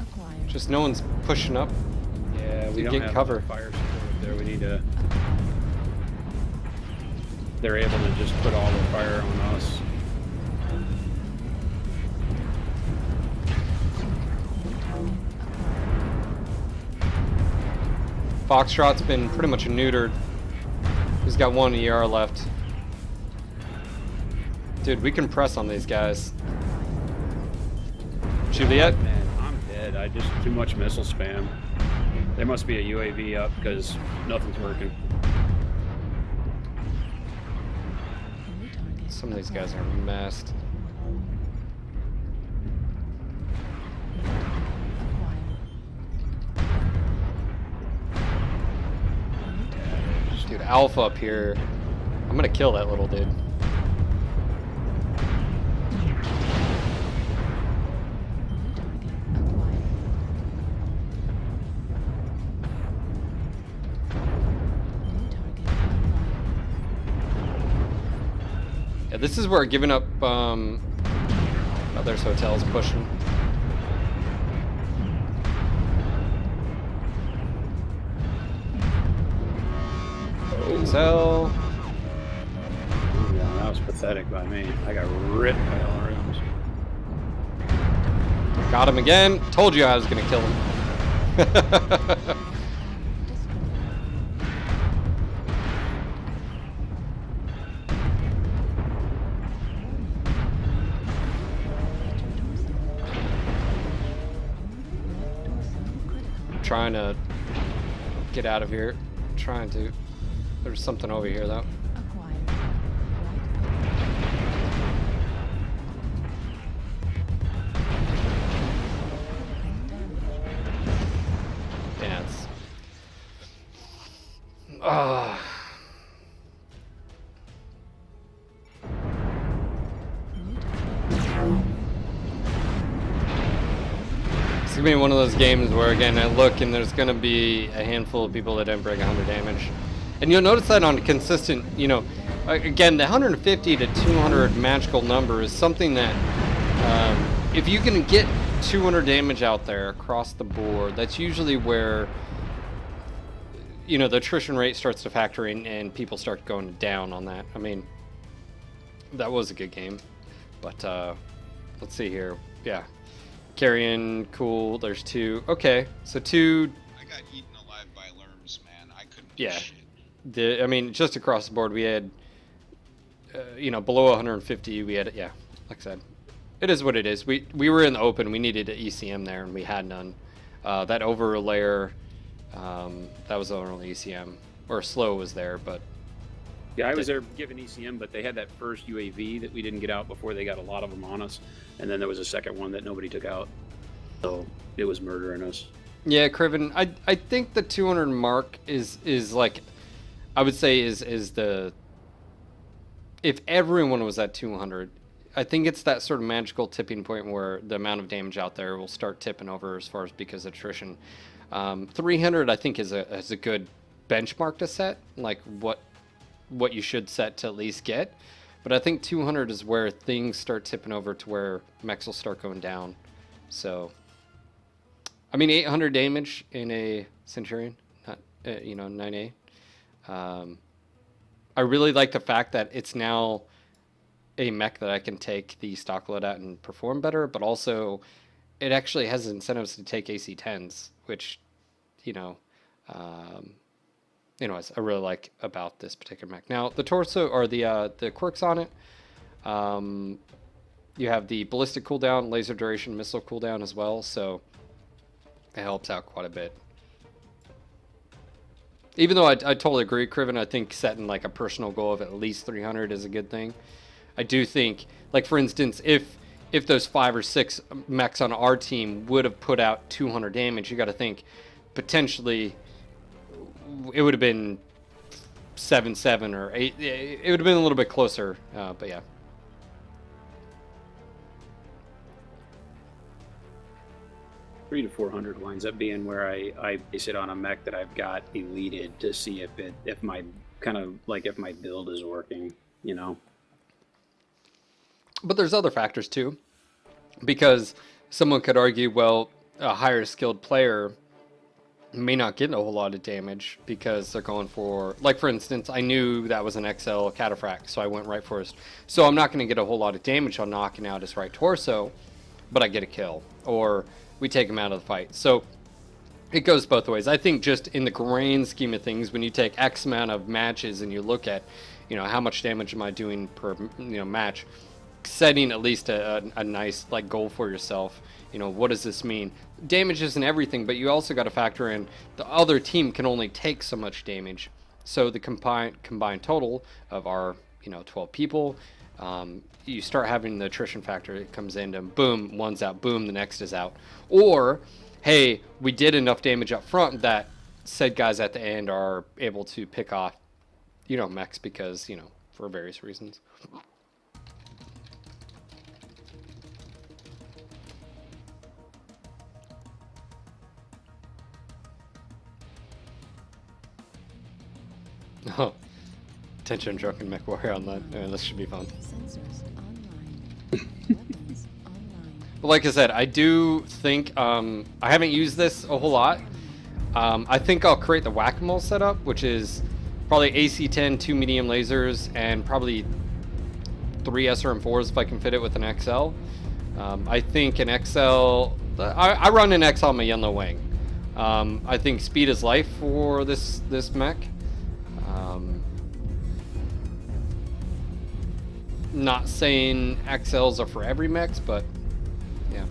Acquired. Just no one's pushing up. Yeah, we To don't get have cover. fire support up there. We need to. They're able to just put all their fire on us. Foxtrot's been pretty much neutered. He's got 1 ER left. Dude, we can press on these guys. Juliet? Man, I'm dead. I just too much missile spam. There must be a UAV up because nothing's working. New target Some of these guys are acquired. messed. Dude, Alpha up here. I'm gonna kill that little dude. Yeah, this is where giving up, oh, there's hotels pushing. Hotel. Yeah, that was pathetic by me. I got ripped by all rooms. Got him again. Told you I was gonna kill him. Trying to get out of here. Trying to. There's something over here though. Yeah, it's. It's gonna be one of those games where, again, I look and there's gonna be a handful of people that didn't break 100 damage. And you'll notice that on a consistent, you know, again, the 150 to 200 magical number is something that, if you can get 200 damage out there across the board, that's usually where, you know, the attrition rate starts to factor in and people start going down on that. I mean, that was a good game, but let's see here. Yeah, carrion, cool. There's 2. Okay, so 2. I got eaten alive by lerms, man. I couldn't do Yeah. shit. I mean, just across the board, we had, you know, below 150. We had, yeah, like I said, it is what it is. We were in the open. We needed an ECM there, and we had none. That over layer, that was our only ECM, or slow was there, but Yeah, I was there giving ECM, but they had that first UAV that we didn't get out before they got a lot of them on us, and then there was a second one that nobody took out. So it was murdering us. yeah, Criven, I think the 200 mark is like, I would say is the, if everyone was at 200, I think it's that sort of magical tipping point where the amount of damage out there will start tipping over as far as because of attrition. 300 I think is a good benchmark to set, like what you should set to at least get. But I think 200 is where things start tipping over to where mechs will start going down. So, I mean, 800 damage in a Centurion, not, you know, 9A. I really like the fact that it's now a mech that I can take the stock loadout and perform better, but also it actually has incentives to take AC-10s, which, you know, anyways, I really like about this particular mech. Now, the torso, or the quirks on it, you have the ballistic cooldown, laser duration, missile cooldown as well, so it helps out quite a bit. Even though I totally agree, Criven, I think setting like a personal goal of at least 300 is a good thing. I do think, like for instance, if those 5 or 6 mechs on our team would have put out 200 damage, you got to think potentially it would have been 7-7 or 8. It would have been a little bit closer, but yeah. $300 to $400 winds up being where I base it on a mech that I've got deleted to see if my build is working, you know. But there's other factors too, because someone could argue, well, a higher skilled player may not get a whole lot of damage because they're going for, like for instance, I knew that was an XL cataphract, so I went right first. So I'm not going to get a whole lot of damage on knocking out his right torso, but I get a kill, or we take him out of the fight. So it goes both ways. I think just in the grand scheme of things, when you take X amount of matches and you look at, you know, how much damage am I doing per, you know, match, setting at least a nice like goal for yourself. You know, what does this mean? Damage isn't everything, but you also got to factor in the other team can only take so much damage. So the combined total of our, you know, 12 people, you start having the attrition factor. It comes in and boom, one's out, boom, the next is out. Or, hey, we did enough damage up front that said guys at the end are able to pick off, you know, mechs because, you know, for various reasons. Oh, attention, drunken mech warrior online. This should be fun. Sensors online. Weapons online. But like I said, I do think I haven't used this a whole lot. I think I'll create the whack-a-mole setup, which is probably AC-10, 2 medium lasers, and probably 3 SRM4s if I can fit it with an XL. I think an XL. I run an XL on my Yellow Wing. I think speed is life for this mech. Not saying XLs are for every mechs, but yeah.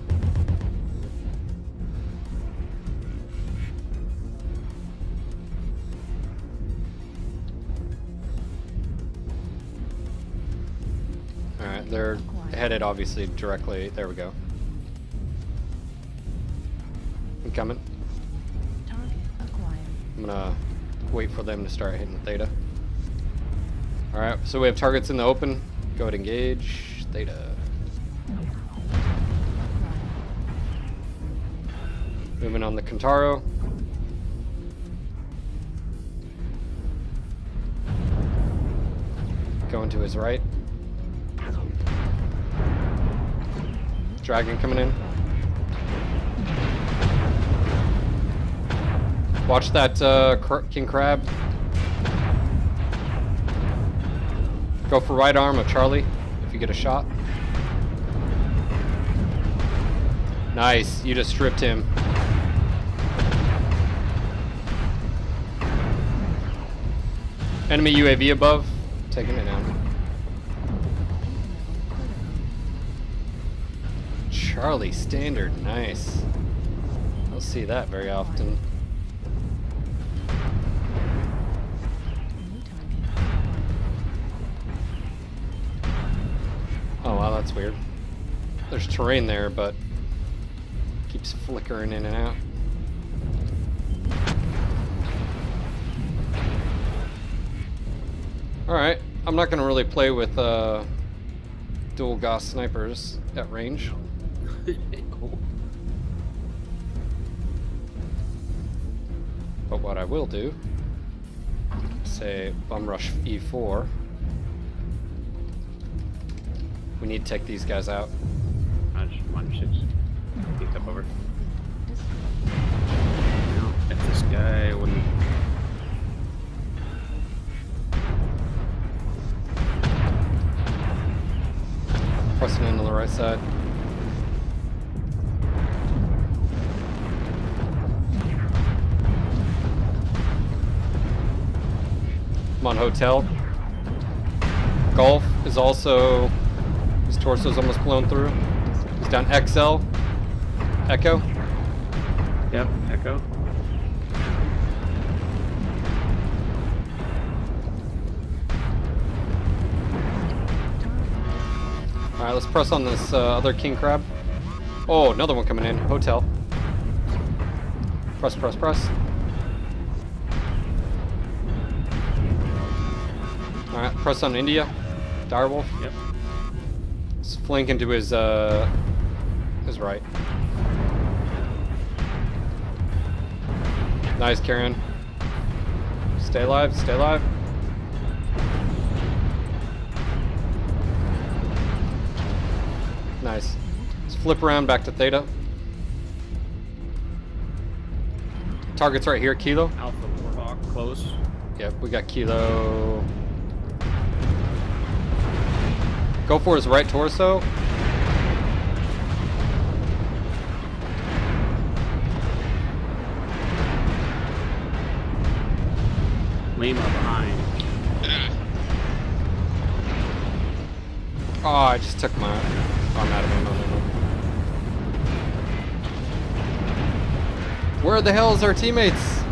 Alright, they're headed obviously directly. There we go. I'm coming. Target acquired. I'm gonna wait for them to start hitting theta. Alright, so we have targets in the open. Go ahead and engage theta. Moving on the Kentaro. Going to his right. Dragon coming in. Watch that King Crab. Go for right arm of Charlie if you get a shot. Nice, you just stripped him. Enemy UAV above, taking it down. Charlie standard, nice. I'll see that very often. New target. Oh wow, that's weird. There's terrain there, but keeps flickering in and out. Alright, I'm not gonna really play with dual Gauss snipers at range. But what I will do, say bum rush E4. We need to take these guys out. -6. Picked up over. No, if this guy wouldn't. Pressing in on the right side. Come on, hotel. Golf is also. His torso's almost blown through. He's down XL. Echo. Yep, Echo. Alright, let's press on this other king crab. Oh, another one coming in. Hotel. Press, press, press. Alright, press on India. Direwolf. Yep. Let's flank into his right. Nice, Karen. Stay alive, stay alive. Nice. Let's flip around back to Theta. Target's right here, Kilo. Alpha Warhawk, close. Yep, we got Kilo. Go for his right torso. Lima behind. Oh, I just took my... Oh, I'm out of ammo. Where the hell is our teammates?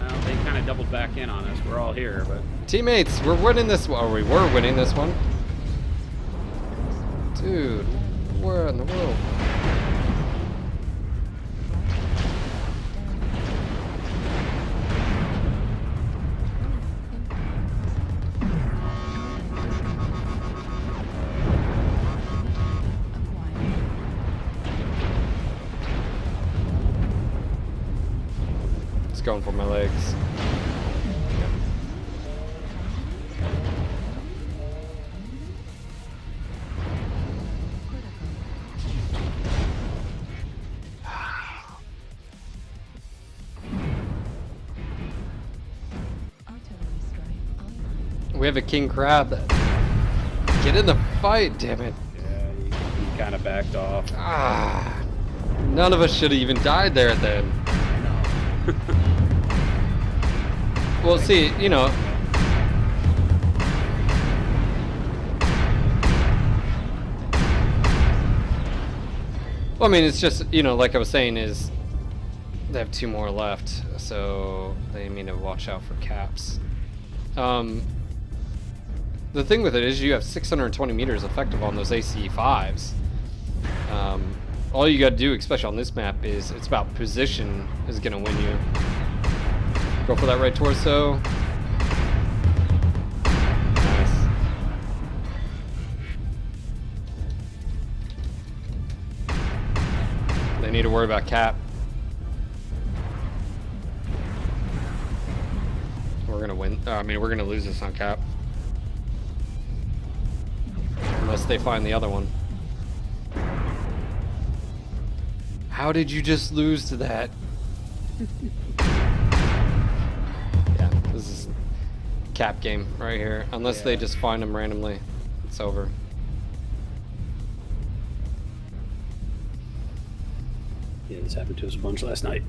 Well, they kind of doubled back in on us. We're all here, but... Teammates, we're winning this one. Or we were winning this one. Dude, where in the world? It's going for my legs. We have a king crab. Get in the fight, damn it. Yeah, he kind of backed off. Ah, none of us should have even died there then. Well, see, you know. Well, I mean, it's just, you know, like I was saying, is they have 2 more left, so they need to watch out for caps. The thing with it is you have 620 meters effective on those ACE-5s. All you gotta do, especially on this map, is it's about position is gonna win you. Go for that right torso. Nice. They need to worry about cap. We're gonna win. I mean, we're gonna lose this on cap. Unless they find the other one. How did you just lose to that? Yeah, this is cap game right here. Unless they just find them randomly, it's over. Yeah, this happened to us a bunch last night.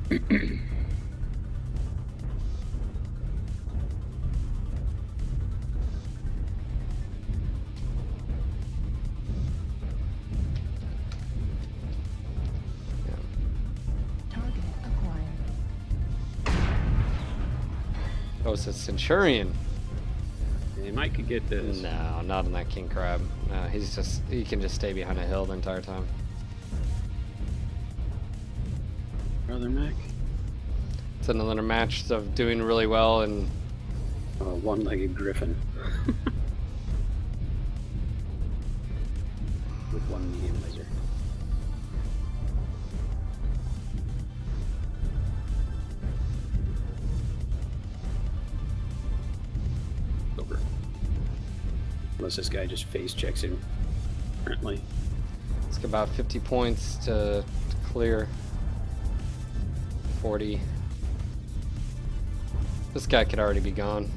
Oh, it's a Centurion. They might could get this. No, not on that king crab. No, he can just stay behind a hill the entire time. Brother Mech. It's another match of doing really well and One-legged griffin. With one medium laser. Over. Unless this guy just face checks him, apparently. it's got about 50 points to clear. 40. This guy could already be gone.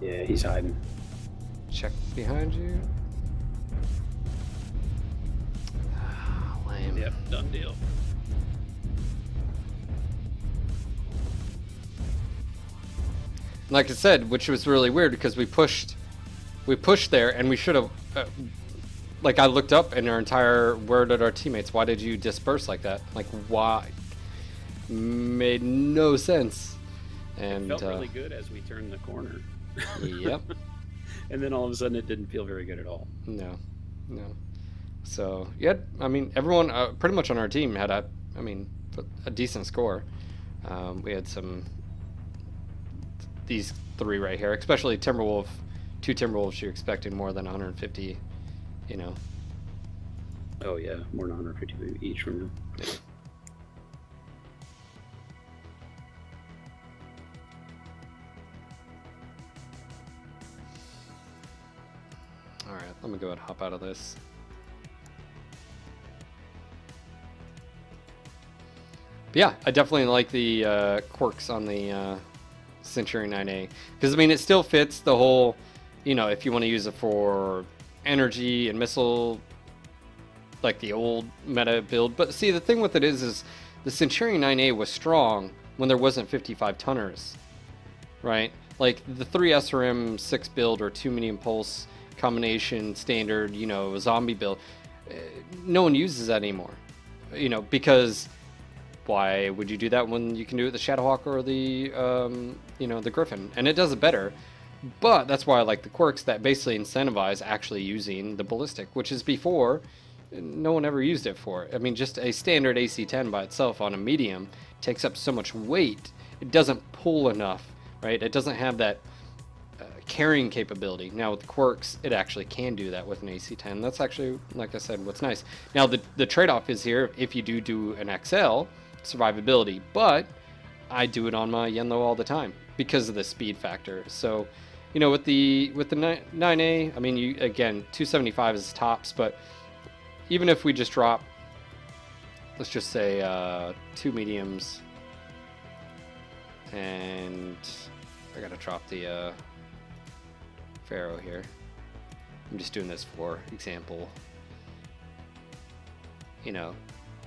Yeah, he's hiding. Check behind you. Ah, lame. Yep, done deal. Like I said, which was really weird because we pushed there and we should have. Like I looked up and where did our teammates? Why did you disperse like that? Like why? Made no sense. And It felt really good as we turned the corner. Yep. And then all of a sudden it didn't feel very good at all. No. So yeah, I mean everyone pretty much on our team had a decent score. We had these three right here, especially Timberwolf. 2 Timberwolves, you're expecting more than 150, you know. Oh yeah, more than 150 each from them. All right, let me go ahead and hop out of this. But yeah, I definitely like the quirks on the Centurion 9A, because I mean it still fits the whole, you know, if you want to use it for energy and missile, like the old meta build. But see, the thing with it is the Centurion 9A was strong when there wasn't 55 tonners, right? Like the 3 SRM 6 build or 2 medium pulse combination standard, you know, zombie build, no one uses that anymore, you know, because why would you do that when you can do it with the Shadowhawk or the you know, the Griffin, and it does it better. But that's why I like the quirks that basically incentivize actually using the ballistic, which is before no one ever used it for. I mean, just a standard AC-10 by itself on a medium takes up so much weight, it doesn't pull enough, right? It doesn't have that carrying capability. Now with the quirks, it actually can do that with an AC-10. That's actually, like I said, what's nice. Now the trade-off is here, if you do an XL, survivability, but I do it on my Yenlo all the time because of the speed factor. So, you know, with the 9A, I mean, you again, 275 is tops, but even if we just drop, let's just say 2 mediums, and I gotta drop the Pharaoh here. I'm just doing this for example. You know,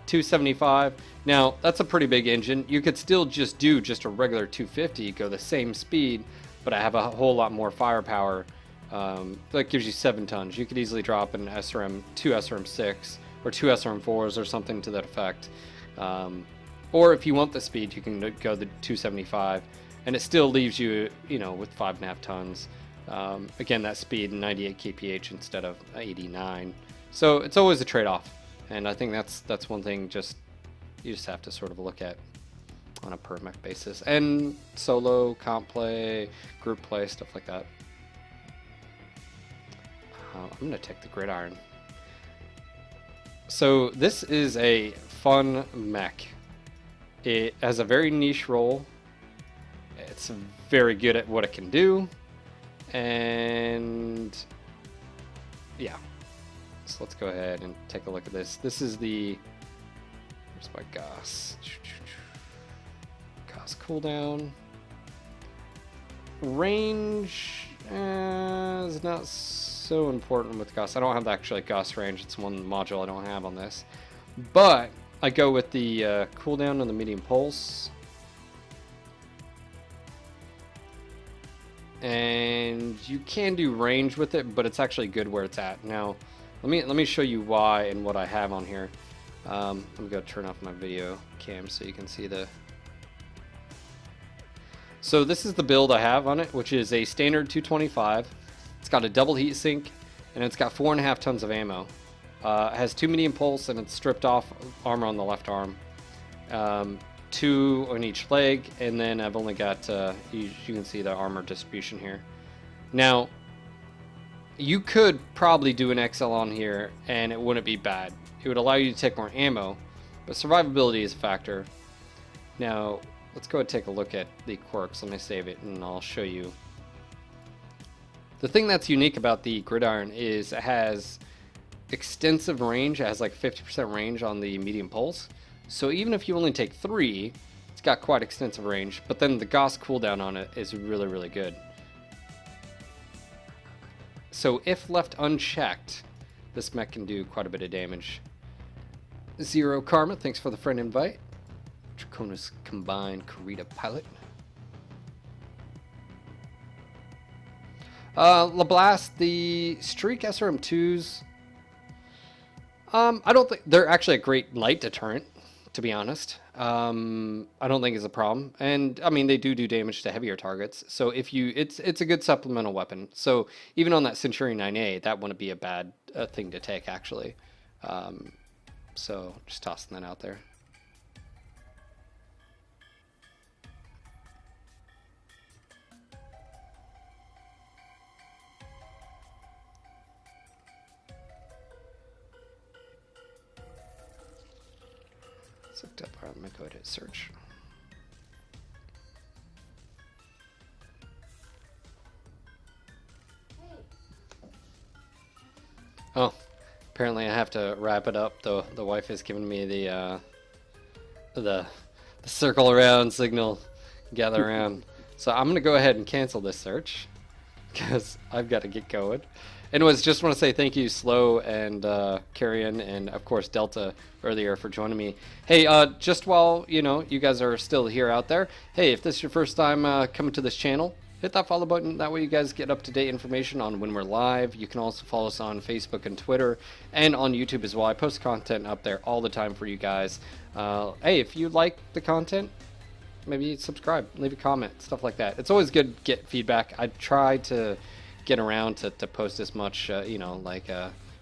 275. Now that's a pretty big engine. You could still just do just a regular 250, go the same speed, but I have a whole lot more firepower. That gives you 7 tons. You could easily drop an SRM, 2 SRM6 or 2 SRM4s or something to that effect. Or if you want the speed, you can go the 275, and it still leaves you, you know, with 5.5 tons. Again, that speed 98 kph instead of 89. So it's always a trade-off. And I think that's one thing you just have to sort of look at on a per mech basis. And solo, comp play, group play, stuff like that. I'm going to take the gridiron. So this is a fun mech. It has a very niche role. It's very good at what it can do. And yeah. So let's go ahead and take a look at this. This is the, where's my Goss? Goss cooldown. Range is not so important with Goss. I don't have the actual Goss range. It's one module I don't have on this. But I go with the cooldown on the medium pulse. And you can do range with it, but it's actually good where it's at. Now, let me show you why and what I have on here. I'm gonna turn off my video cam so you can see the. So this is the build I have on it, which is a standard 225. It's got a double heat sink, and it's got 4.5 tons of ammo. It has 2 medium pulse, and it's stripped off armor on the left arm, 2 on each leg, and then I've only got you can see the armor distribution here. Now, you could probably do an XL on here and it wouldn't be bad. It would allow you to take more ammo, but survivability is a factor. Now, let's go and take a look at the quirks. Let me save it and I'll show you. The thing that's unique about the gridiron is it has extensive range. It has like 50% range on the medium pulse. So even if you only take 3, it's got quite extensive range, but then the Goss cooldown on it is really, really good. So if left unchecked, this mech can do quite a bit of damage. Zero Karma, thanks for the friend invite. Draconis Combined Karita Pilot. LeBlast, the Streak SRM2s, I don't think they're actually a great light deterrent, to be honest. I don't think it's a problem, and I mean they do damage to heavier targets. So if you, it's a good supplemental weapon. So even on that Centurion 9A, that wouldn't be a bad thing to take actually. So just tossing that out there. It's hooked up. Alright, I'm gonna go ahead and search. Oh, apparently I have to wrap it up. The wife has given me the circle around signal, gather around. So I'm gonna go ahead and cancel this search because I've got to get going. Anyways, just want to say thank you, Slow and Carrion, and of course Delta earlier for joining me. Hey, just while you guys are still here out there, hey, if this is your first time coming to this channel, hit that follow button. That way you guys get up-to-date information on when we're live. You can also follow us on Facebook and Twitter and on YouTube as well. I post content up there all the time for you guys. Hey, if you like the content, maybe subscribe, leave a comment, stuff like that. It's always good to get feedback. I try to get around to post as much,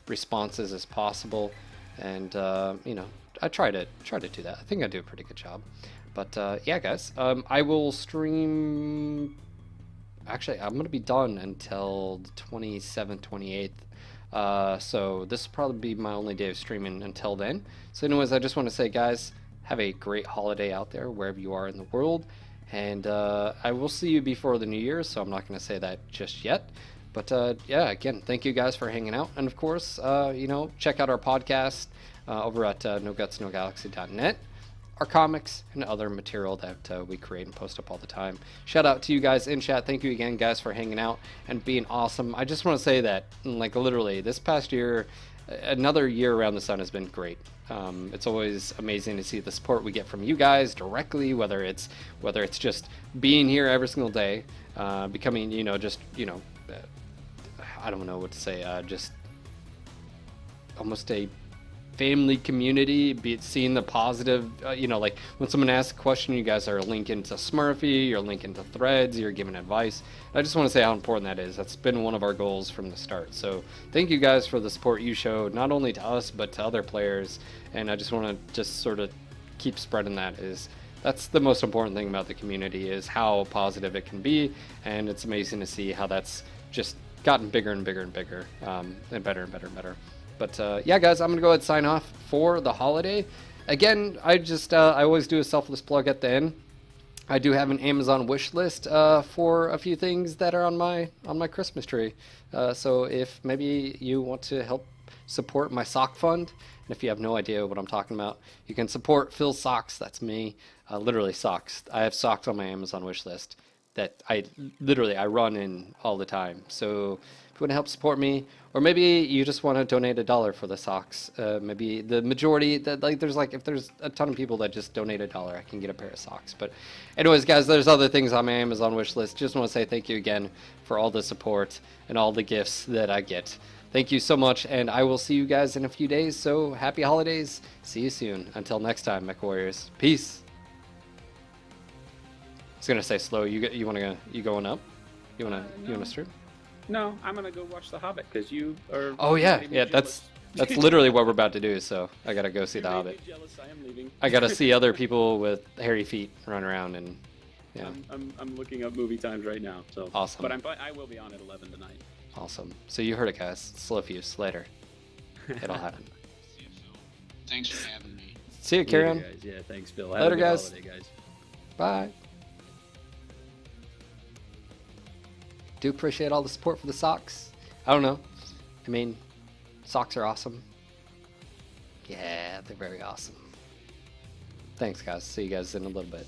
responses as possible. And, I try to do that. I think I do a pretty good job. But, yeah, guys, I will stream... Actually, I'm going to be done until the 27th, 28th. So this will probably be my only day of streaming until then. So anyways, I just want to say, guys, have a great holiday out there, wherever you are in the world. And I will see you before the New Year, so I'm not going to say that just yet. But yeah, again, thank you guys for hanging out. And of course, check out our podcast over at NoGutsNoGalaxy.net. Our comics and other material that we create and post up all the time. Shout out to you guys in chat. Thank you again, guys, for hanging out and being awesome. I just want to say that, like, literally, this past year, another year around the sun has been great. It's always amazing to see the support we get from you guys directly, whether it's just being here every single day, becoming, I don't know what to say, just almost a family community, be it seeing the positive, like when someone asks a question, you guys are linking to Smurfy, you're linking to threads, you're giving advice. I just want to say how important that is. That's been one of our goals from the start. So thank you guys for the support you showed, not only to us, but to other players. And I just want to just sort of keep spreading that. That's the most important thing about the community, is how positive it can be. And it's amazing to see how that's just gotten bigger and bigger and bigger, and better and better and better. But yeah, guys, I'm gonna go ahead and sign off for the holiday. Again, I always do a selfless plug at the end. I do have an Amazon wish list for a few things that are on my Christmas tree. So if maybe you want to help support my sock fund, and if you have no idea what I'm talking about, you can support Phil's Socks. That's me, literally socks. I have socks on my Amazon wish list that I run in all the time. So if you want to help support me, or maybe you just want to donate $1 for the socks, maybe the majority that if there's a ton of people that just donate $1, I can get a pair of socks. But anyways, guys, there's other things on my Amazon wish list. Just want to say thank you again for all the support and all the gifts that I get. Thank you so much, and I will see you guys in a few days. So happy holidays. See you soon. Until next time, Mech Warriors. Peace. I was gonna say, Slow, you going up? You wanna stream? No, I'm gonna go watch The Hobbit because you are. Oh yeah, that's literally what we're about to do. So I gotta go see The Hobbit. Jealous. I am leaving. I gotta see other people with hairy feet run around, and yeah. I'm looking up movie times right now. So awesome. But I will be on at 11 tonight. Awesome. So you heard it, guys. Slow fuse later. It'll happen. See you, Phil. Thanks for having me. See you, Karen. Guys. Yeah, thanks, Phil. Later, guys. Holiday, guys. Bye. Do appreciate all the support for the socks. I don't know. I mean, socks are awesome. Yeah, they're very awesome. Thanks, guys. See you guys in a little bit.